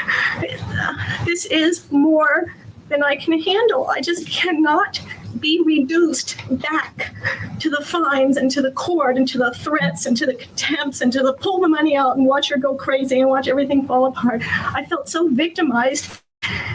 This is more than I can handle. I just cannot be reduced back to the fines and to the court and to the threats and to the contempts and to the pull the money out and watch her go crazy and watch everything fall apart. I felt so victimized.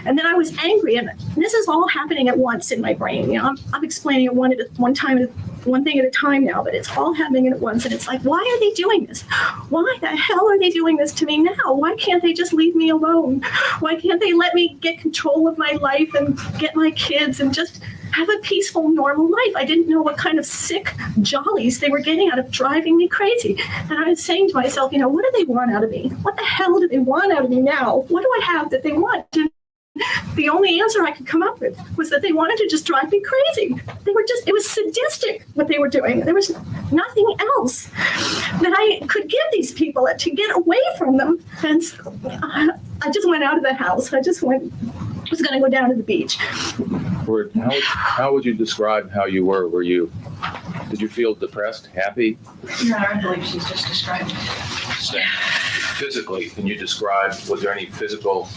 And then I was angry, and this is all happening at once in my brain. I'm explaining it one thing at a time now, but it's all happening at once. And it's like, why are they doing this? Why the hell are they doing this to me now? Why can't they just leave me alone? Why can't they let me get control of my life and get my kids and just have a peaceful, normal life? I didn't know what kind of sick jollies they were getting out of driving me crazy. And I was saying to myself, what do they want out of me? What the hell do they want out of me now? What do I have that they want? And the only answer I could come up with was that they wanted to just drive me crazy. It was sadistic what they were doing. There was nothing else that I could give these people to get away from them. And so I just went out of the house. I was going to go down to the beach. How would you describe how you were? Did you feel depressed, happy? No, I believe she's just described it. Physically, can you describe, was there any physical?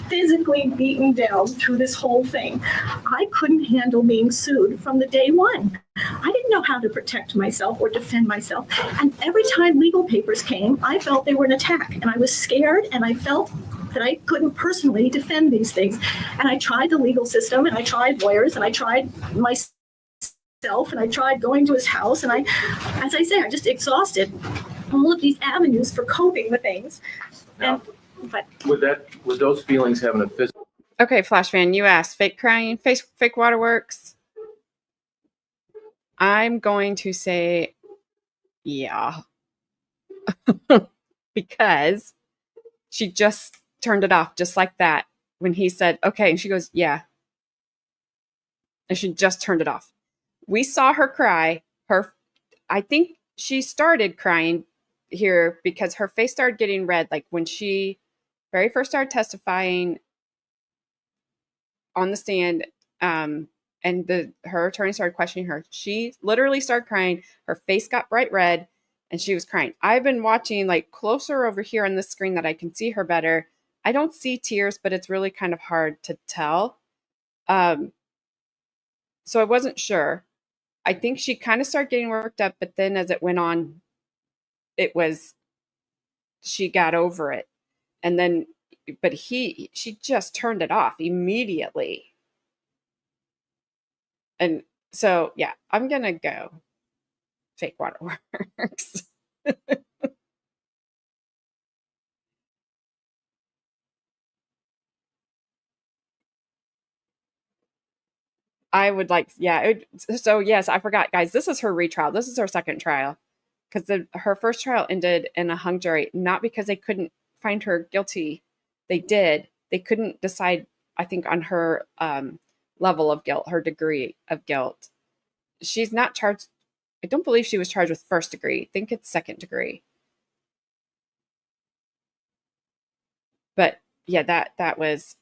physically beaten down through this whole thing. I couldn't handle being sued from the day one. I didn't know how to protect myself or defend myself. And every time legal papers came, I felt they were an attack. And I was scared, and I felt that I couldn't personally defend these things. And I tried the legal system, and I tried lawyers, and I tried myself, and I tried going to his house. And as I say, I just exhausted all of these avenues for coping with things. Now, But would those feelings having a physical? Okay, Flash fan, you asked fake crying, fake waterworks. I'm going to say, yeah, because she just turned it off just like that when he said, okay. And she goes, yeah. And she just turned it off. We saw her cry. I think she started crying here because her face started getting red. Like when she very first started testifying on the stand, and her attorney started questioning her. She literally started crying. Her face got bright red, and she was crying. I've been watching like closer over here on the screen that I can see her better. I don't see tears, but it's really kind of hard to tell. So I wasn't sure. I think she kind of started getting worked up, but then as it went on, she got over it. And then, but she just turned it off immediately. And so, yeah, I'm going to go fake waterworks. I would like, yeah. So, yes, I forgot, guys. This is her retrial. This is her second trial because her first trial ended in a hung jury, not because they couldn't find her guilty. They did. They couldn't decide, I think, on her level of guilt, her degree of guilt. She's not charged. I don't believe she was charged with first degree. I think it's second degree. But yeah, that was.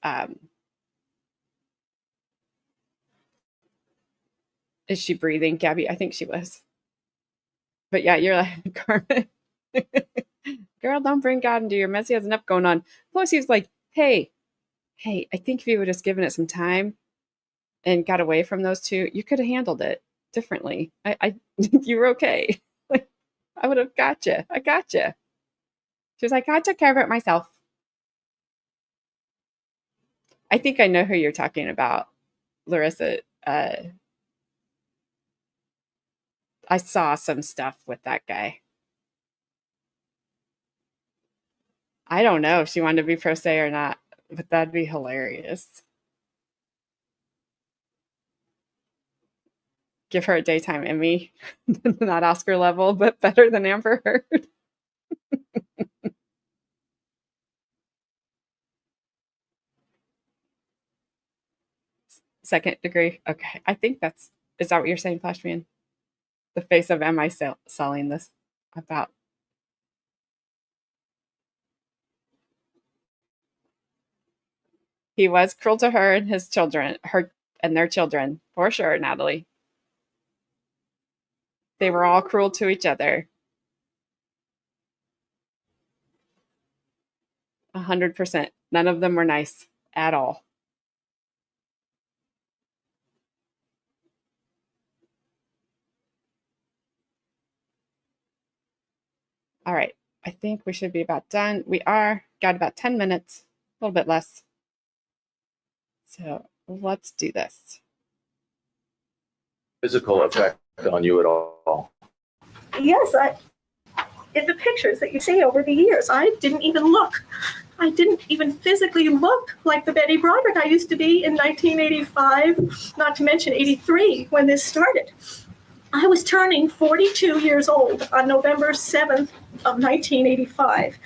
Is she breathing, Gabby? I think she was. But yeah, you're like, Carmen, girl, don't bring God into your mess. He has enough going on. Plus, he was like, hey, I think if you would have just given it some time and got away from those two, you could have handled it differently. You were okay. Like, I would have got you. I got you. She was like, I took care of it myself. I think I know who you're talking about, Larissa. I saw some stuff with that guy. I don't know if she wanted to be pro se or not, but that'd be hilarious. Give her a daytime Emmy, not Oscar level, but better than Amber Heard. Second degree. Okay. I think is that what you're saying, Flashman? The face of am I selling this about? He was cruel to her and his children, her and their children, for sure, Natalie. They were all cruel to each other. 100%. None of them were nice at all. All right. I think we should be about done. We are. Got about 10 minutes, a little bit less. So let's do this. Physical effect on you at all? yes, in the pictures that you see over the years, I didn't even look. I didn't even physically look like the Betty Broderick I used to be in 1985, not to mention 83 when this started. I was turning 42 years old on November 7th of 1985.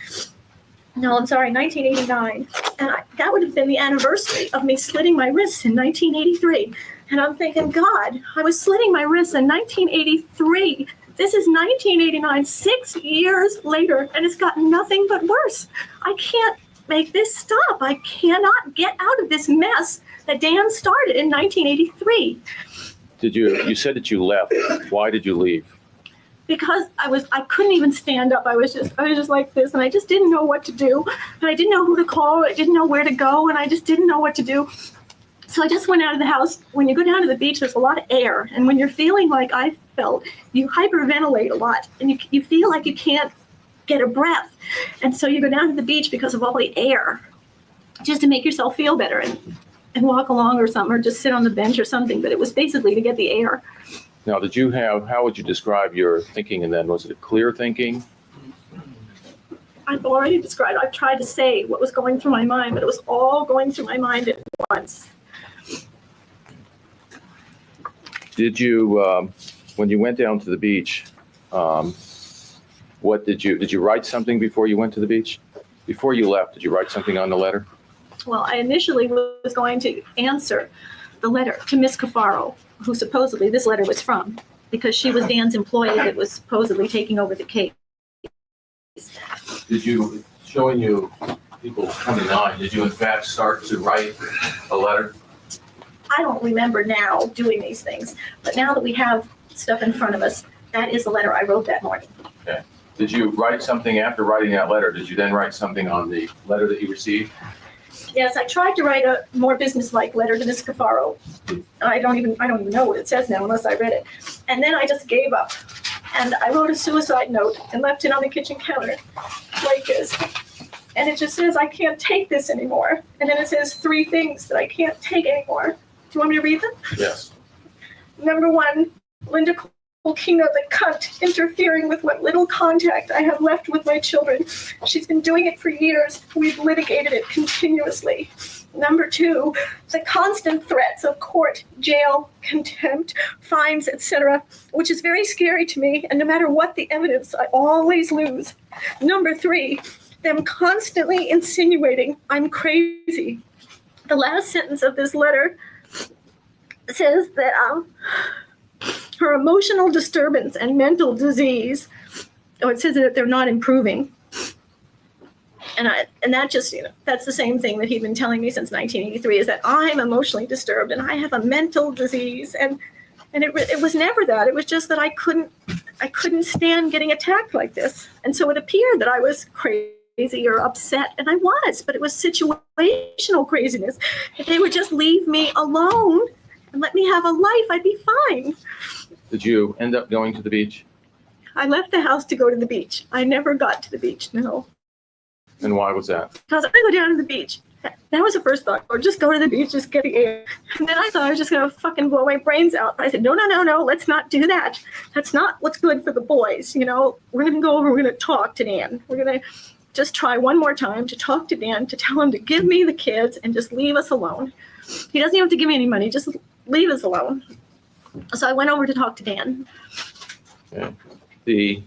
No, I'm sorry, 1989. And that would have been the anniversary of me slitting my wrists in 1983. And I'm thinking, God, I was slitting my wrists in 1983. This is 1989, 6 years later, and it's gotten nothing but worse. I can't make this stop. I cannot get out of this mess that Dan started in 1983. You said that you left. Why did you leave? because I couldn't even stand up. I was just like this, and I just didn't know what to do, and I didn't know who to call. I didn't know where to go, and I just didn't know what to do. So I just went out of the house. When you go down to the beach, there's a lot of air, and when you're feeling like I felt, you hyperventilate a lot, and you feel like you can't get a breath, and so you go down to the beach because of all the air, just to make yourself feel better, and walk along or something, or just sit on the bench or something. But it was basically to get the air. Now, how would you describe your thinking, and then was it clear thinking? I've already described, I've tried to say what was going through my mind, but it was all going through my mind at once. Did you, when you went down to the beach, did you write something before you went to the beach? Before you left, did you write something on the letter? Well, I initially was going to answer the letter to Miss Cafaro, who supposedly this letter was from, because she was Dan's employee that was supposedly taking over the case. Did you, showing you people 29, did you in fact start to write a letter? I don't remember now doing these things, but now that we have stuff in front of us, that is the letter I wrote that morning. Okay. Did you write something after writing that letter? Did you then write something on the letter that you received? Yes, I tried to write a more businesslike letter to Miss Cafaro. I don't even know what it says now unless I read it. And then I just gave up. And I wrote a suicide note and left it on the kitchen counter like this. And it just says, I can't take this anymore. And then it says 3 things that I can't take anymore. Do you want me to read them? Yes. Number 1, Linda Kolkena, the cunt, interfering with what little contact I have left with my children. She's been doing it for years. We've litigated it continuously. Number 2, the constant threats of court, jail, contempt, fines, etc., which is very scary to me, and no matter what the evidence, I always lose. Number 3, them constantly insinuating I'm crazy. The last sentence of this letter says that her emotional disturbance and mental disease, it says that they're not improving. And that just, that's the same thing that he'd been telling me since 1983, is that I'm emotionally disturbed and I have a mental disease. And it was never that. It was just that I couldn't stand getting attacked like this. And so it appeared that I was crazy or upset, and I was, but it was situational craziness. If they would just leave me alone and let me have a life, I'd be fine. Did you end up going to the beach? I left the house to go to the beach. I never got to the beach, no. And why was that? Because I go down to the beach. That was the first thought, or just go to the beach, just get the air. And then I thought I was just going to fucking blow my brains out. I said, no, let's not do that. That's not what's good for the boys. We're going to go over, we're going to talk to Dan. We're going to just try one more time to talk to Dan, to tell him to give me the kids and just leave us alone. He doesn't even have to give me any money, just leave us alone. So I went over to talk to Dan. Okay.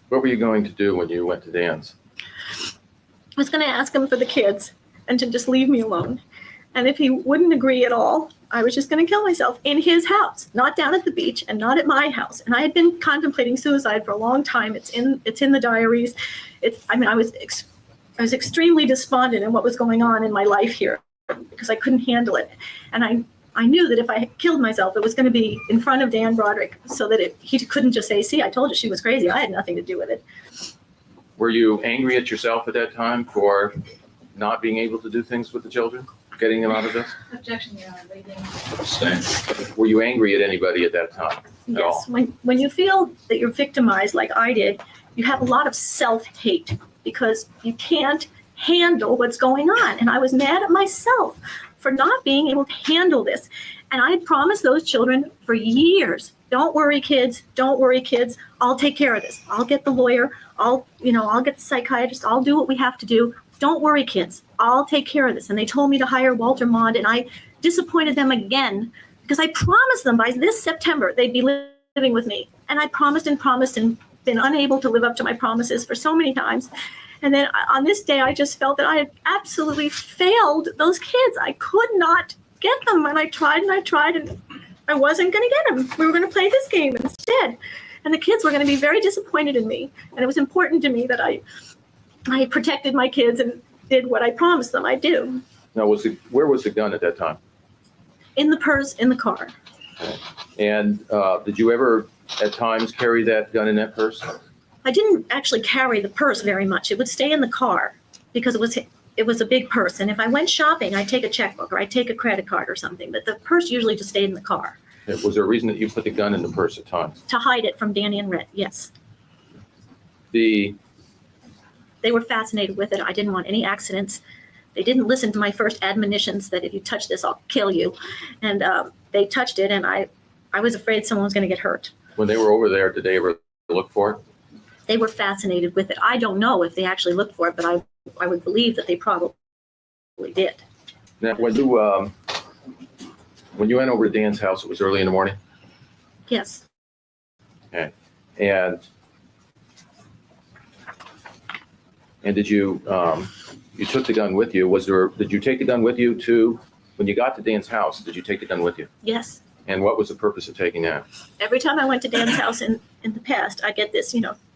What were you going to do when you went to Dan's? I was going to ask him for the kids and to just leave me alone. And if he wouldn't agree at all, I was just going to kill myself in his house, not down at the beach and not at my house. And I had been contemplating suicide for a long time. It's in the diaries. I was extremely despondent in what was going on in my life here because I couldn't handle it. And I knew that if I killed myself, it was going to be in front of Dan Broderick, so that he couldn't just say, see, I told you she was crazy. I had nothing to do with it. Were you angry at yourself at that time for not being able to do things with the children, getting them out of this? Objection, Your Honor. Reading. Abstain. Were you angry at anybody at that time? Yes. When you feel that you're victimized like I did, you have a lot of self-hate because you can't handle what's going on. And I was mad at myself for not being able to handle this. And I had promised those children for years, don't worry, kids. I'll take care of this. I'll get the lawyer. I'll get the psychiatrist. I'll do what we have to do. Don't worry, kids. I'll take care of this. And they told me to hire Walter Mond, and I disappointed them again because I promised them by this September they'd be living with me. And I promised and been unable to live up to my promises for so many times. And then on this day, I just felt that I had absolutely failed those kids. I could not get them. And I tried, and I wasn't going to get them. We were going to play this game instead. And the kids were going to be very disappointed in me. And it was important to me that I protected my kids and did what I promised them I'd do. Now, where was the gun at that time? In the purse, in the car. And did you ever at times carry that gun in that purse? I didn't actually carry the purse very much. It would stay in the car because it was a big purse. And if I went shopping, I'd take a checkbook or I'd take a credit card or something. But the purse usually just stayed in the car. Was there a reason that you put the gun in the purse at times? To hide it from Danny and Red, yes. The They were fascinated with it. I didn't want any accidents. They didn't listen to my first admonitions that if you touch this, I'll kill you. And they touched it, and I was afraid someone was going to get hurt. when they were over there, did they ever look for it? They were fascinated with it. I don't know if they actually looked for it, but I would believe that they probably did. Now, when you went over to Dan's house, it was early in the morning? Yes. Okay. And did you took the gun with you? Did you take the gun with you to, when you got to Dan's house, did you take the gun with you? Yes. And what was the purpose of taking that? Every time I went to Dan's house in the past, I get this,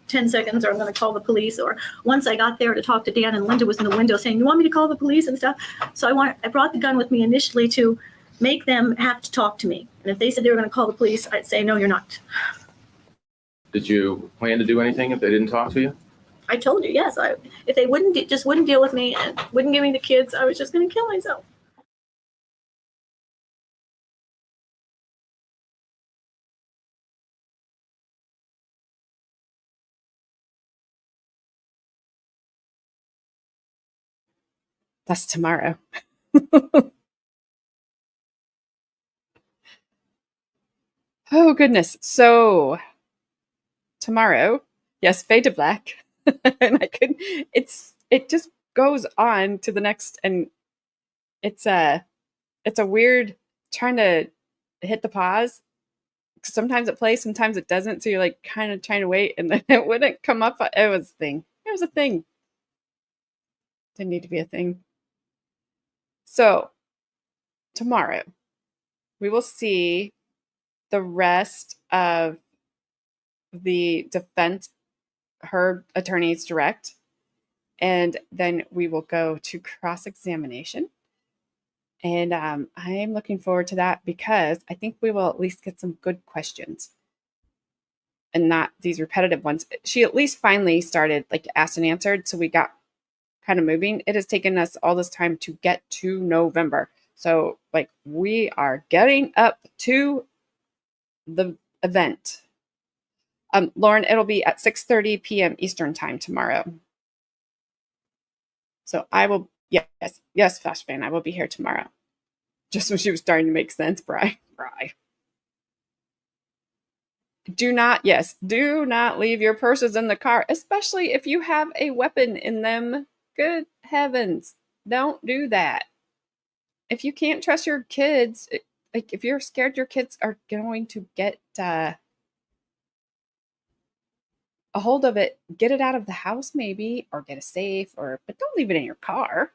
10 seconds or I'm going to call the police. Or once I got there to talk to Dan and Linda was in the window saying, you want me to call the police and stuff? So I brought the gun with me initially to make them have to talk to me. And if they said they were going to call the police, I'd say, no, you're not. Did you plan to do anything if they didn't talk to you? I told you, yes. If they wouldn't deal with me and wouldn't give me the kids, I was just going to kill myself. That's tomorrow. Oh, goodness. So tomorrow, yes, fade to black. And it just goes on to the next, and it's a weird trying to hit the pause. Sometimes it plays, sometimes it doesn't. So you're like kind of trying to wait, and then it wouldn't come up. It was a thing. It was a thing. Didn't need to be a thing. So tomorrow we will see the rest of the defense, her attorney's direct, and then we will go to cross-examination. And I'm looking forward to that because I think we will at least get some good questions and not these repetitive ones. She at least finally started like asked and answered, so we got kind of moving. It has taken us all this time to get to November. So like we are getting up to the event. Lauren, it'll be at 6:30 p.m. Eastern time tomorrow. So I will, yes, Flash Fan, I will be here tomorrow. Just when she was starting to make sense, Bri. Do not leave your purses in the car, especially if you have a weapon in them. Good heavens, don't do that. If you can't trust your kids, like if you're scared your kids are going to get a hold of it, get it out of the house maybe, or get a safe, but don't leave it in your car.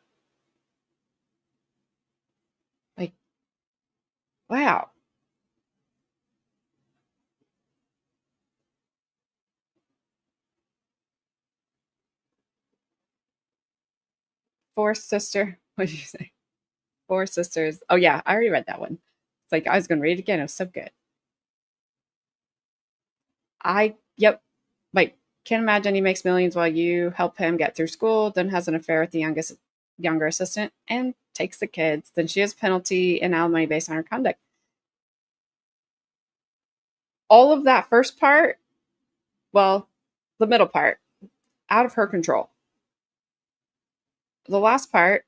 Like, wow. Four Sister. What did you say? Four Sisters. Oh yeah, I already read that one. It's like I was gonna read it again. It was so good. Like can't imagine he makes millions while you help him get through school, then has an affair with the younger assistant and takes the kids. Then she has penalty and alimony based on her conduct. All of that first part, well, the middle part, out of her control. The last part,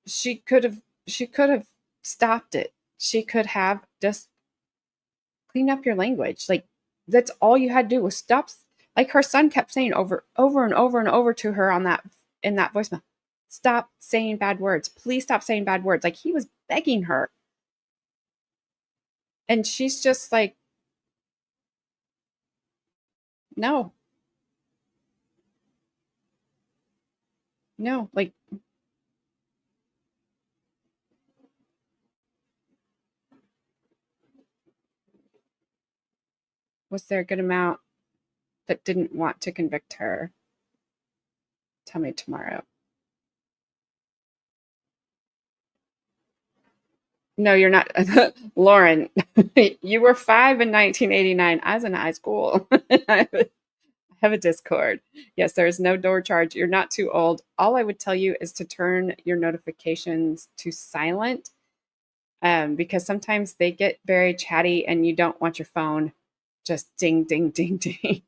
she could have stopped it. She could have just cleaned up your language. Like that's all you had to do was stop. Like her son kept saying over and over to her in that voicemail, stop saying bad words. Please stop saying bad words. Like he was begging her. And she's just like, no, like, was there a good amount that didn't want to convict her? Tell me tomorrow. No, you're not. Lauren, you were 5 in 1989. I was in high school. I have a Discord. Yes, there is no door charge. You're not too old. All I would tell you is to turn your notifications to silent, because sometimes they get very chatty and you don't want your phone just ding, ding, ding, ding.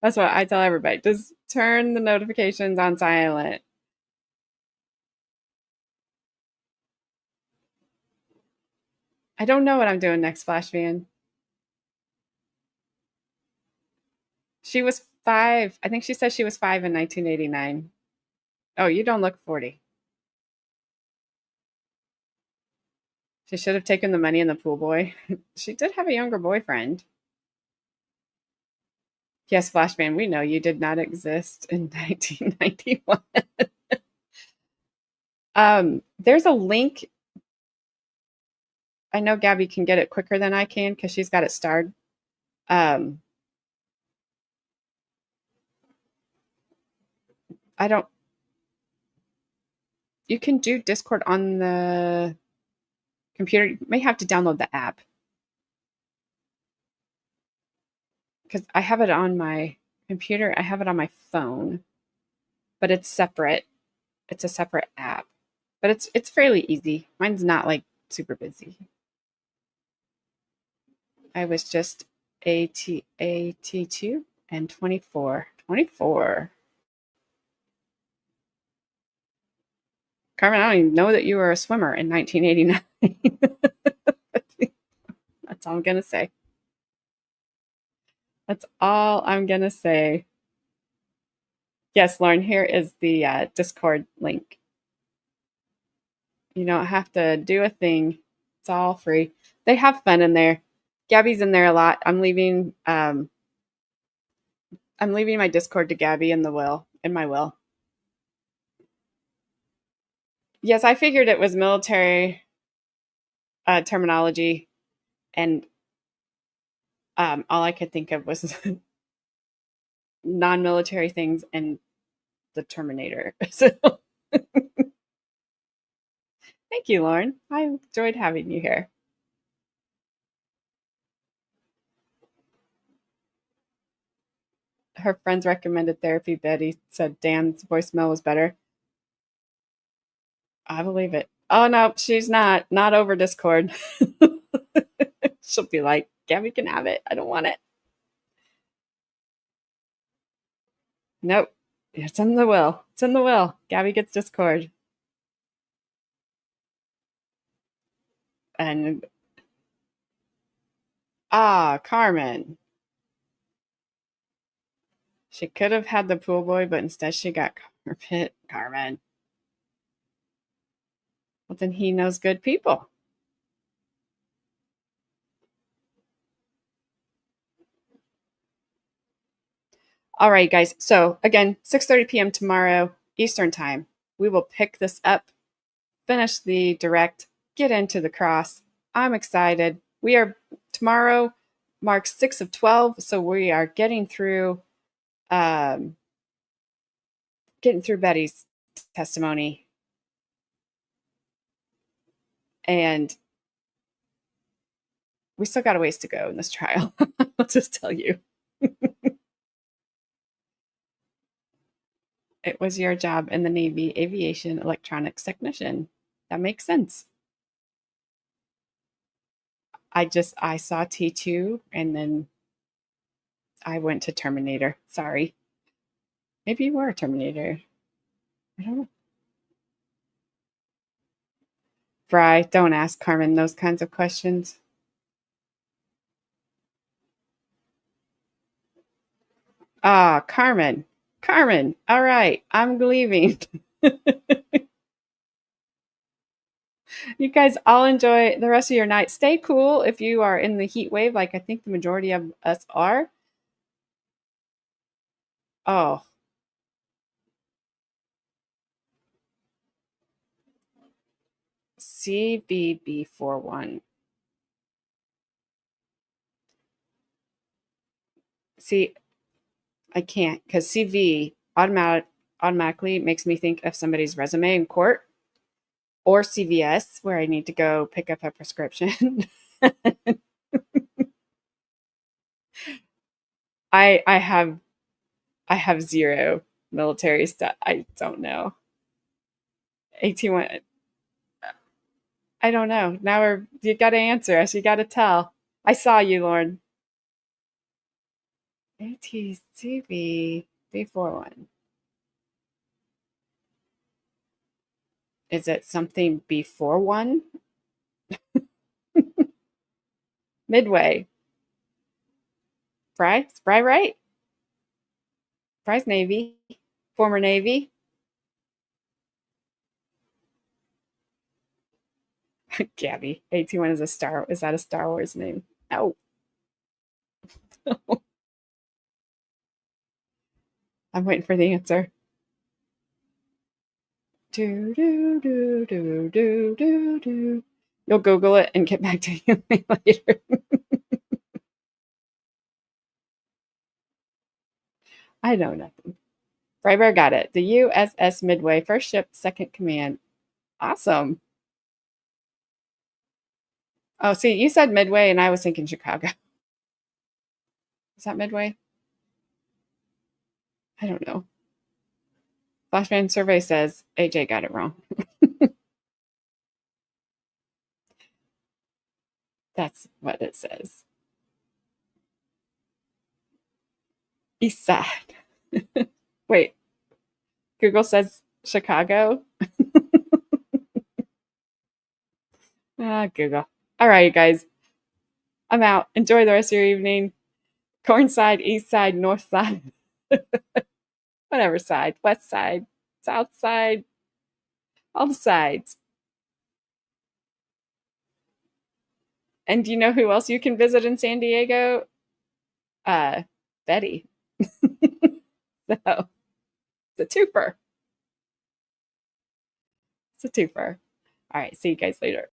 That's what I tell everybody. Just turn the notifications on silent. I don't know what I'm doing next, Flash Van. She was 5. I think she said she was 5 in 1989. Oh, you don't look 40. She should have taken the money in the pool boy. She did have a younger boyfriend. Yes, Flashman, we know you did not exist in 1991. There's a link. I know Gabby can get it quicker than I can because she's got it starred. You can do Discord on the computer. You may have to download the app. Because I have it on my computer. I have it on my phone. But it's separate. It's a separate app. But it's fairly easy. Mine's not like super busy. I was just AT2 and 24. 24. Carmen, I don't even know that you were a swimmer in 1989. That's all I'm going to say. That's all I'm going to say. Yes, Lauren, here is the Discord link. You don't have to do a thing. It's all free. They have fun in there. Gabby's in there a lot. I'm leaving my Discord to Gabby in my will. Yes, I figured it was military terminology, and all I could think of was non-military things and the Terminator. So thank you, Lauren. I enjoyed having you here. Her friends recommended therapy. Betty said Dan's voicemail was better. I believe it. Oh, no, she's not over Discord. She'll be like, Gabby can have it. I don't want it. Nope. It's in the will. It's in the will. Gabby gets Discord. And Carmen. She could have had the pool boy, but instead she got Carpet. Carmen. Well, then he knows good people. All right, guys. So again, 6:30 p.m. tomorrow, Eastern time. We will pick this up, finish the direct, get into the cross. I'm excited. Tomorrow marks 6 of 12, so we are getting through Betty's testimony. And we still got a ways to go in this trial. I'll just tell you. It was your job in the Navy Aviation Electronics Technician. That makes sense. I saw T2 and then I went to Terminator. Sorry. Maybe you were a Terminator. I don't know. Bri, don't ask Carmen those kinds of questions. Carmen. All right. I'm leaving. You guys all enjoy the rest of your night. Stay cool if you are in the heat wave, like I think the majority of us are. Oh. CVB41. See, I can't because CV automatically makes me think of somebody's resume in court. or CVS, where I need to go pick up a prescription. I have zero military stuff. I don't know. 81. I don't know. Now you got to answer us. You got to tell. I saw you, Lauren. ATCB B41. Is it something before one? Midway. Fry? Is Fry right? Fry's Navy. Former Navy. Gabby. 81 is is that a Star Wars name? No. I'm waiting for the answer. Do, do, do, do, do, do, do. You'll Google it and get back to you later. I know nothing. Freiberg got it. The USS Midway, first ship, second command. Awesome. Oh, see, you said Midway, and I was thinking Chicago. Is that Midway? I don't know. Flashman survey says AJ got it wrong. That's what it says. East side. Wait. Google says Chicago. Google. All right, you guys. I'm out. Enjoy the rest of your evening. Corn side, east side, north side. Whatever side. West side, south side. All the sides. And do you know who else you can visit in San Diego? Betty. So, it's a twofer. It's a twofer. All right, see you guys later.